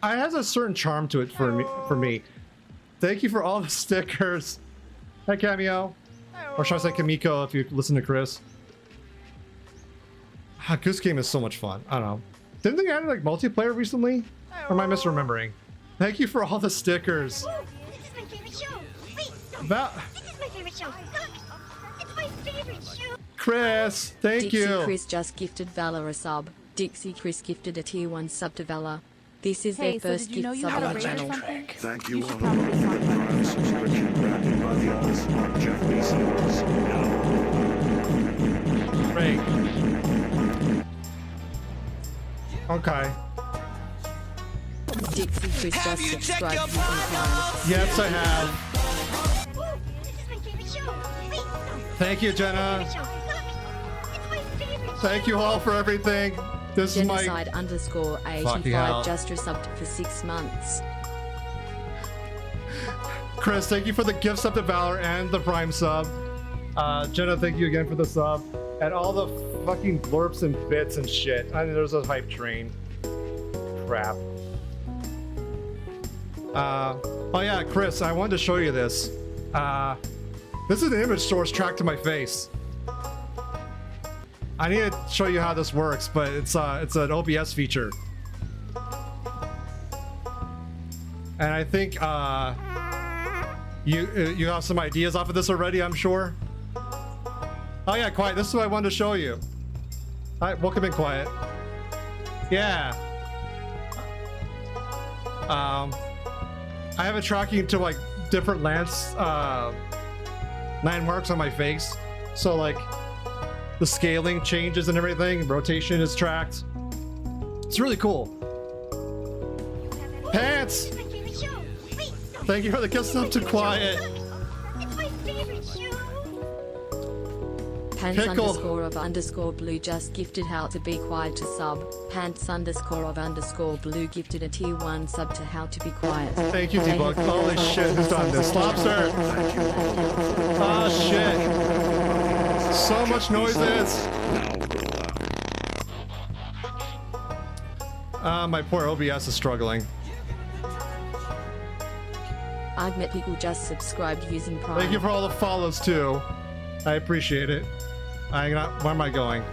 It has a certain charm to it for me. Thank you for all the stickers. Hey, Cameo. Or should I say Kamiko if you listen to Chris? Goose Game is so much fun. I don't know. Didn't they add like multiplayer recently? Or am I misremembering? Thank you for all the stickers. This is my favorite show. Wait, no. This is my favorite show. Look, it's my favorite show. Chris, thank Dixie you. Chris just gifted Valor a sub. Dixie Chris gifted a tier 1 sub to Valor. This is Hey, their so first did you know gift you sub had on a the ring or channel. something? Thank You you should all. probably talk about Prime it. subscription granted by the all smart Jeff Bezos. Now. Great. Okay. Dixie Chris just subscribed using Prime. Yes, I have. Whoa, this is my favorite show. Wait, no. Thank you, This is my Jenna. favorite show. Look, it's my favorite Thank you all for everything. This is my... Genocide_85 hell. just resubbed for 6 months. Chris, thank you for the gift sub to Valor and the Prime sub. Jenna, thank you again for the sub. And all the fucking blurps and bits and shit. I mean, there's a hype train. Crap. Oh yeah, Chris, I wanted to show you this. This is an image source tracked to my face. I need to show you how this works, but it's an OBS feature. And I think you have some ideas off of this already, I'm sure. Oh yeah, Quiet, this is what I wanted to show you. Hi, welcome in, Quiet. Yeah. I have it tracking to like different landmarks on my face. So like the scaling changes and everything, rotation is tracked. It's really cool. Pants! This is my favorite show. Wait, no. Thank you for the gift sub to Quiet. It's my favorite show. Pants_of_blue just gifted how to be quiet to sub. Pants_of_blue gifted a tier 1 sub to how to be quiet. Thank you, Debug. Holy shit, who's done this? Lobster! Oh shit. So much noises! My poor OBS is struggling. Agmet Pickle just subscribed using Prime. Thank you for all the follows too. I appreciate it. Where am I going?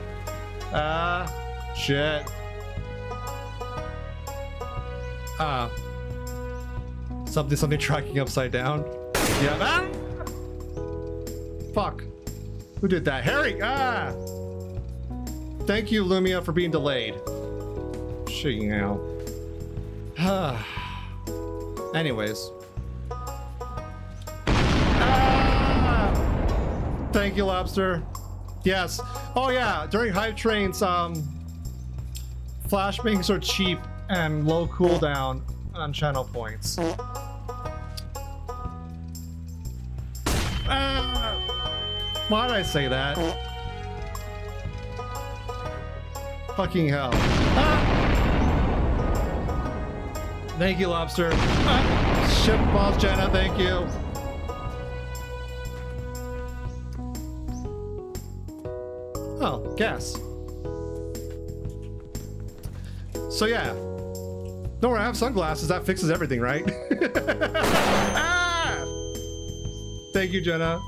Shit. Something tracking upside down. Yeah. Ah! Fuck. Who did that? Harry! Ah! Thank you, Lumia, for being delayed. Shit, you know. Anyways. Ah! Thank you, Lobster. Yes. Oh yeah, during hype trains, flashbangs are cheap and low cooldown on channel points. Why did I say that? Fucking hell. Thank you, Lobster. Ship balls, Jenna, thank you. Oh, gas. So yeah. No, I have sunglasses. That fixes everything, right? Ah! Thank you, Jenna.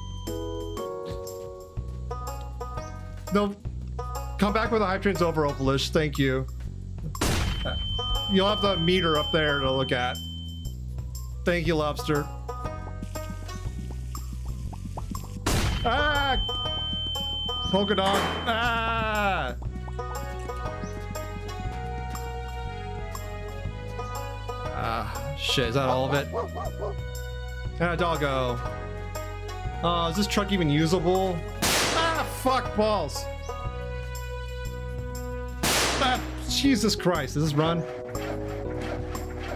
No, come back when the hype train's over, Opalish. Thank you. You'll have the meter up there to look at. Thank you, Lobster. Ah! Polka dot. Ah! Shit, is that all of it? Ah, doggo. Oh, is this truck even usable? Ah, fuck balls. Ah, Jesus Christ, does this run?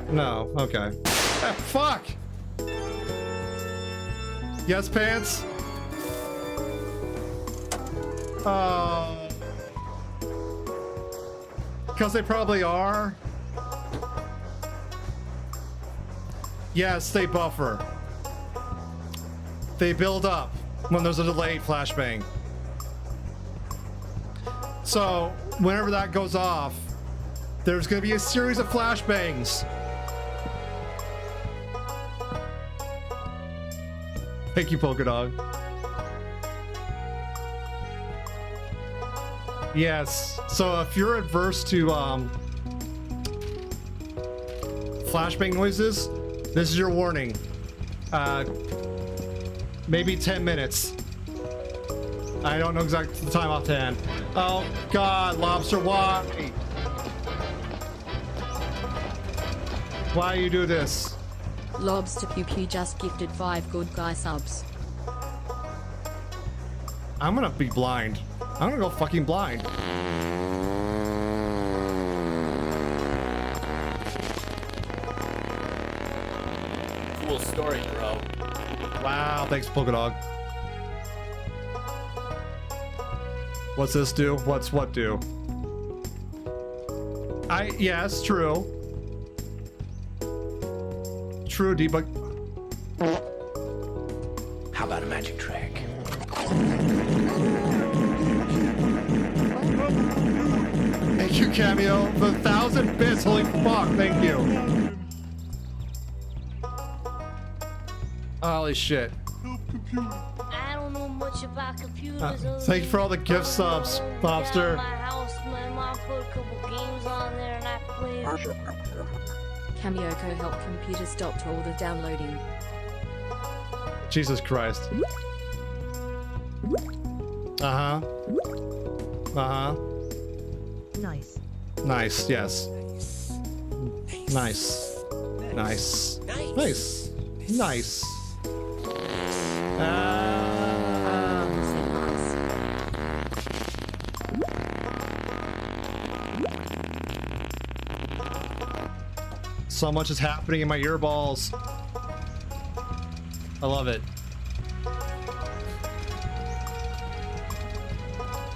No, okay. Ah, fuck! Yes, pants? Because they probably are. Yes, they buffer. They build up when there's a delayed flashbang. So, whenever that goes off, there's going to be a series of flashbangs. Thank you, Polka Dog. Yes. So if you're adverse to flashbang noises, this is your warning. Maybe 10 minutes. I don't know exactly the time offhand. Oh God, Lobster, why? Why you do this? Lobs to Pew Pew just gifted 5 good guy subs. I'm gonna be blind. I'm gonna go fucking blind. Cool story, bro. Wow, thanks, Polka Dog. What's this do? What's what do? Yes, true. True debug. How about a magic trick? Thank you, Cameo, for 1,000 bits. Holy fuck, thank you. Holy shit. I don't know much about computers. Thank you for all the gift subs, Bobster. My house, my mom put a couple games on there and I played. Kamioko helped computer stopped all the downloading. Jesus Christ. Uh-huh. Uh-huh. Nice. Nice, yes. Nice. Nice. Nice. Nice. So much is happening in my earballs. I love it.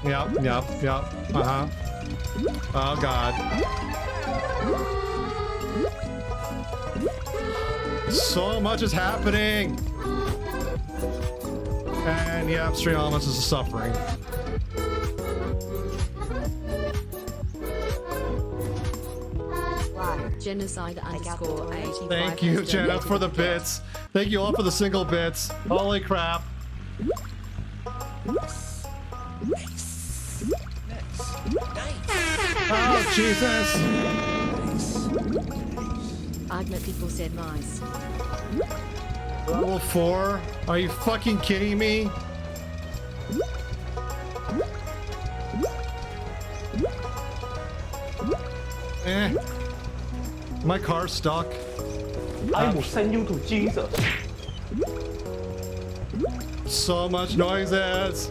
Yep. Uh-huh. Oh, God. So much is happening. And, yeah, Stream Elements is suffering. Genocide underscore 85. Thank you, Jenna, for the bits. Thank you all for the single bits. Holy crap. Oh, Jesus. Argument people said nice. Level 4? Are you fucking kidding me? My car's stuck. I will send you to Jesus. So much noises.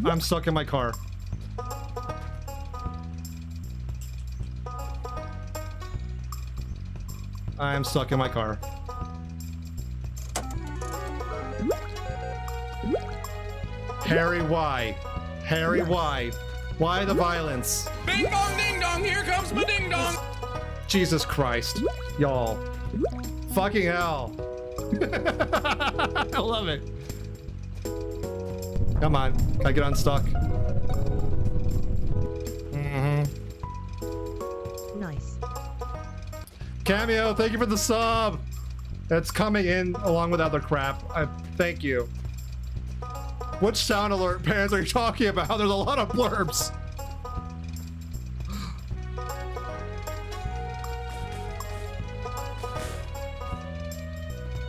I'm stuck in my car. I'm stuck in my car. Harry, why? Harry, why? Why the violence? Ding dong, ding dong, here comes my ding dong. Jesus Christ. Y'all. Fucking hell. I love it. Come on. Can I get unstuck? Nice. Cameo, thank you for the sub. That's coming in along with other crap. Thank you. Which sound alert pans are you talking about? There's a lot of blurbs.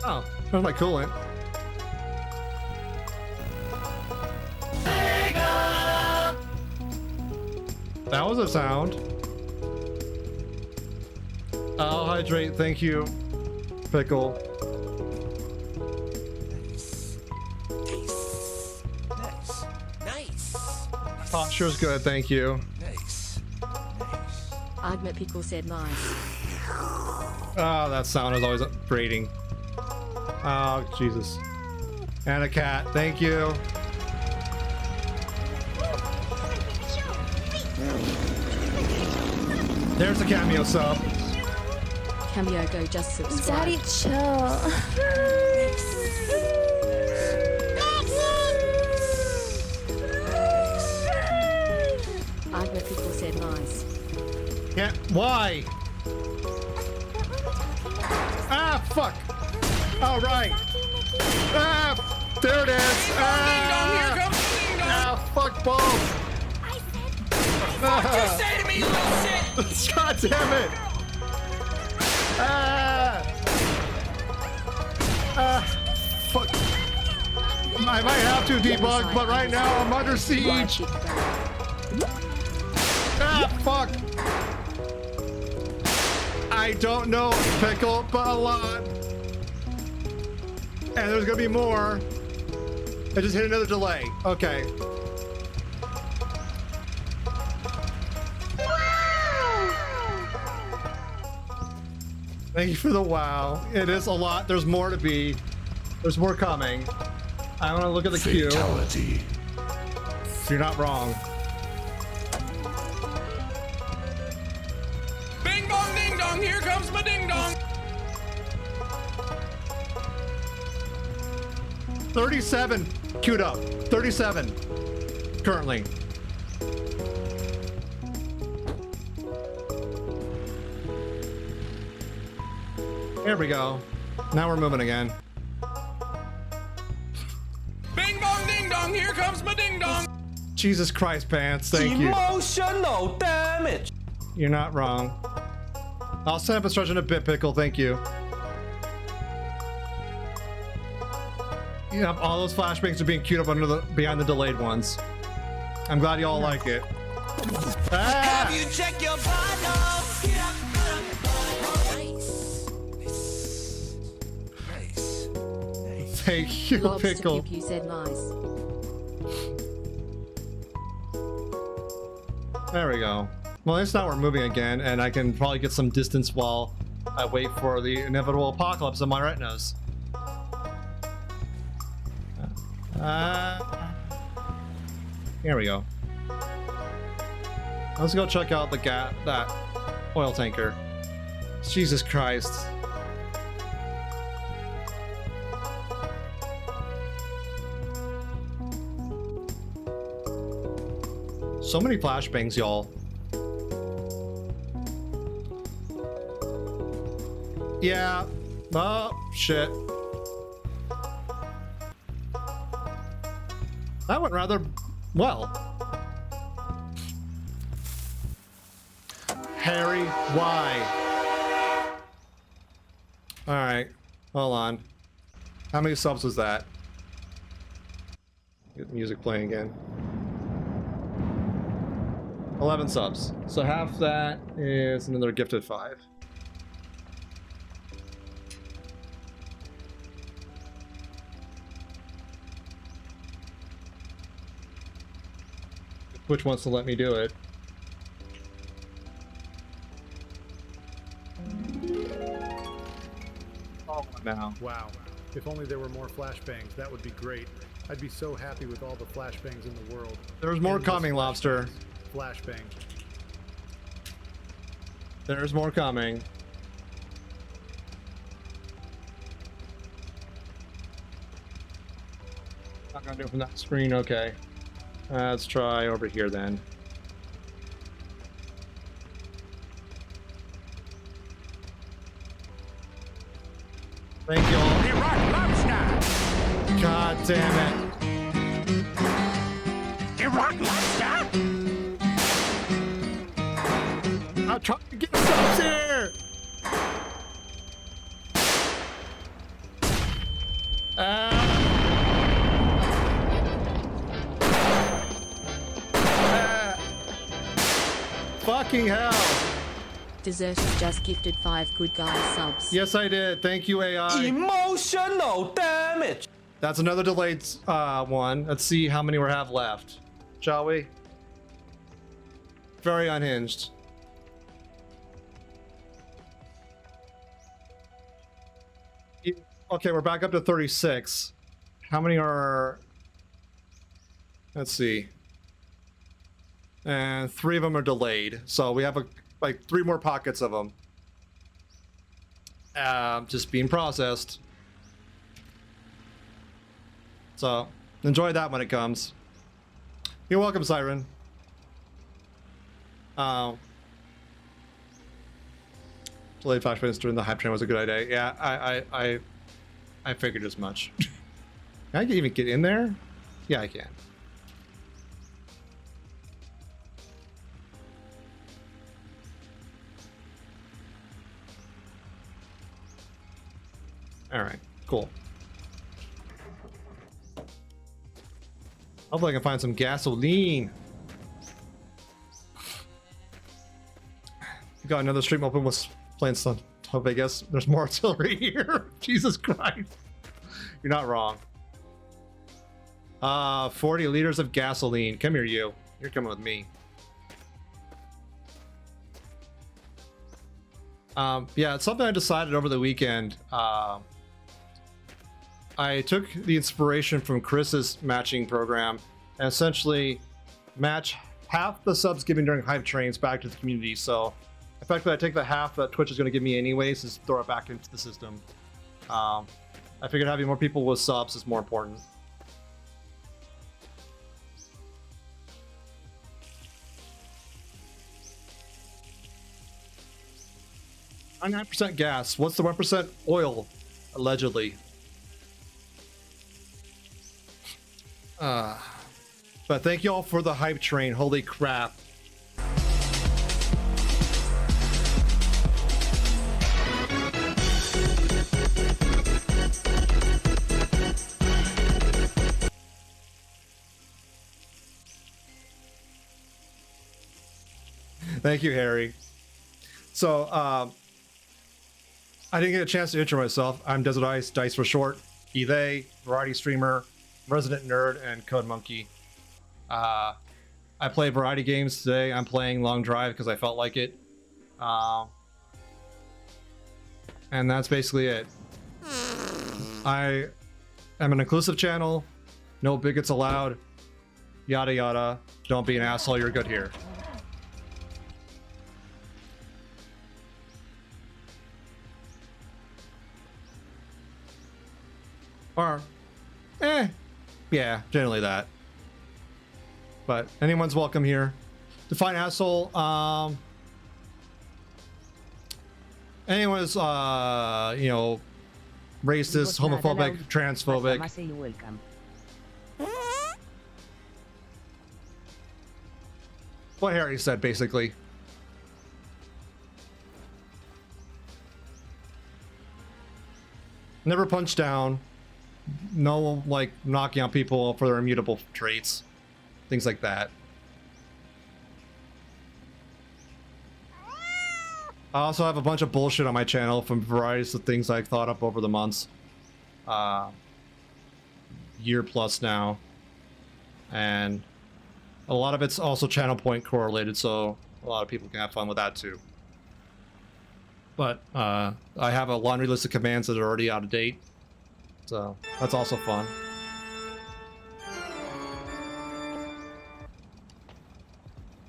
Oh, that's my coolant. That was a sound. I'll hydrate, thank you, Pickle. Posture's good, thank you. Argument people said nice. Oh, that sound is always grating. Oh, Jesus. And a cat, thank you. There's a Cameo sub. Cameo go just subscribe. Daddy, chill. Argument people said nice. Yeah, why? Ah, fuck. All right. Ah, there it is. Ah, fuck both. What you say to me, you little shit? God damn it. Fuck. I might have to debug, but right now I'm under siege. Ah, fuck. I don't know, Pickle, but a lot. And there's gonna be more. I just hit another delay. Okay. Thank you for the wow. It is a lot. There's more to be. There's more coming. I want to look at the queue. Fatality. You're not wrong. Bing bong ding dong, here comes my ding dong. 37 queued up. 37 currently. There we go. Now we're moving again. Bing bong ding dong, here comes my ding dong. Jesus Christ, Pants. Thank you. Emotional damage. You're not wrong. I'll set up instruction a bit, Pickle. Thank you. Yep, all those flashbangs are being queued up under the behind the delayed ones. I'm glad you all like it. Ah! Have you checked your bottle? Thank you, Lobs to Pickle. Pew Pew said nice. There we go. Well, it's now we're moving again, and I can probably get some distance while I wait for the inevitable apocalypse on my retinas. Here we go. Let's go check out that oil tanker. Jesus Christ. So many flashbangs, y'all. Yeah. Oh, shit. That went rather well. Harry, why? All right. Hold on. How many subs was that? Get the music playing again. 11 subs. So half that is another gifted 5. Which wants to let me do it? Oh, now. Wow. If only there were more flashbangs, that would be great. I'd be so happy with all the flashbangs in the world. There's more Endless coming, Lobster. Flashbang. There's more coming. Not gonna do it from that screen, okay. Let's try over here then. Thank you all. God damn it. I'm trying to get subs here. Fucking hell. DesertIce just gifted 5 good guy subs. Yes, I did. Thank you, AI. Emotional damage. That's another delayed one. Let's see how many we have left. Shall we? Very unhinged. Okay, we're back up to 36. How many are... Let's see. And 3 of them are delayed. So we have like 3 more pockets of them. Just being processed. So enjoy that when it comes. You're welcome, Siren. Delayed flashbangs during the hype train was a good idea. Yeah, I figured as much. Can I even get in there? Yeah, I can. All right, cool. Hopefully I can find some gasoline. We got another stream open with playing some. Hope I guess there's more artillery here. Jesus Christ. You're not wrong. 40 liters of gasoline. Come here, you. You're coming with me. Yeah, it's something I decided over the weekend. I took the inspiration from Chris's matching program and essentially match half the subs given during hype trains back to the community. So effectively I take the half that Twitch is going to give me anyways, just throw it back into the system. I figured having more people with subs is more important. 99% gas. What's the 1% oil? Allegedly. But thank you all for the hype train. Holy crap. Thank you, Harry. So, I didn't get a chance to intro myself. I'm DesertIce, Dice for short, they, variety streamer, resident nerd, and code monkey. I play variety games today. I'm playing Long Drive because I felt like it. And that's basically it. I am an inclusive channel. No bigots allowed. Yada yada. Don't be an asshole. You're good here. Or, yeah, generally that. But anyone's welcome here. Define asshole. Anyone is, you know, racist, homophobic, transphobic. What Harry said, basically. Never punch down. No, like, knocking on people for their immutable traits. Things like that. I also have a bunch of bullshit on my channel from varieties of things I've thought up over the months. Year plus now. And a lot of it's also channel point correlated, so a lot of people can have fun with that too. But I have a laundry list of commands that are already out of date. So that's also fun.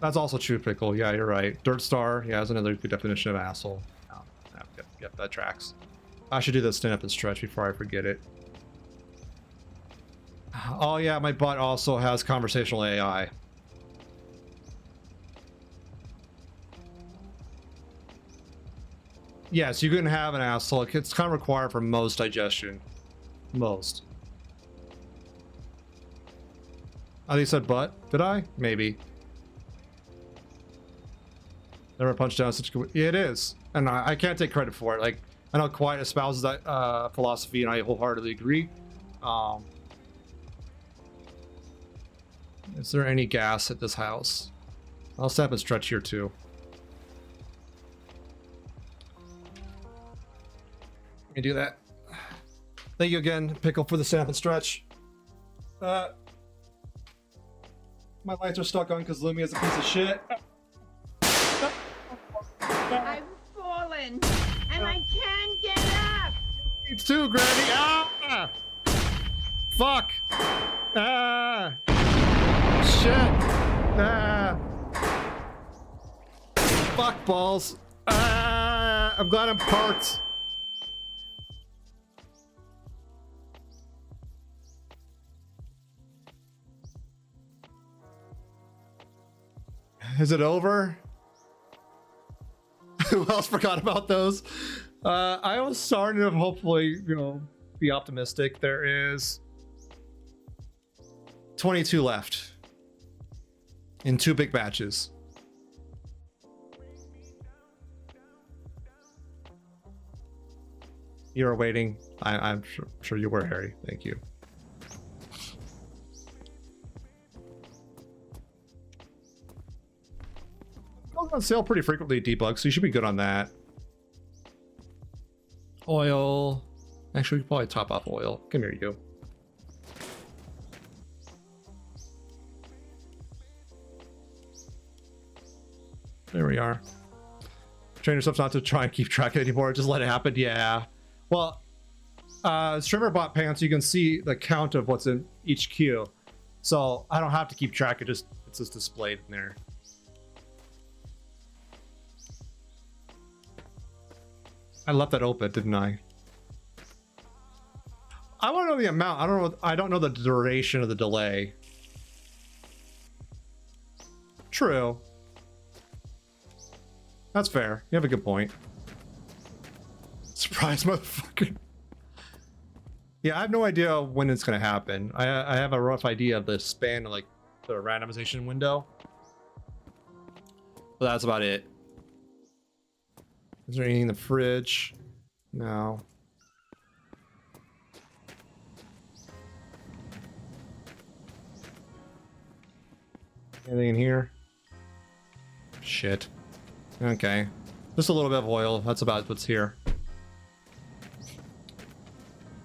That's also true, Pickle. Yeah, you're right. Dirt Star, yeah, is another good definition of asshole. Oh, yep, that tracks. I should do the stand up and stretch before I forget it. Oh yeah, my bot also has conversational AI. Yes, you can have an asshole. It's kind of required for most digestion. Most. I think I said butt. Did I? Maybe. Never punched down such good. Yeah, it is. And I can't take credit for it. Like, I know Quiet espouses that philosophy, and I wholeheartedly agree. Is there any gas at this house? I'll step and stretch here too. Let me do that. Thank you again, Pickle, for the stand up and stretch. My lights are stuck on because Lumi is a piece of shit. I've fallen, and I can't get up. It's too, Granny. Ah! Fuck! Ah! Shit! Ah! Fuck balls! Ah! I'm glad I'm parked. Is it over? Who else forgot about those? I was starting to hopefully, you know, be optimistic. There is 22 left in 2 big batches. You were waiting. I'm sure you were, Harry. Thank you. on sale pretty frequently, debug, so you should be good on that. Oil. Actually, we could probably top off oil. Come here, you go. There we are. Train yourself not to try and keep track of it anymore. Just let it happen. Yeah. Well, Streamer bought pants. You can see the count of what's in each queue. So I don't have to keep track. It's just displayed in there. I left that open, didn't I? I want to know the amount. I don't know the duration of the delay. True. That's fair. You have a good point. Surprise, motherfucker. Yeah, I have no idea when it's gonna happen. I have a rough idea of the span of like the randomization window. But that's about it. Is there anything in the fridge? No. Anything in here? Shit. Okay. Just a little bit of oil. That's about what's here.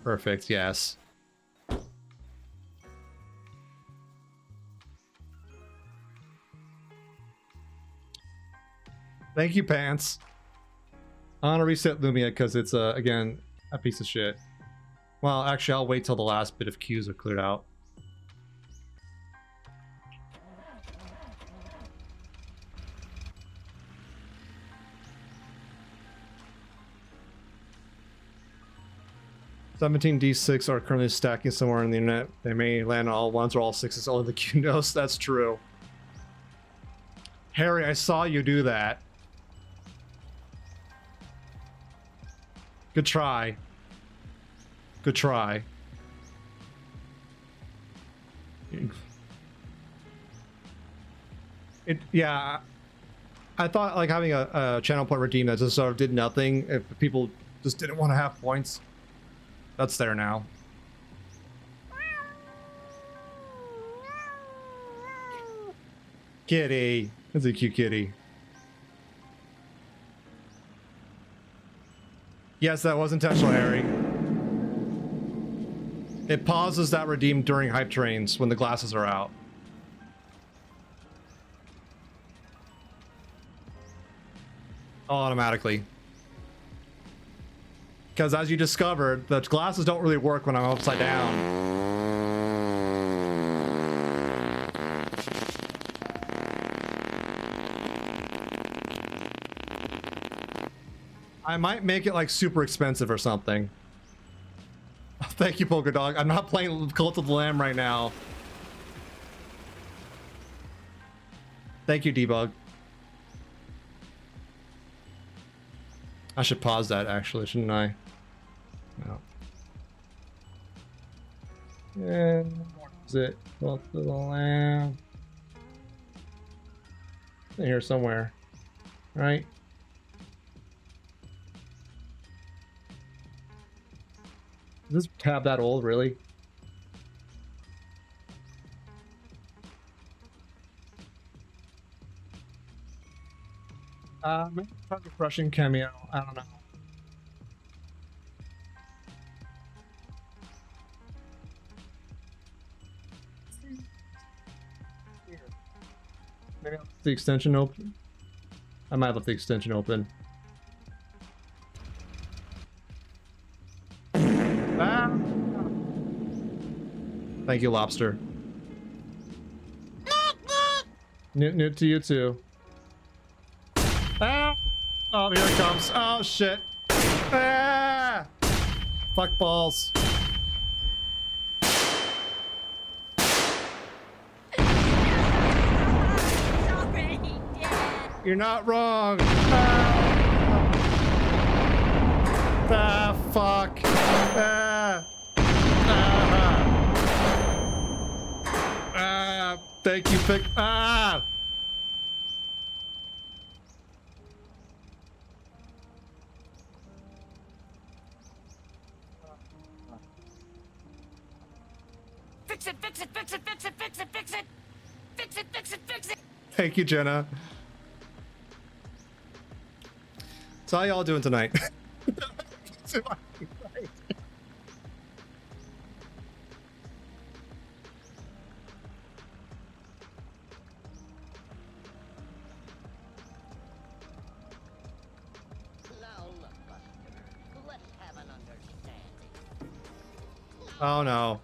Perfect, yes. Thank you, Pants. I want to reset Lumia because it's, again, a piece of shit. Well, actually, I'll wait till the last bit of queues are cleared out. D6 are currently stacking somewhere on the internet. They may land on all ones or all sixes. Only the queue knows. That's true. Harry, I saw you do that. Good try. Good try. Yeah. I thought like having a channel point redeem that just sort of did nothing if people just didn't want to have points. That's there now. Kitty. That's a cute kitty. Yes, that was intentional, Harry. It pauses that redeem during hype trains when the glasses are out. Automatically. Because as you discovered, the glasses don't really work when I'm upside down. I might make it like super expensive or something. Thank you, Polka Dog. I'm not playing Cult of the Lamb right now. Thank you, Debug. I should pause that actually, shouldn't I? No. Yeah, is it Cult of the Lamb? It's in here somewhere, right? Is this tab that old, really? Maybe target brushing cameo. I don't know. Maybe I'll leave the extension open. I might leave the extension open. Ah! Thank you, Lobster. Newt to you too. Ah! Oh, here it comes. Oh, shit. Ah! Fuck balls. You're not wrong. Ah, fuck. Ah. Ah. Thank you, Pick. Ah. Fix it, fix it, fix it, fix it, fix it, fix it. Fix it, fix it, fix it. Thank you, Jenna. So how y'all doing tonight? Oh no.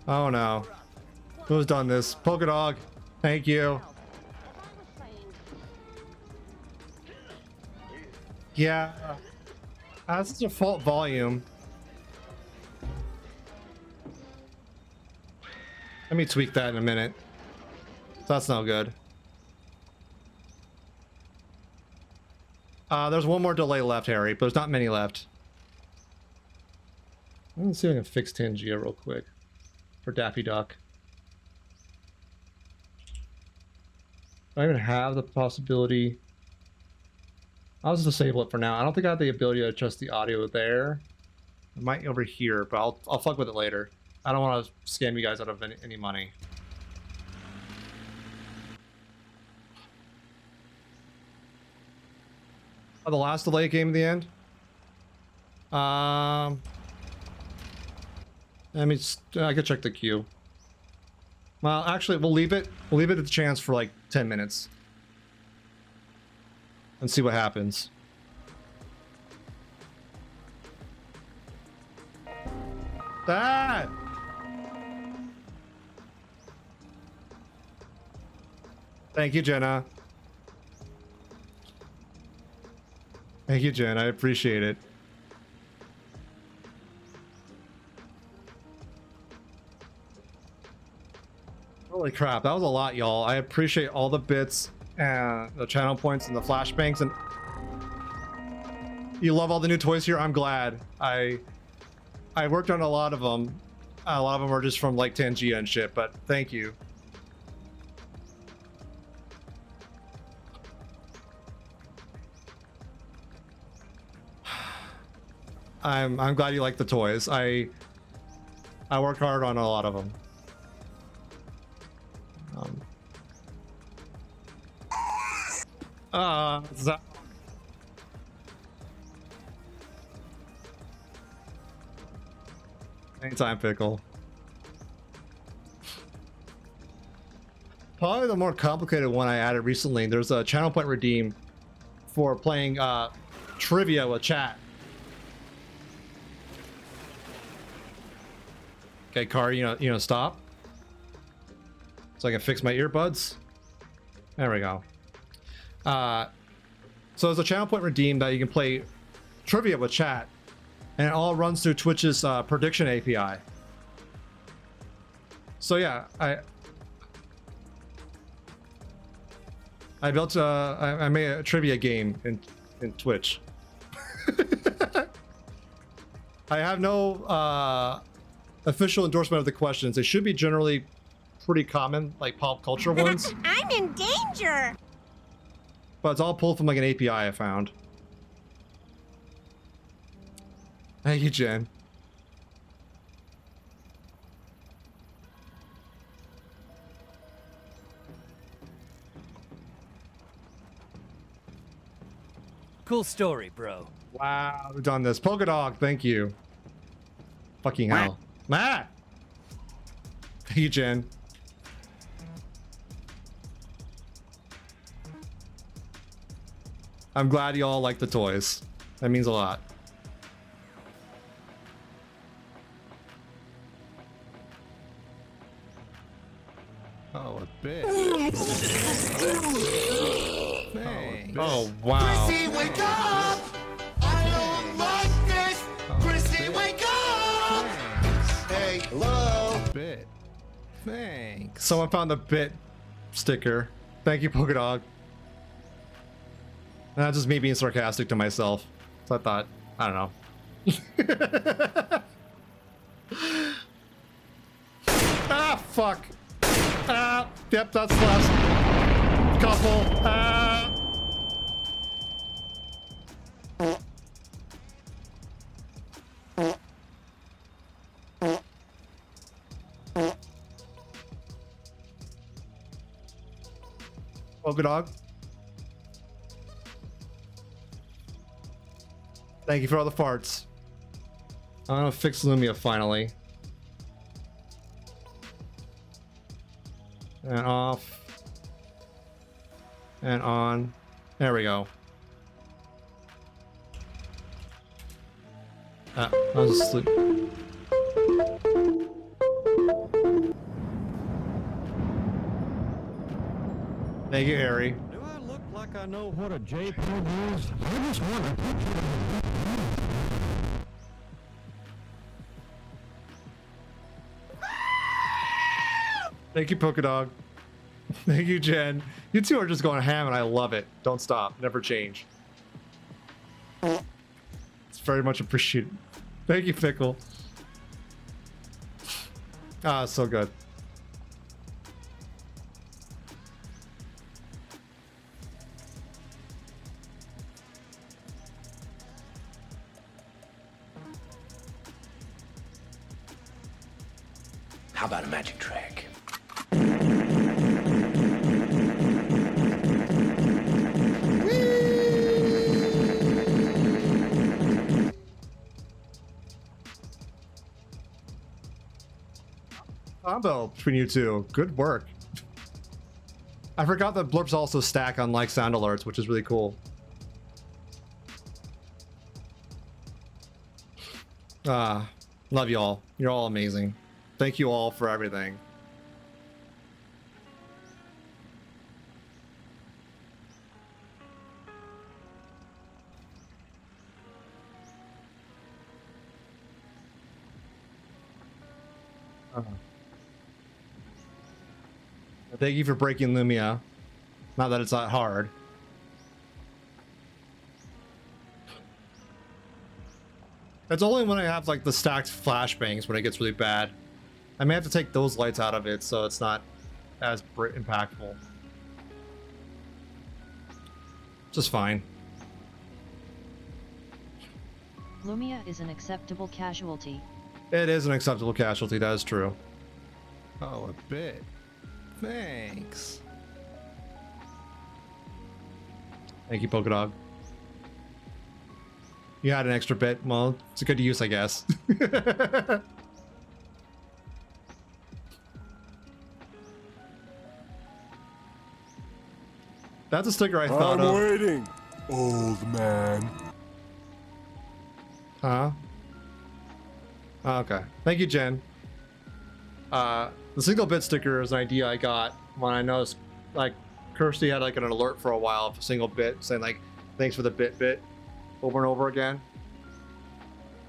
Oh no. Who's done this? Polka Dog. Thank you. Yeah. That's the default volume. Let me tweak that in a minute. That's no good. There's one more delay left, Harry, but there's not many left. Let's see if I can fix Tangia real quick for Daffy Duck. I even have the possibility. I'll just disable it for now. I don't think I have the ability to adjust the audio there. I might over here, but I'll fuck with it later. I don't want to scam you guys out of any money. Oh, the last delay came in the end. Let me. I could check the queue. Well, actually, we'll leave it. We'll leave it at the chance for like 10 minutes. And see what happens. That. Thank you, Jenna. Thank you, Jen. I appreciate it. Holy crap, that was a lot, y'all. I appreciate all the bits and the channel points and the flashbangs, and you love all the new toys here. I'm glad. I worked on a lot of them. A lot of them are just from like Tangia and shit, but thank you. I'm glad you like the toys. I worked hard on a lot of them. Anytime, Pickle. Probably the more complicated one I added recently. There's a channel point redeem for playing trivia with chat. Okay, Car, you know, stop. So I can fix my earbuds. There we go. So there's a channel point redeem that you can play trivia with chat, and it all runs through Twitch's prediction API. So yeah, I built I made a trivia game in Twitch. I have no official endorsement of the questions. They should be generally pretty common, like pop culture ones. I'm in danger. But it's all pulled from like an API I found. Thank you, Jen. Cool story, bro. Wow, we've done this. Polka Dog, thank you. Fucking hell. Matt! Thank you, Jen. I'm glad you all like the toys. That means a lot. Oh, a bit. Oh, wow. Chrissy, wake up! I don't like this! Chrissy, wake up! Hey, hello? Bit. Thanks. Someone found the bit sticker. Thank you, Polka Dog. And that's just me being sarcastic to myself. So I thought, I don't know. Ah, fuck. Ah, yep, that's the last couple. Ah. Polka Dog. Thank you for all the farts. I'm gonna fix Lumia finally. And off. And on. There we go. I was asleep. Thank you, Harry. Do I look like I know what a JPEG is? I just want to put Thank you, Polka Dog. Thank you, Jen. You two are just going ham and I love it. Don't stop. Never change. It's very much appreciated. Thank you, Fickle. Ah, so good. How about a magic trick? Combo between you two. Good work. I forgot that blurps also stack on like sound alerts, which is really cool. Love you all. You're all amazing. Thank you all for everything. Thank you for breaking Lumia. Not that it's that hard. It's only when I have like the stacked flashbangs when it gets really bad. I may have to take those lights out of it so it's not as impactful. Just fine. Lumia is an acceptable casualty. It is an acceptable casualty, that is true. Oh, a bit. Thanks. Thank you, Polka Dog. You had an extra bit. Well, it's a good use, I guess. That's a sticker I thought of. I'm waiting, old man. Huh? Oh, okay. Thank you, Jen. The single bit sticker is an idea I got when I noticed, like, Kirsty had like an alert for a while of a single bit saying like, thanks for the bit over and over again.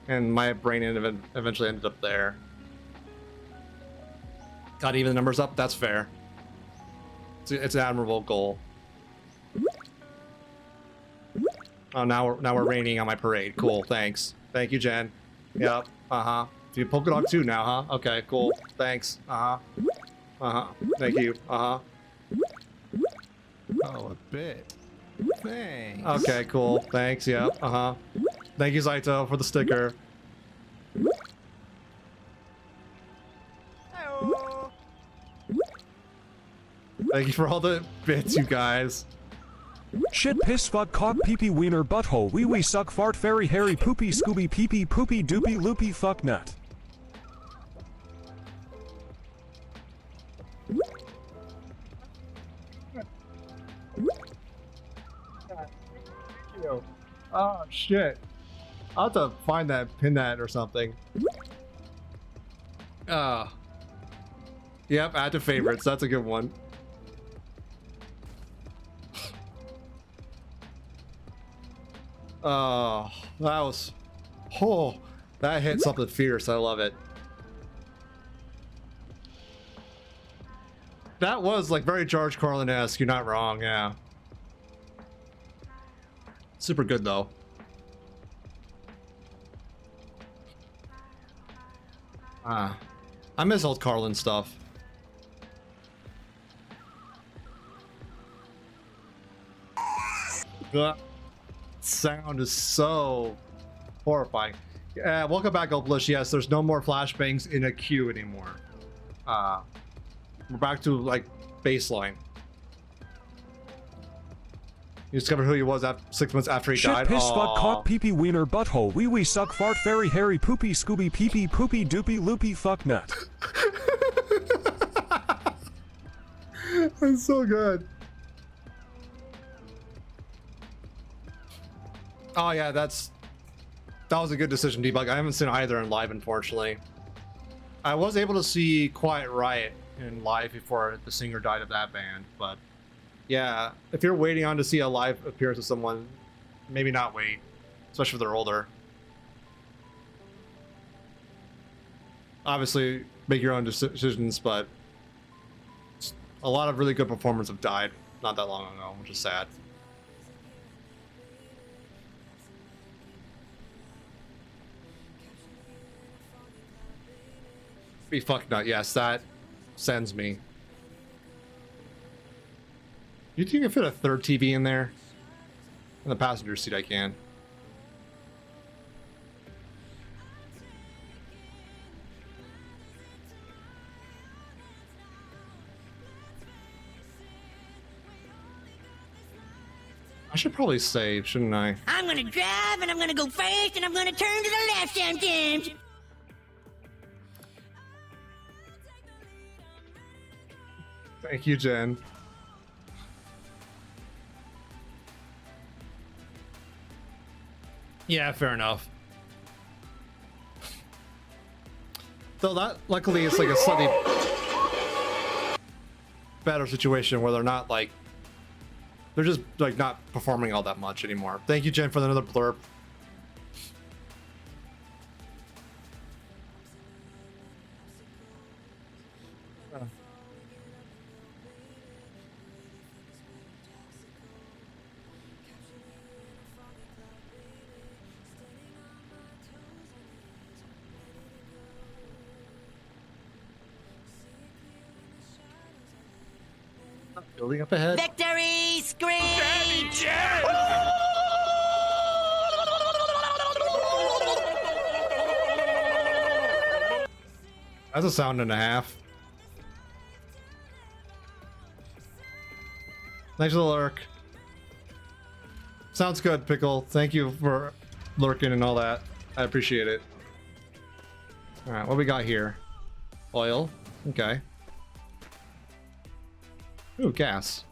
And my brain eventually ended up there. Got even the numbers up? That's fair. It's an admirable goal. Oh, now we're raining on my parade. Cool, thanks. Thank you, Jen. Yep, uh-huh. You polka dog too now, huh? Okay, cool. Thanks. Uh-huh. Uh-huh. Thank you. Uh-huh. Oh, a bit. Thanks. Okay, cool. Thanks, yep. Uh-huh. Thank you, Zaito, for the sticker. Thank you for all the bits, you guys. Shit, piss, fuck, cock, pee pee, wiener, butthole, wee wee, suck, fart, fairy, hairy, poopy, scooby, pee pee, poopy, doopy, loopy, fuck, nut. Oh, shit. I'll have to find that, pin that or something. Yep, add to favorites. That's a good one. Oh, that was... Oh, that hit something fierce. I love it. That was like very George Carlin-esque. You're not wrong, yeah. Super good though. I miss old Carlin stuff. The sound is so horrifying. Welcome back, Oblish. Yes, there's no more flashbangs in a queue anymore. We're back to like baseline. You discovered who he was 6 months after he Shit, died. piss, fuck, Aw. cock, pee pee, wiener, butthole, wee wee, suck, fart, fairy, hairy, poopy, scooby, pee pee, poopy, doopy, loopy, fuck nut. That's so good. Oh yeah, that was a good decision, Debug. I haven't seen either in live, unfortunately. I was able to see Quiet Riot in live before the singer died of that band, but yeah, if you're waiting on to see a live appearance of someone, maybe not wait, especially if they're older. Obviously, make your own decisions, but a lot of really good performers have died not that long ago, which is sad. Be fuck nut, yes, that sends me. You think you can fit a third TV in there? In the passenger seat, I can. I should probably save, shouldn't I? I'm gonna drive and I'm gonna go fast and I'm gonna turn to the left sometimes. Thank you, Jen. Yeah, fair enough. Though that, luckily, it's like a slightly better situation where they're not like, they're just like not performing all that much anymore. Thank you, Jen, for another blurb. Building up ahead. Victory scream! That's a sound and a half. Thanks for the lurk. Sounds good, Pickle. Thank you for lurking and all that. I appreciate it. Alright, what we got here? Oil. Okay. Ooh, gas.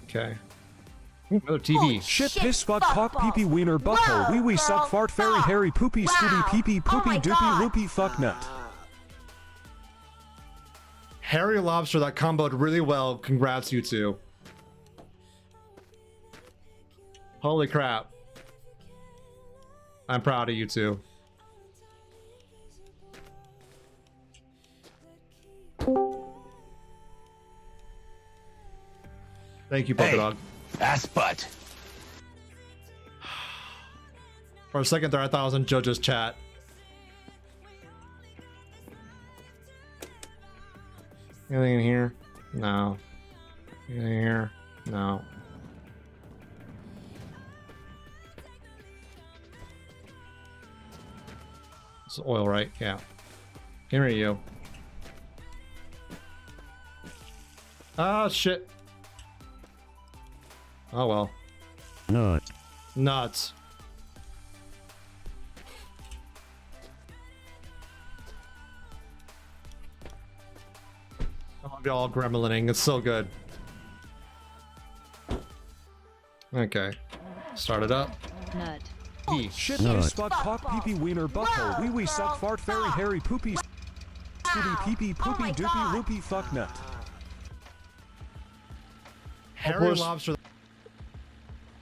Okay. Ooh, another TV. Shit, piss, fuck, cock, pee pee, wiener, butthole, wee wee, suck, fart, fairy, hairy, poopy, scooby, pee pee, poopy, doopy, loopy, fuck nut. Harry Lobster, that comboed really well. Congrats, you two. Holy crap. I'm proud of you two. Thank you, Polka Dog. Ass butt. For a second there, I thought I was in JoJo's chat. Anything in here? No. Anything in here? No. It's oil, right? Yeah. Come here, you. Ah, shit. Oh well. Nuts. Nuts. I'll be all gremlining. It's so good. Okay. Start it up. Nut. E. Shit, piss, fuck, cock, pee pee, wiener, butthole, wee wee, suck, fart, fairy, hairy, poopy, scooby, pee pee, poopy, doopy, loopy, fuck nut. Harry Lobster.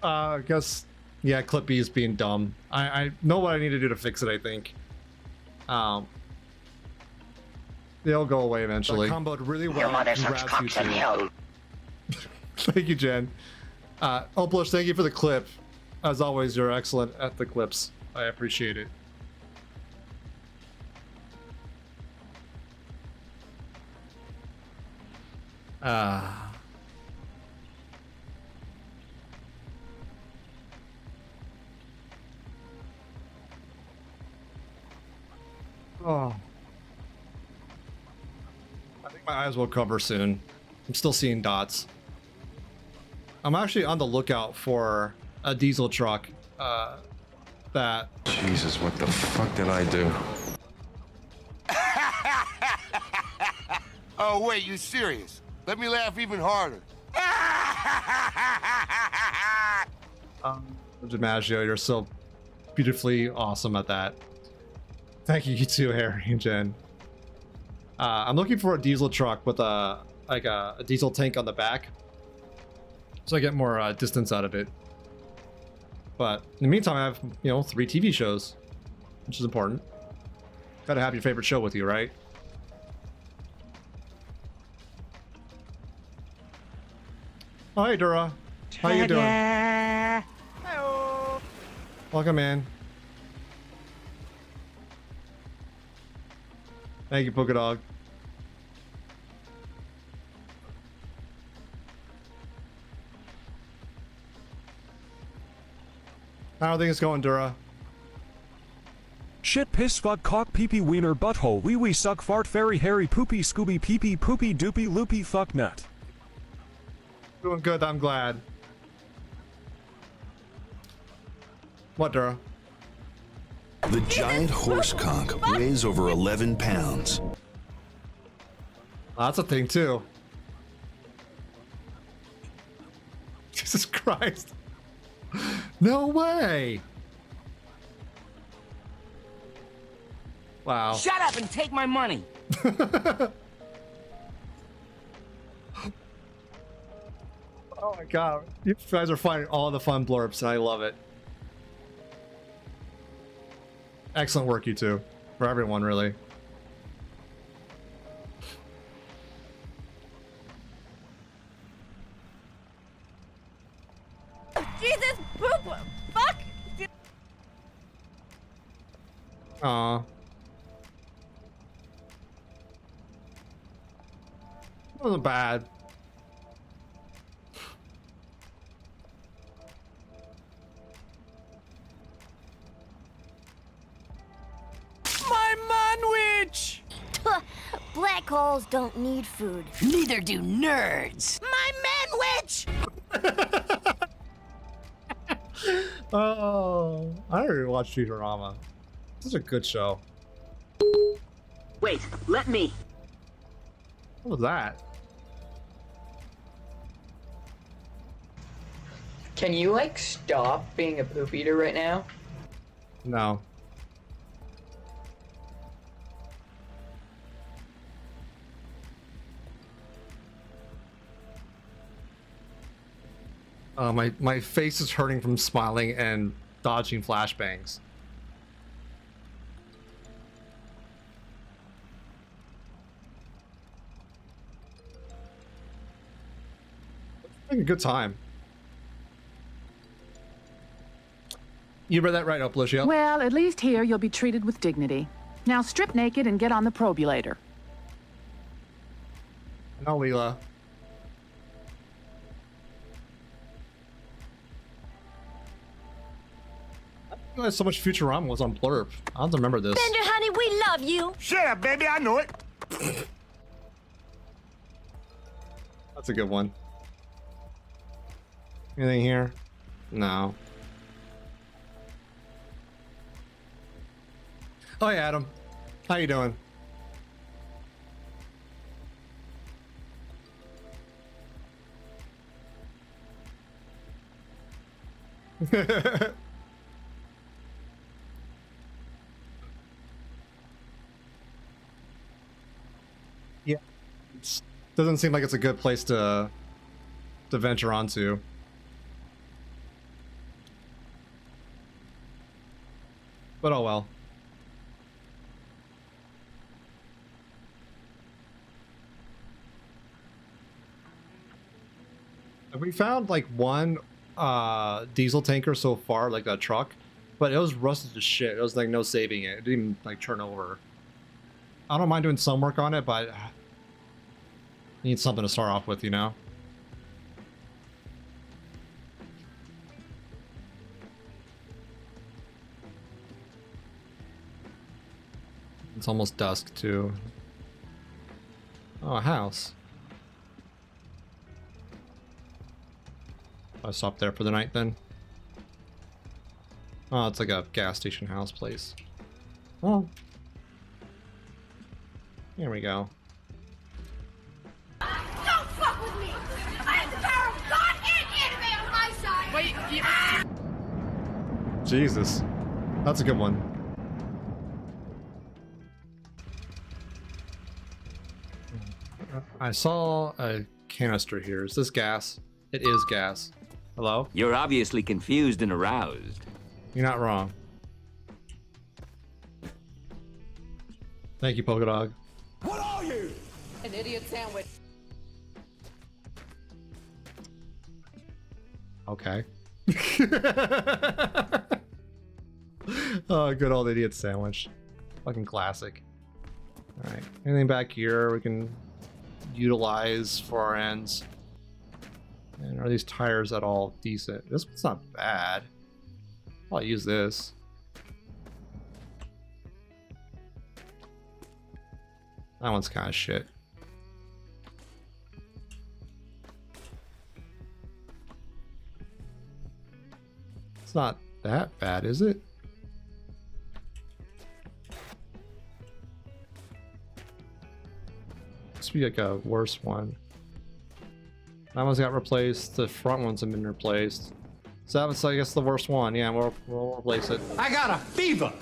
I guess, yeah, Clippy is being dumb. I know what I need to do to fix it, I think. They'll go away eventually. Comboed really well. Your mother sucks Congrats, cocks you in two. hell. Thank you, Jen. Opalish, thank you for the clip. As always, you're excellent at the clips. I appreciate it. Oh. My eyes will cover soon. I'm still seeing dots. I'm actually on the lookout for a diesel truck that... Jesus, what the fuck did I do? Oh, wait, you serious? Let me laugh even harder. DiMaggio, you're so beautifully awesome at that. Thank you, you too, Harry and Jen. I'm looking for a diesel truck with a diesel tank on the back, so I get more distance out of it. But in the meantime, I have 3 TV shows, which is important. Gotta have your favorite show with you, right? Oh, hey, Dura. How you doing? Hello. Welcome in. Thank you, Polka Dog. How do things going, Dura? Shit, piss, fuck, cock, pee pee, wiener, butthole, wee wee, suck, fart, fairy, hairy, poopy, scooby, pee pee, poopy, doopy, loopy, fuck, nut. Doing good, I'm glad. What, Dura? The giant horse conch weighs over 11 pounds. That's a thing, too. Jesus Christ. No way. Wow. Shut up and take my money. Oh my god. You guys are finding all the fun blurbs, and I love it. Excellent work, you two. For everyone, really. Jesus, poop, fuck. Aw. Wasn't bad. My manwich! Black holes don't need food. Neither do nerds. My manwich! Oh, I already watched Futurama. This is a good show. Wait, let me. What was that? Can you, like, stop being a poop eater right now? No. My face is hurting from smiling and dodging flashbangs. Having a good time. You read that right, Oplicio? Well, at least here you'll be treated with dignity. Now strip naked and get on the probulator. No, Leela. I didn't realize so much Futurama was on Blurb. I don't remember this. Bender, honey, we love you. Shut up, baby. I know it. That's a good one. Anything here? No. Oh, hey, Adam. How you doing? Yeah. Doesn't seem like it's a good place to venture onto. But oh well. We found like one diesel tanker so far, like a truck, but it was rusted to shit. It was like no saving it. It didn't even like turn over. I don't mind doing some work on it, but I need something to start off with, you know? It's almost dusk too. Oh Oh, a house. I'll stop there for the night then. Oh, it's like a gas station house place. Oh. Here we go. Don't fuck with me! I have the power of God and anime on my side! Wait, Jesus. That's a good one. I saw a canister here. Is this gas? It is gas. Hello? You're obviously confused and aroused. You're not wrong. Thank you, Polka Dog. What are you? An idiot sandwich. Okay. Oh, good old idiot sandwich. Fucking classic. Alright. Anything back here we can utilize for our ends? And are these tires at all decent? This one's not bad. I'll use this. That one's kind of shit. It's not that bad, is it? This would be like a worse one. That one's got replaced. The front ones have been replaced. So that was, I guess, the worst one. Yeah, we'll replace it. I got a fever.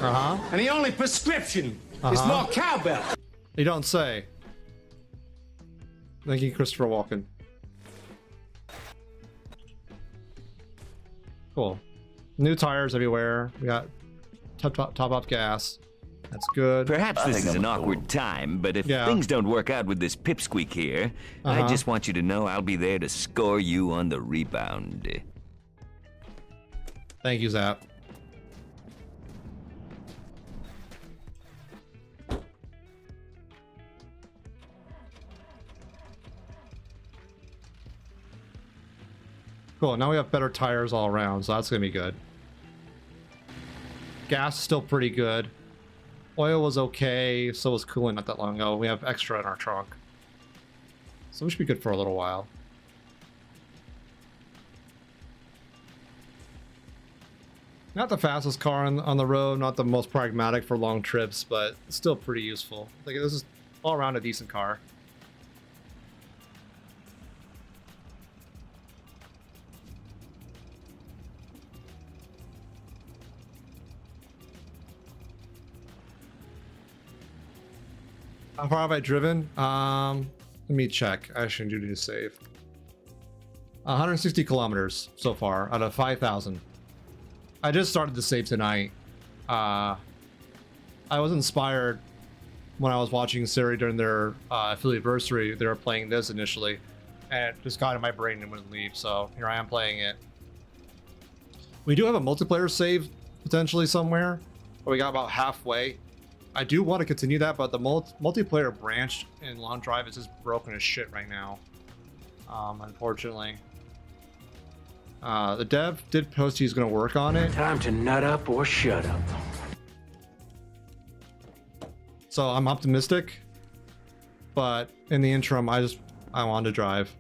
Uh-huh. And the only prescription is more cowbell. You don't say. Thank you, Christopher Walken. Cool. New tires everywhere. We got top off gas. That's good. Perhaps this is an awkward time, but if things don't work out with this pipsqueak here, I just want you to know I'll be there to score you on the rebound. Thank you, Zap. Cool, now we have better tires all around, so that's gonna be good. Gas is still pretty good. Oil was okay, so was coolant not that long ago. We have extra in our trunk. So we should be good for a little while. Not the fastest car on the road, not the most pragmatic for long trips, but still pretty useful. Like, this is all around a decent car. How far have I driven? Let me check. I actually do need to save. 160 kilometers so far out of 5,000. I just started to save tonight. I was inspired when I was watching Siri during their affiliate anniversary. They were playing this initially, and it just got in my brain and wouldn't leave. So here I am playing it. We do have a multiplayer save potentially somewhere, but we got about halfway. I do want to continue that, but the multiplayer branch in Long Drive is just broken as shit right now. Unfortunately. The dev did post he's going to work on it. Time to nut up or shut up. So I'm optimistic, but in the interim, I want to drive.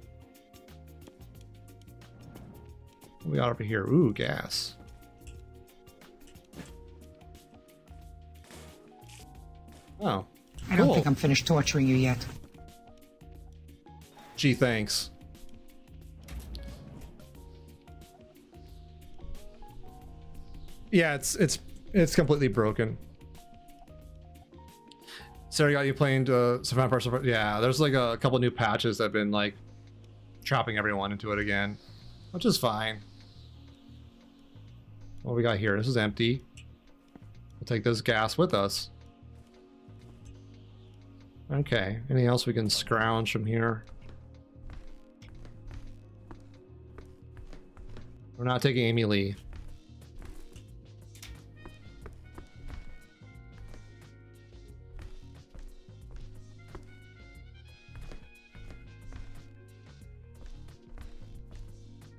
What we got over here? Ooh, gas. Oh, I don't think I'm finished torturing you yet. Gee, thanks. Yeah, it's completely broken. Sarah, got you playing Savannah Park? Yeah, there's like a couple new patches that have been like trapping everyone into it again, which is fine. What we got here? This is empty. We'll take this gas with us. Okay, anything else we can scrounge from here? We're not taking Amy Lee.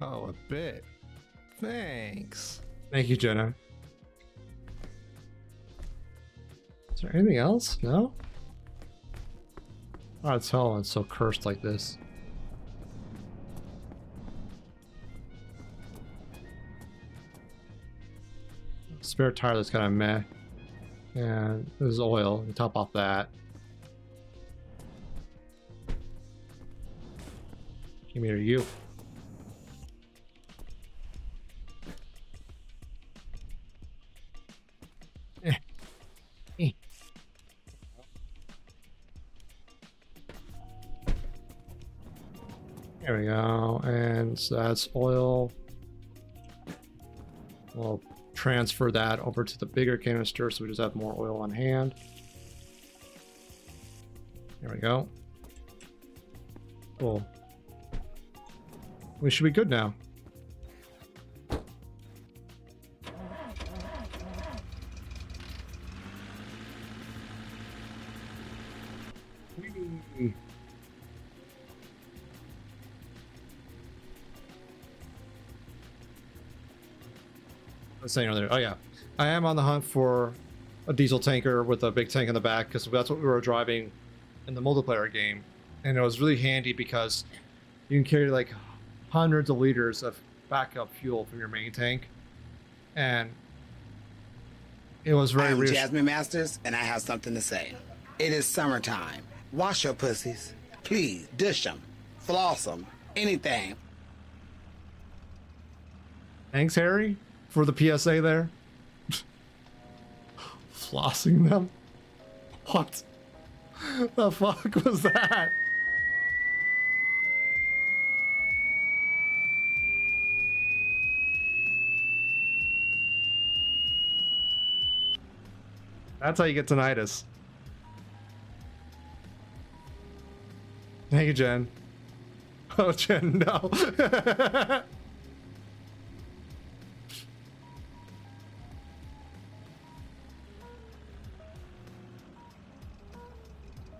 Oh, a bit. Thanks. Thank you, Jenna. Is there anything else? No? Hard to tell it's so cursed like this. Spare tire that's kind of meh. And there's oil. You top off that. Give me to you. There we go, and so that's oil. We'll transfer that over to the bigger canister so we just have more oil on hand. There we go. Cool. We should be good now. Whee! I was saying earlier, oh yeah, I am on the hunt for a diesel tanker with a big tank in the back because that's what we were driving in the multiplayer game, and it was really handy because you can carry like hundreds of liters of backup fuel from your main tank, and it was very I'm Jasmine Masters, and I have something to say. It is summertime. Wash your pussies. Please, dish them, floss them, anything. Thanks, Harry, for the PSA there. Flossing them? What the fuck was that? That's how you get tinnitus. Thank you, Jen. Oh, Jen, no.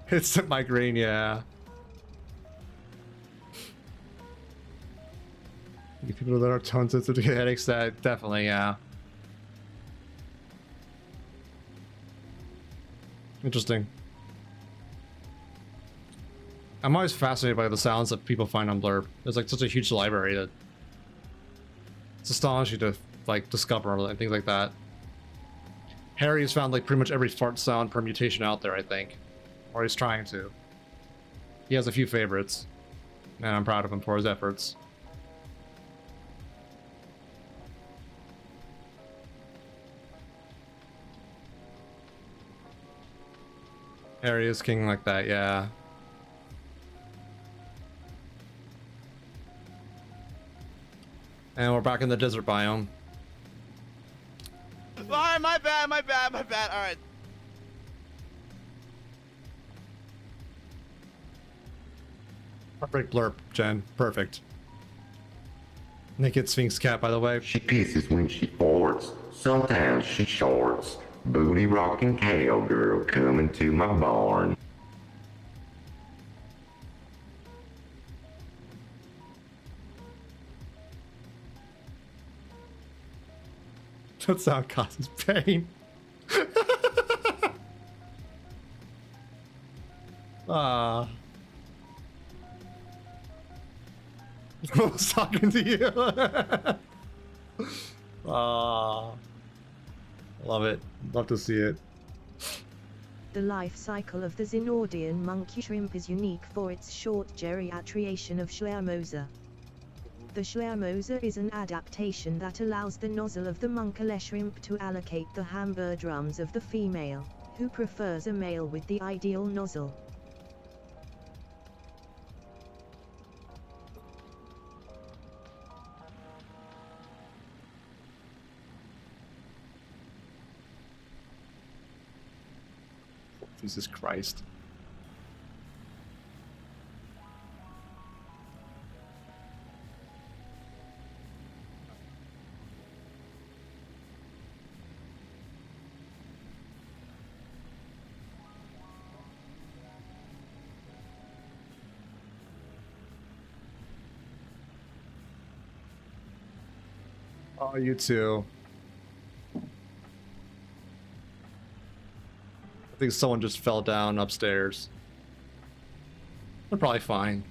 It's a migraine, yeah. People that are tone sensitive to headaches, that definitely, yeah. Interesting. I'm always fascinated by the sounds that people find on Blurb. There's like such a huge library that it's astonishing to like discover and things like that. Harry has found like pretty much every fart sound permutation out there, I think. Or he's trying to. He has a few favorites. And I'm proud of him for his efforts. Harry is king like that, yeah. And we're back in the desert biome. Alright, my bad. Alright. Perfect blurb, Jen. Perfect. Naked Sphinx cat, by the way. She pisses when she farts. Sometimes she shorts. Booty rocking cowgirl coming to my barn. That sound causes pain. Ah. I was talking to you. Ah. Love it. Love to see it. The life cycle of the Xenodian monkey shrimp is unique for its short geriatriation of Schleiermoser. The Schleiermoser is an adaptation that allows the nozzle of the Munkele shrimp to allocate the Hamburgdrums of the female, who prefers a male with the ideal nozzle. Jesus Christ. Oh, you too. I think someone just fell down upstairs. They're probably fine.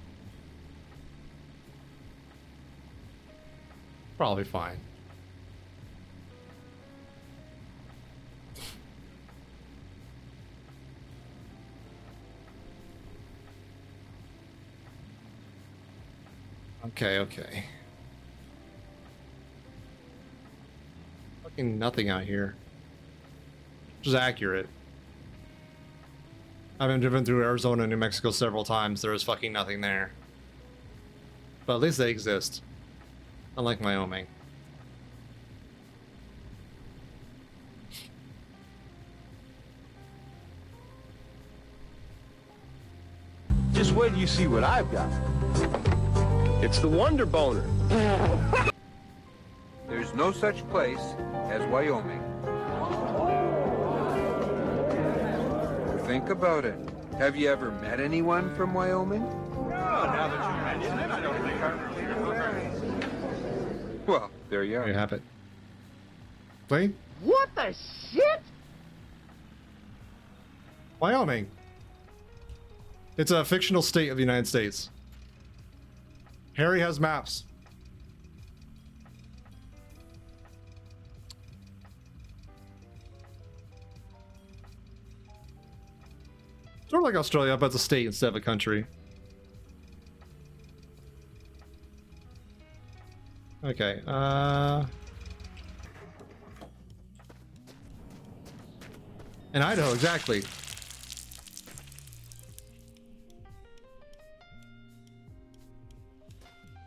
Probably fine. Okay, okay. Fucking nothing out here. Which is accurate. I've been driven through Arizona and New Mexico several times. There is fucking nothing there. But at least they exist. Unlike Wyoming. Just wait till you see what I've got. It's the Wonder Boner. There's no such place as Wyoming. Think about it. Have you ever met anyone from Wyoming? Oh, now that you mention it, I don't think I remember. Well, there you are. There you have it. Play? What the shit? Wyoming. It's a fictional state of the United States. Harry has maps. Sort of like Australia, but it's a state instead of a country. Okay, in Idaho, exactly.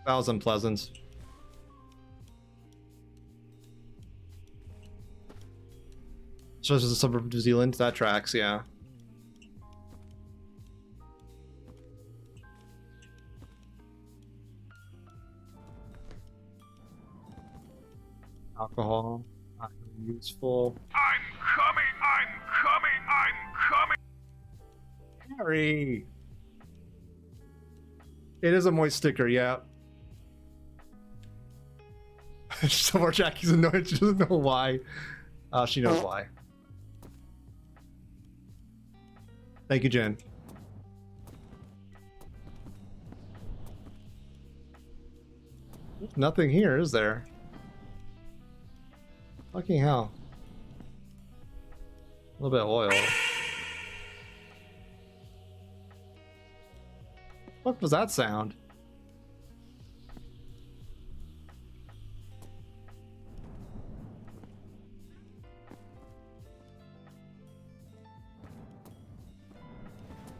That was unpleasant. So this is a suburb of New Zealand. That tracks, yeah. Alcohol, not really useful. I'm coming. Harry! It is a moist sticker, yeah. So far, Jackie's annoyed. She doesn't know why. She knows why. Thank you, Jen. There's nothing here, is there? Fucking hell. A little bit of oil. What was that sound?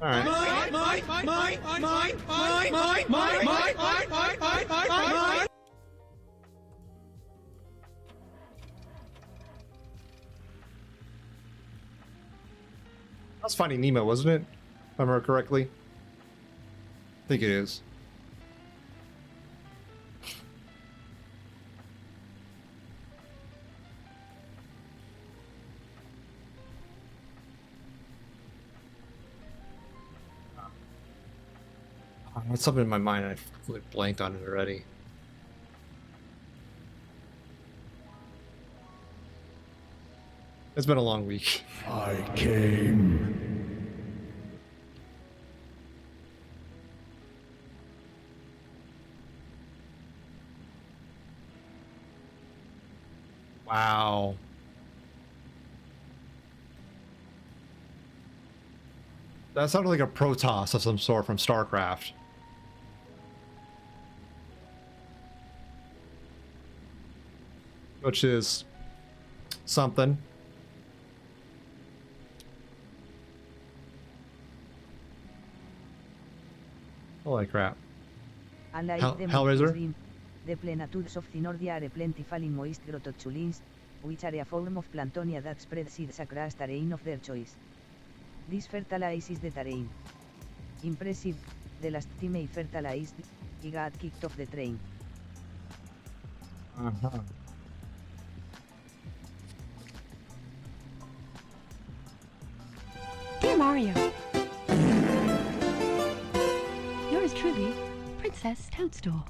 All right. That's Finding Nemo, wasn't it? If I remember correctly. I think it is. I had something in my mind and I completely blanked on it already. It's been a long week. I came. Wow. That sounded like a Protoss of some sort from StarCraft. Which is something. Holy crap. Hellraiser? The plenitudes of the Nordia are plentiful in moist grottochulins, which are a form of planktonia that spread seeds across terrain of their choice. This fertilizes the terrain. Impressive, the last team I fertilized, he got kicked off the train. Uh-huh. Dear Mario. Yours truly, Princess Toadstool.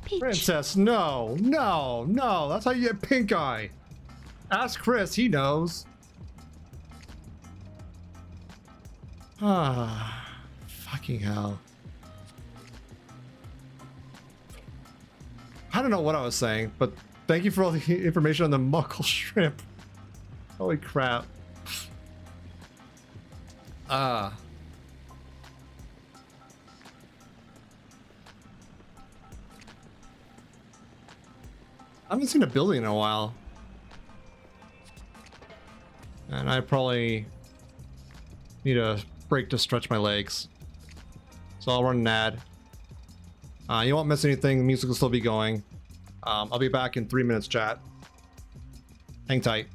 Peach. Princess, no, no, no. That's how you get pink eye. Ask Chris, he knows. Ah, fucking hell. I don't know what I was saying, but thank you for all the information on the muckle shrimp. Holy crap. I haven't seen a building in a while. And I probably need a break to stretch my legs. So I'll run an ad. You won't miss anything. The music will still be going. I'll be back in 3 minutes, chat. Hang tight.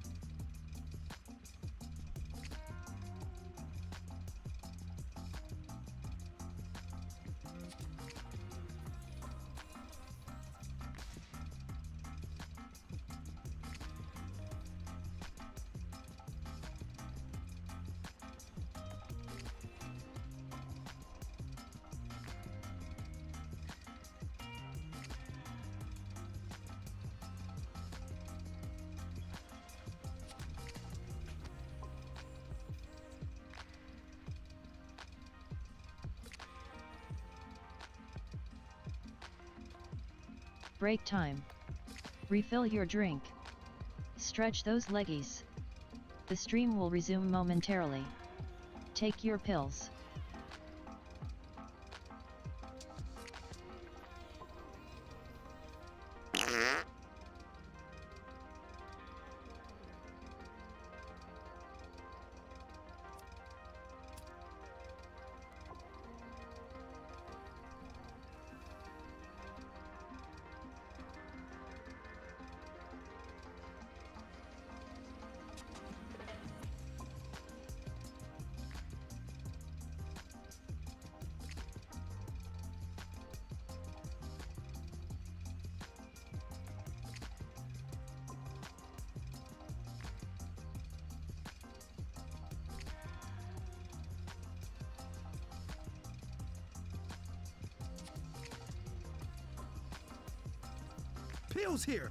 Break time. Refill your drink. Stretch those leggies. The stream will resume momentarily. Take your pills. Pills here.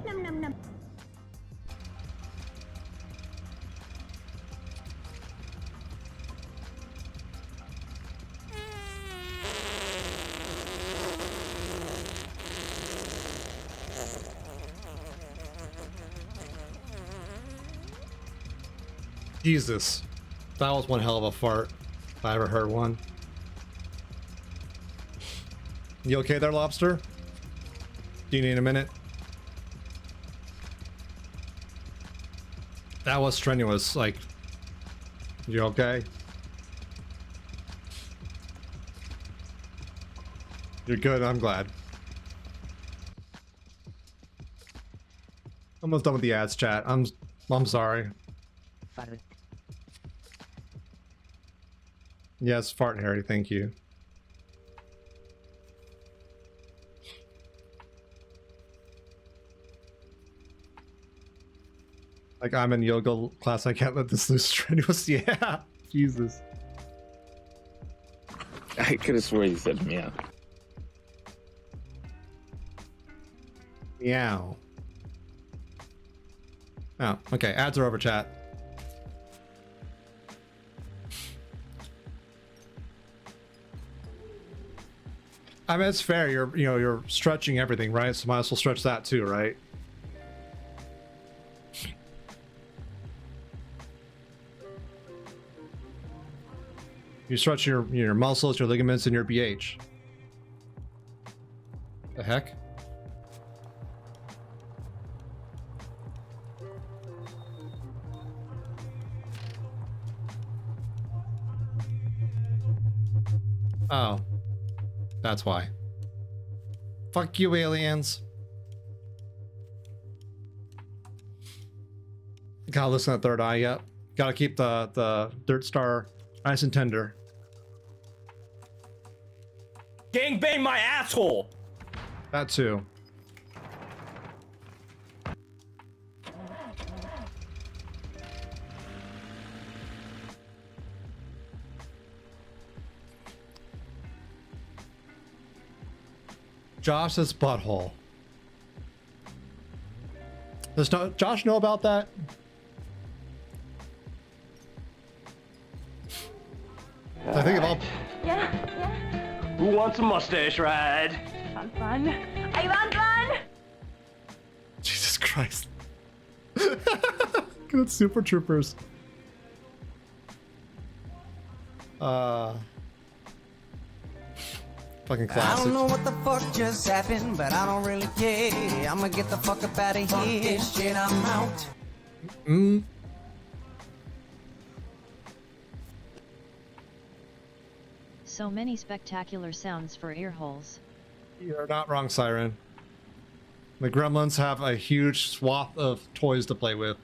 Num num num. Jesus. That was one hell of a fart, if I ever heard one. You okay there, Lobster? Do you need a minute? That was strenuous, like... You okay? You're good, I'm glad. Almost done with the ads, chat. I'm sorry. Fart. Yes, fart Harry, thank you. Like I'm in yoga class, I can't let this loose strenuous. Yeah, Jesus. I could have sworn you said meow. Meow. Oh, okay. Ads are over, chat. I mean, it's fair. You're stretching everything, right? So might as well stretch that too, right? You stretch your muscles, your ligaments, and your BH. The heck? Oh. That's why. Fuck you, aliens. Gotta listen to Third Eye, yep. Gotta keep the Dirt Star nice and tender. Gangbang my asshole! That too. Josh's butthole. Does Josh know about that? I think of all. Yeah. Who wants a mustache ride? On fun. Are you on fun? Jesus Christ. Good Super Troopers. Fucking classic. I don't know what the fuck just happened, but I don't really care. I'ma get the fuck up out of here. This shit, I'm out. So many spectacular sounds for ear holes. You're not wrong, Siren. The Gremlins have a huge swath of toys to play with.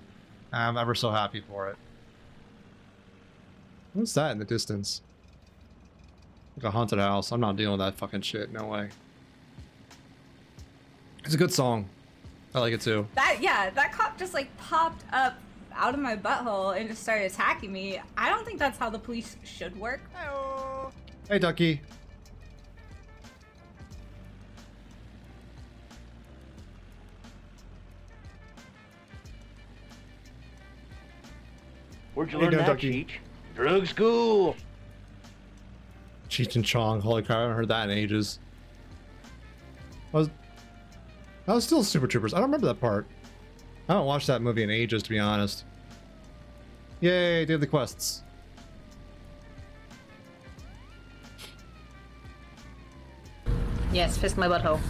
I'm ever so happy for it. What's that in the distance? Like a haunted house. I'm not dealing with that fucking shit. No way. It's a good song. I like it too. That cop just like popped up out of my butthole and just started attacking me. I don't think that's how the police should work. Hey, Ducky. Where'd you Hey, learn no, that, Ducky. Cheech? Drug school. Cheech and Chong. Holy crap, I haven't heard that in ages. That was still Super Troopers. I don't remember that part. I haven't watched that movie in ages, to be honest. Yay, did the quests. Yes, fist my butthole.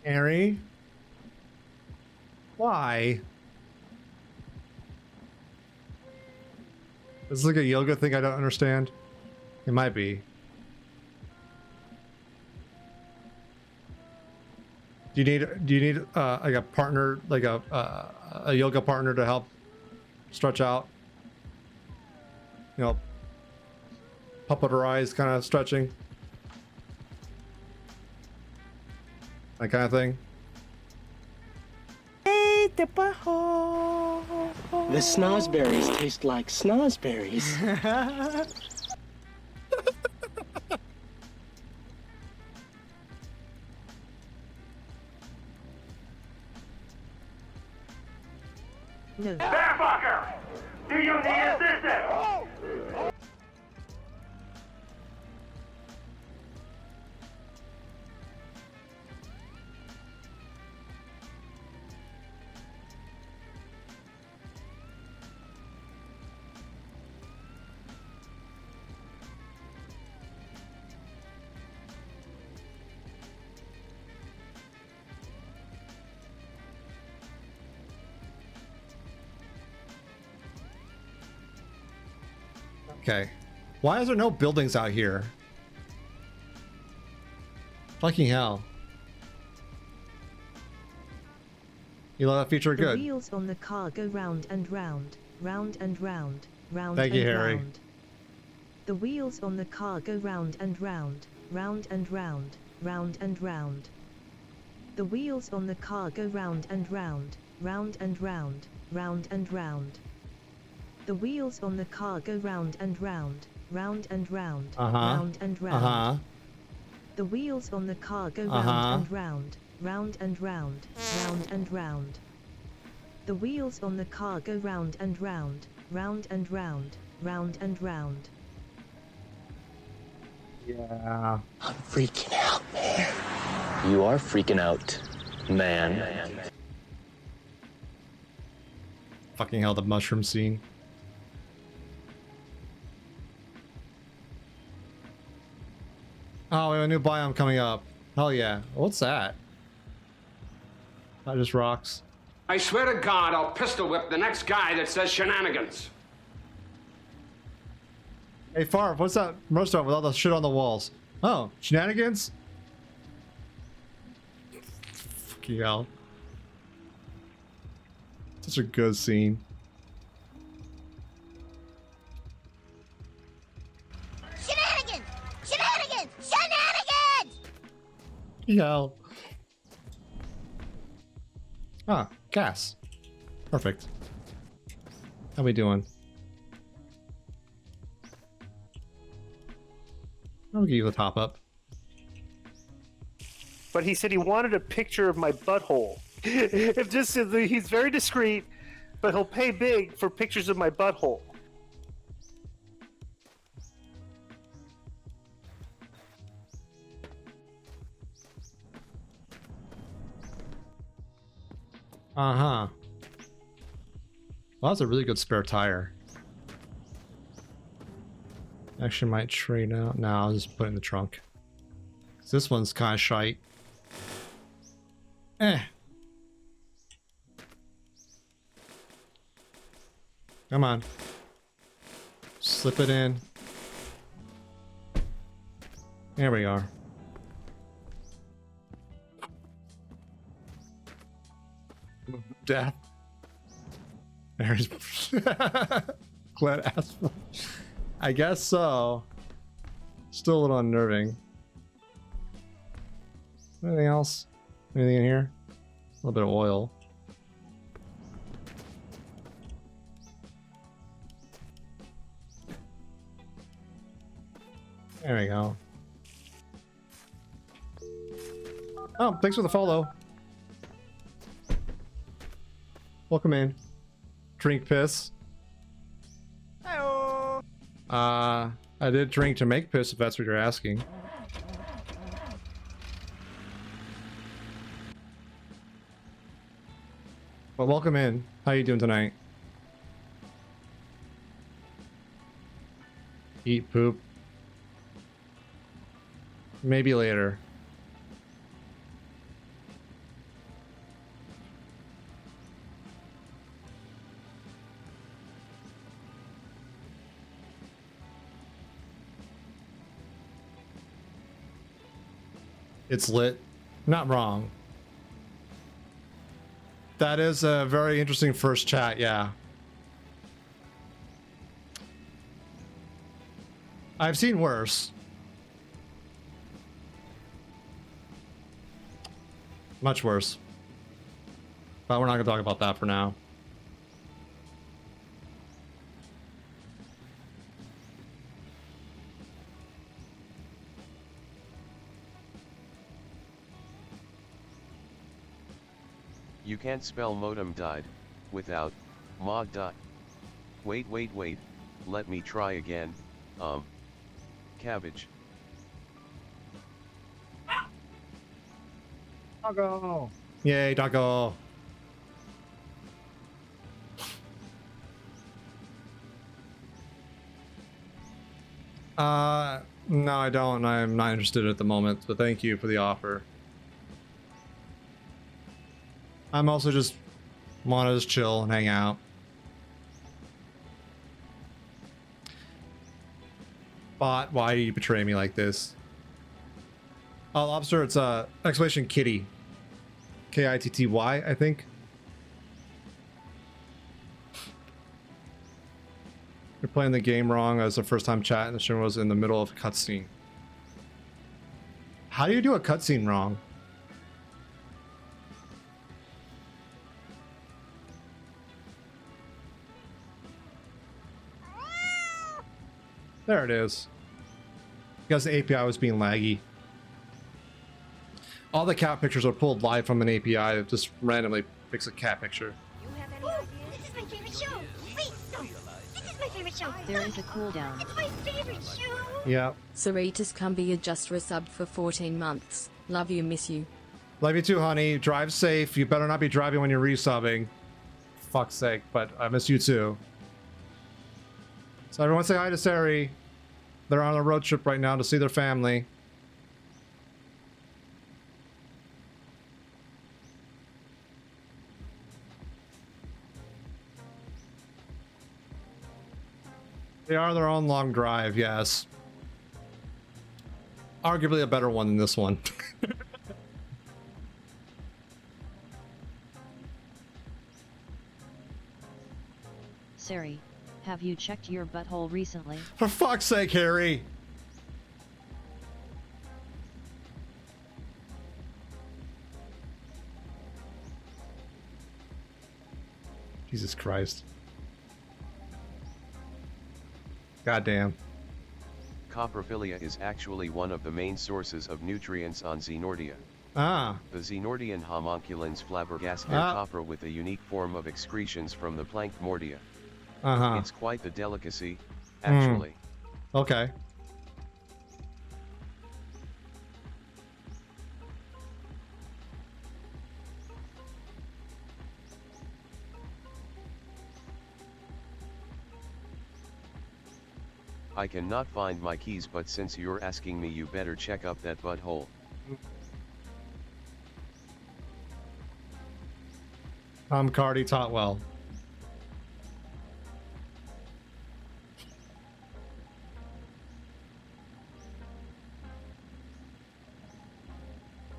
Harry? Why? Is this like a yoga thing I don't understand? It might be. Do you need like a partner, like a yoga partner to help stretch out? You know, puppet her eyes kind of stretching. That kind of thing. The snozberries taste like snozberries. No. Bearfucker! Do you need assistance? Okay. Why is there no buildings out here? Fucking hell. You love that feature? Good. The wheels on the car go round and round, round and round, round Thank and you, Harry. round. The wheels on the car go round and round, round and round, round and round. The wheels on the car go round and round, round and round, round and round. The wheels on the car go round and round, round and round, round and round. The wheels on the car go round and round, round and round, round and round. The wheels on the car go round and round, round and round, round and round. Yeah. I'm freaking out, man. You are freaking out, man. Fucking hell, the mushroom scene. Oh, we have a new biome coming up. Hell yeah. What's that? That just rocks. I swear to God, I'll pistol whip the next guy that says shenanigans. Hey, Farf, what's that roast with all the shit on the walls? Oh, shenanigans? Fucking hell. Such a good scene. Shenanigans! Shenanigans! Shenanigans! Hell. Ah, gas. Perfect. How we doing? I'll give you the top up. But he said he wanted a picture of my butthole. It just says that he's very discreet, but he'll pay big for pictures of my butthole. Uh-huh. Well, that's a really good spare tire. Actually might trade out. No, I'll just put it in the trunk. This one's kind of shite. Come on. Slip it in. There we are. Death. There's Glad asphalt. I guess so. Still a little unnerving. Anything else? Anything in here? A little bit of oil. There we go. Oh, thanks for the follow. Welcome in. Drink piss. Hello. I did drink to make piss, if that's what you're asking. Well, welcome in. How you doing tonight? Eat poop. Maybe later. It's lit. Not wrong. That is a very interesting first chat, yeah. I've seen worse. Much worse. But we're not going to talk about that for now. You can't spell modem died without mod dot. Wait, let me try again. Cabbage. Doggo! Yay, doggo! No, I don't. I'm not interested at the moment, but thank you for the offer. I'm also just want to just chill and hang out. Bot, why do you betray me like this? Oh, Lobster, it's exclamation kitty. K-I-T-T-Y, I think. You're playing the game wrong. As the first time chat and the stream was in the middle of a cutscene. How do you do a cutscene wrong? There it is. Because the API was being laggy. All the cat pictures are pulled live from an API that just randomly picks a cat picture. This is my favorite show. Wait, no. This is my favorite show. There is a cooldown. It's my favorite show. Yeah. Cerritos Cumbia just resubbed for 14 months. Love you, miss you. Love you too, honey. Drive safe. You better not be driving when you're resubbing. Fuck's sake, but I miss you too. So everyone say hi to Sari. They're on a road trip right now to see their family. They are their own long drive, yes. Arguably a better one than this one. Sari, have you checked your butthole recently? For fuck's sake, Harry! Jesus Christ. Goddamn. Coprophilia is actually one of the main sources of nutrients on Xenordia. Ah. The Xenordian homunculins flabbergast their copra with a unique form of excretions from the Plankmordia. It's quite the delicacy, actually. Okay. I cannot find my keys, but since you're asking me, you better check up that butthole. Cardi taught well.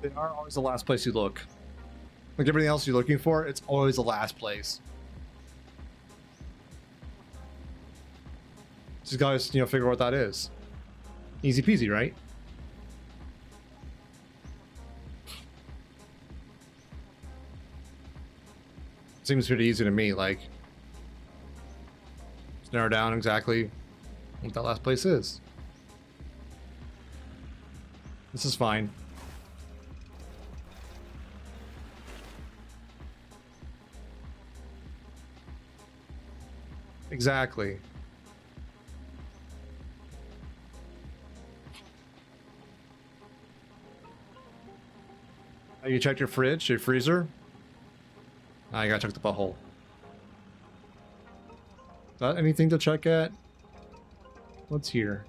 They are always the last place you look. Like everything else you're looking for, it's always the last place. Just guys, figure out what that is. Easy peasy, right? Seems pretty easy to me, like, just narrow down exactly what that last place is. This is fine. Exactly. You checked your fridge, your freezer? I gotta check the butthole. Is that anything to check at? What's here?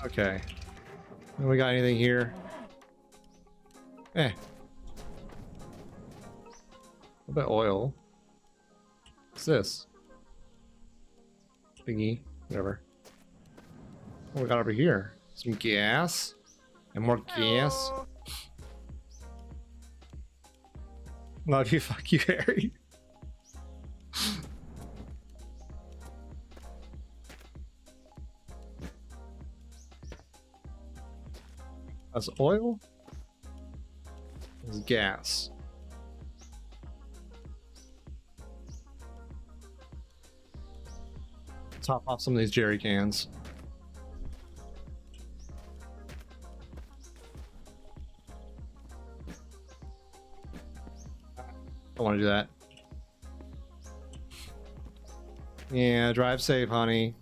Okay. We got anything here? Eh. What about oil? What's this? Thingy. Whatever. What we got over here? Some gas. And more gas. Love you, fuck you, Harry. That's oil. That's gas. Top off some of these jerry cans. Don't want to do that. Yeah, drive safe, honey.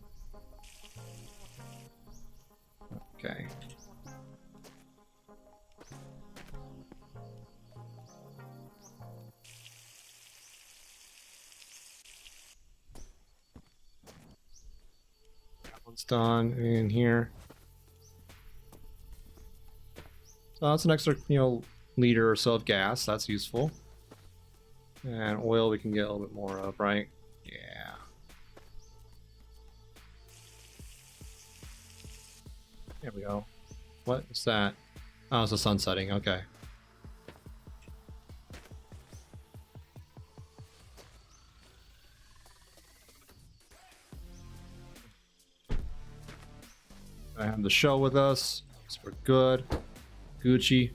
Okay. That one's done in here. So that's an extra, liter or so of gas. That's useful. And oil we can get a little bit more of, right? Yeah. There we go. What is that? Oh, it's the sun setting. Okay. I have the show with us, so we're good. Gucci.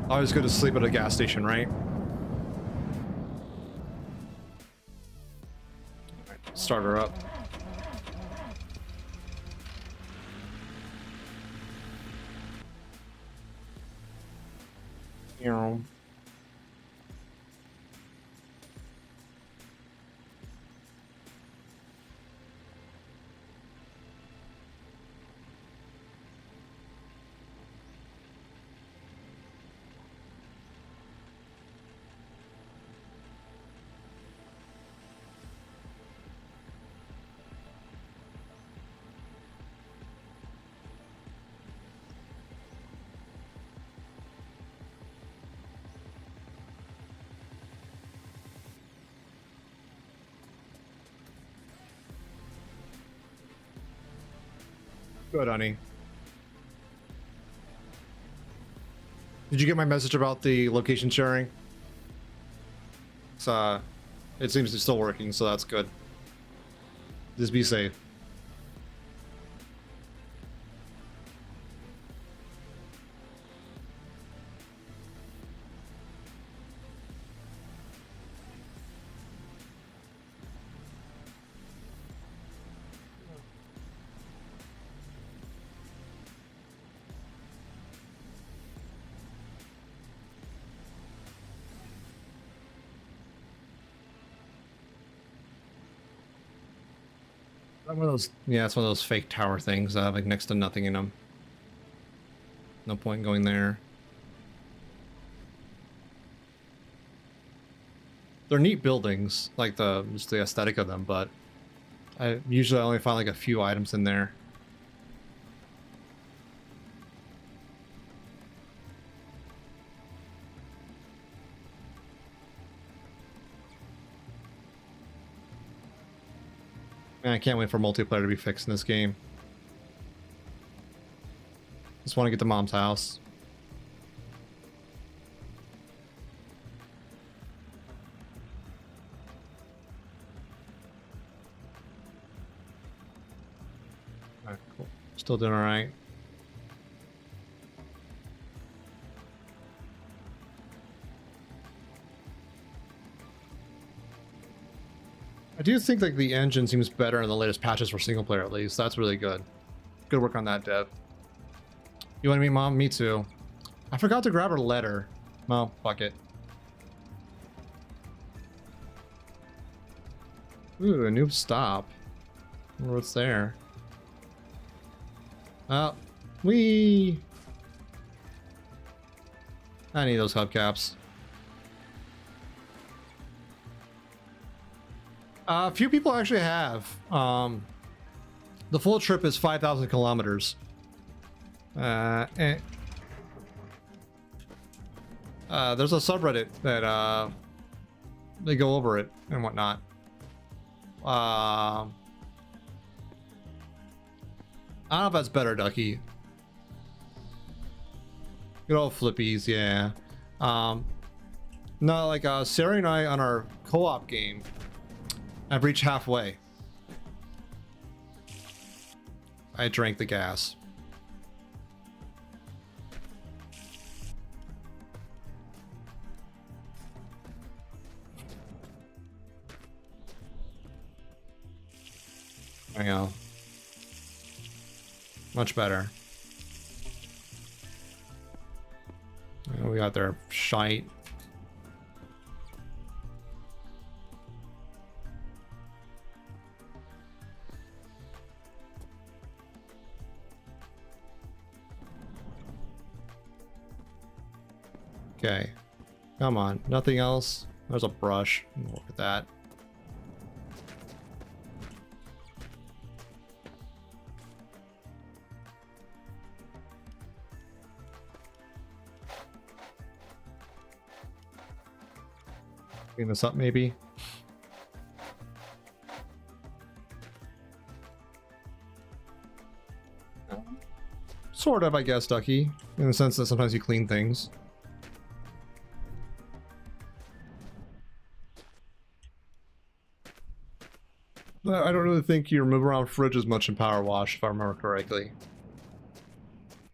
Always good to sleep at a gas station, right? Alright, start her up. Good, honey. Did you get my message about the location sharing? It seems to be still working, so that's good. Just be safe. One of those, yeah, it's one of those fake tower things that have like next to nothing in them. No point in going there. They're neat buildings, like just the aesthetic of them, but I usually only find like a few items in there. Man, I can't wait for multiplayer to be fixed in this game. Just want to get to Mom's house. Alright, cool. Still doing alright. I do think like the engine seems better in the latest patches for single player at least. That's really good. Good work on that, Dev. You want to meet Mom? Me too. I forgot to grab her letter. Well, fuck it. Ooh, a new stop. I wonder what's there. Oh, I need those hubcaps. A few people actually have. The full trip is 5,000 kilometers. There's a subreddit that they go over it and whatnot. I don't know if that's better, Ducky. Good old flippies, yeah. No, like Sarah and I on our co-op game, I've reached halfway. I drank the gas. I know. Much better. We got their shite. Okay. Come on. Nothing else? There's a brush. Look at that. Clean this up, maybe. Sort of, I guess, Ducky. In the sense that sometimes you clean things. I don't really think you move around fridges much in Power Wash, if I remember correctly.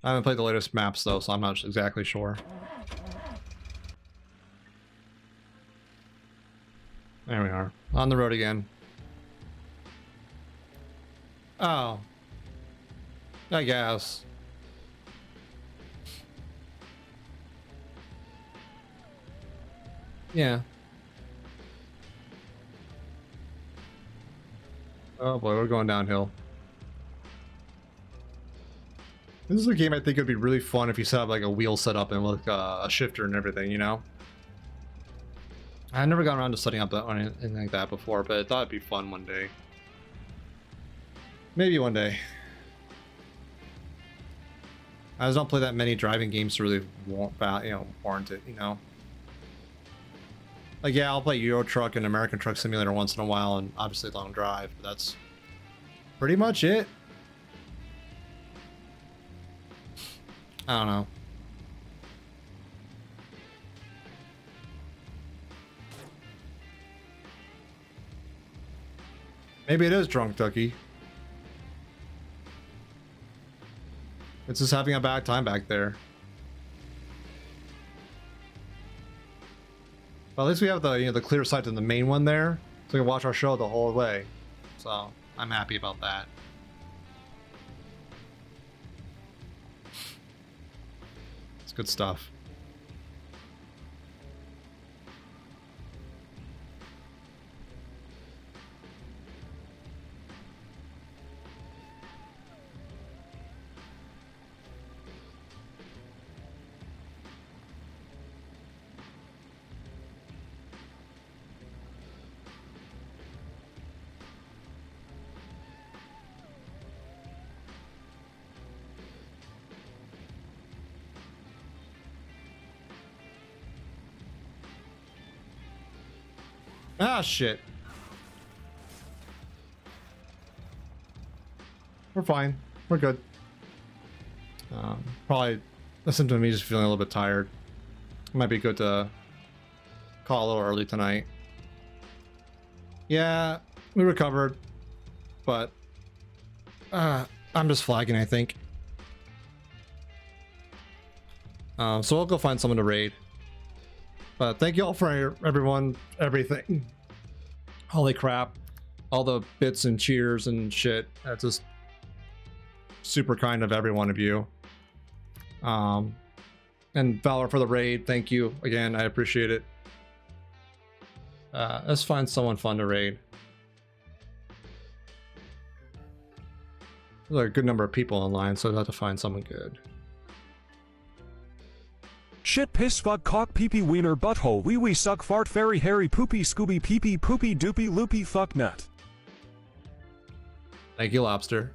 I haven't played the latest maps, though, so I'm not exactly sure. There we are. On the road again. Oh. I guess. Yeah. Oh boy, we're going downhill. This is a game I think would be really fun if you set up like a wheel setup and like a shifter and everything, you know? I've never gotten around to setting up that one, anything like that before, but I thought it'd be fun one day. Maybe one day. I just don't play that many driving games to really warrant it, you know? Like, yeah, I'll play Euro Truck and American Truck Simulator once in a while, and obviously Long Drive, but that's pretty much it. I don't know. Maybe it is drunk, Ducky. It's just having a bad time back there. But at least we have the the clear sight to the main one there, so we can watch our show the whole way. So I'm happy about that. It's good stuff. Ah, shit. We're fine. We're good. Probably a symptom of me just feeling a little bit tired. It might be good to call a little early tonight. Yeah, we recovered, but I'm just flagging, I think. So I'll go find someone to raid. But thank you all for everything. Holy crap. All the bits and cheers and shit. That's just super kind of every one of you. And Valor for the raid, thank you again. I appreciate it. Let's find someone fun to raid. There's a good number of people online, so I'll have to find someone good. Shit, piss, fuck, cock, pee pee, wiener, butthole, wee wee, suck, fart, fairy, hairy, poopy, scooby, pee pee, poopy, doopy, loopy, fuck, nut. Thank you, Lobster.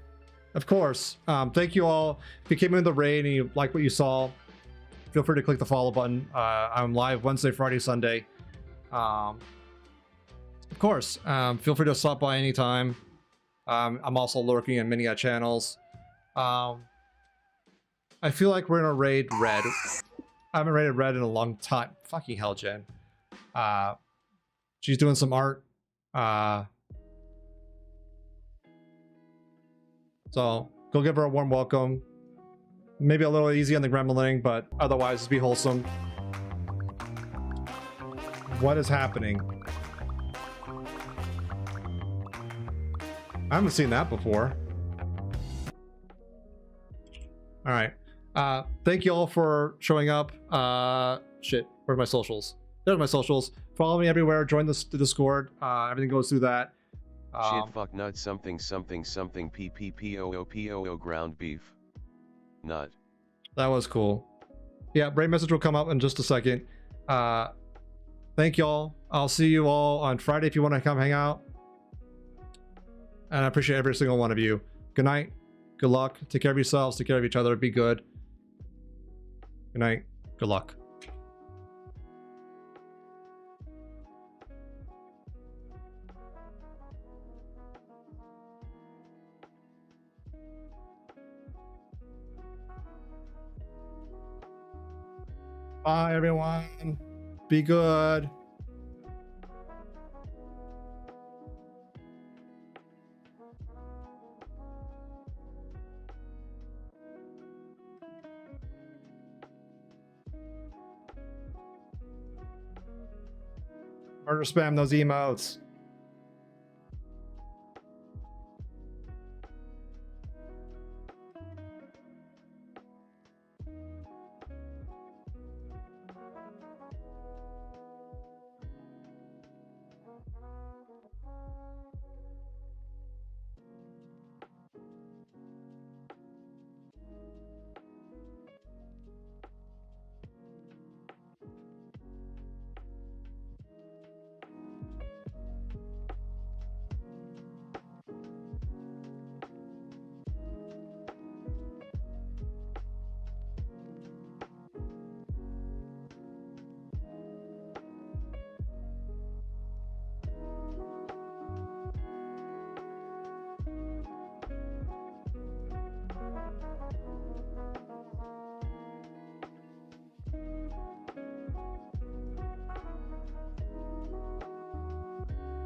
Of course. Thank you all. If you came into the raid and you like what you saw, feel free to click the follow button. I'm live Wednesday, Friday, Sunday. Of course. Feel free to stop by anytime. I'm also lurking in many channels. I feel like we're gonna raid Red. I haven't raided Red in a long time. Fucking hell, Jen. She's doing some art. So go give her a warm welcome. Maybe a little easy on the gremlining, but otherwise just be wholesome. What is happening? I haven't seen that before. All right. Thank you all for showing up. Shit, where are my socials? There's my socials. Follow me everywhere. Join the Discord. Everything goes through that. Shit, fuck, nut, something, something, something, PPPOO ground beef. Nut. That was cool. Yeah, raid message will come up in just a second. Thank y'all. I'll see you all on Friday if you want to come hang out. And I appreciate every single one of you. Good night. Good luck. Take care of yourselves. Take care of each other. Be good. Good night. Good luck. Bye, everyone. Be good. Murder spam those emotes.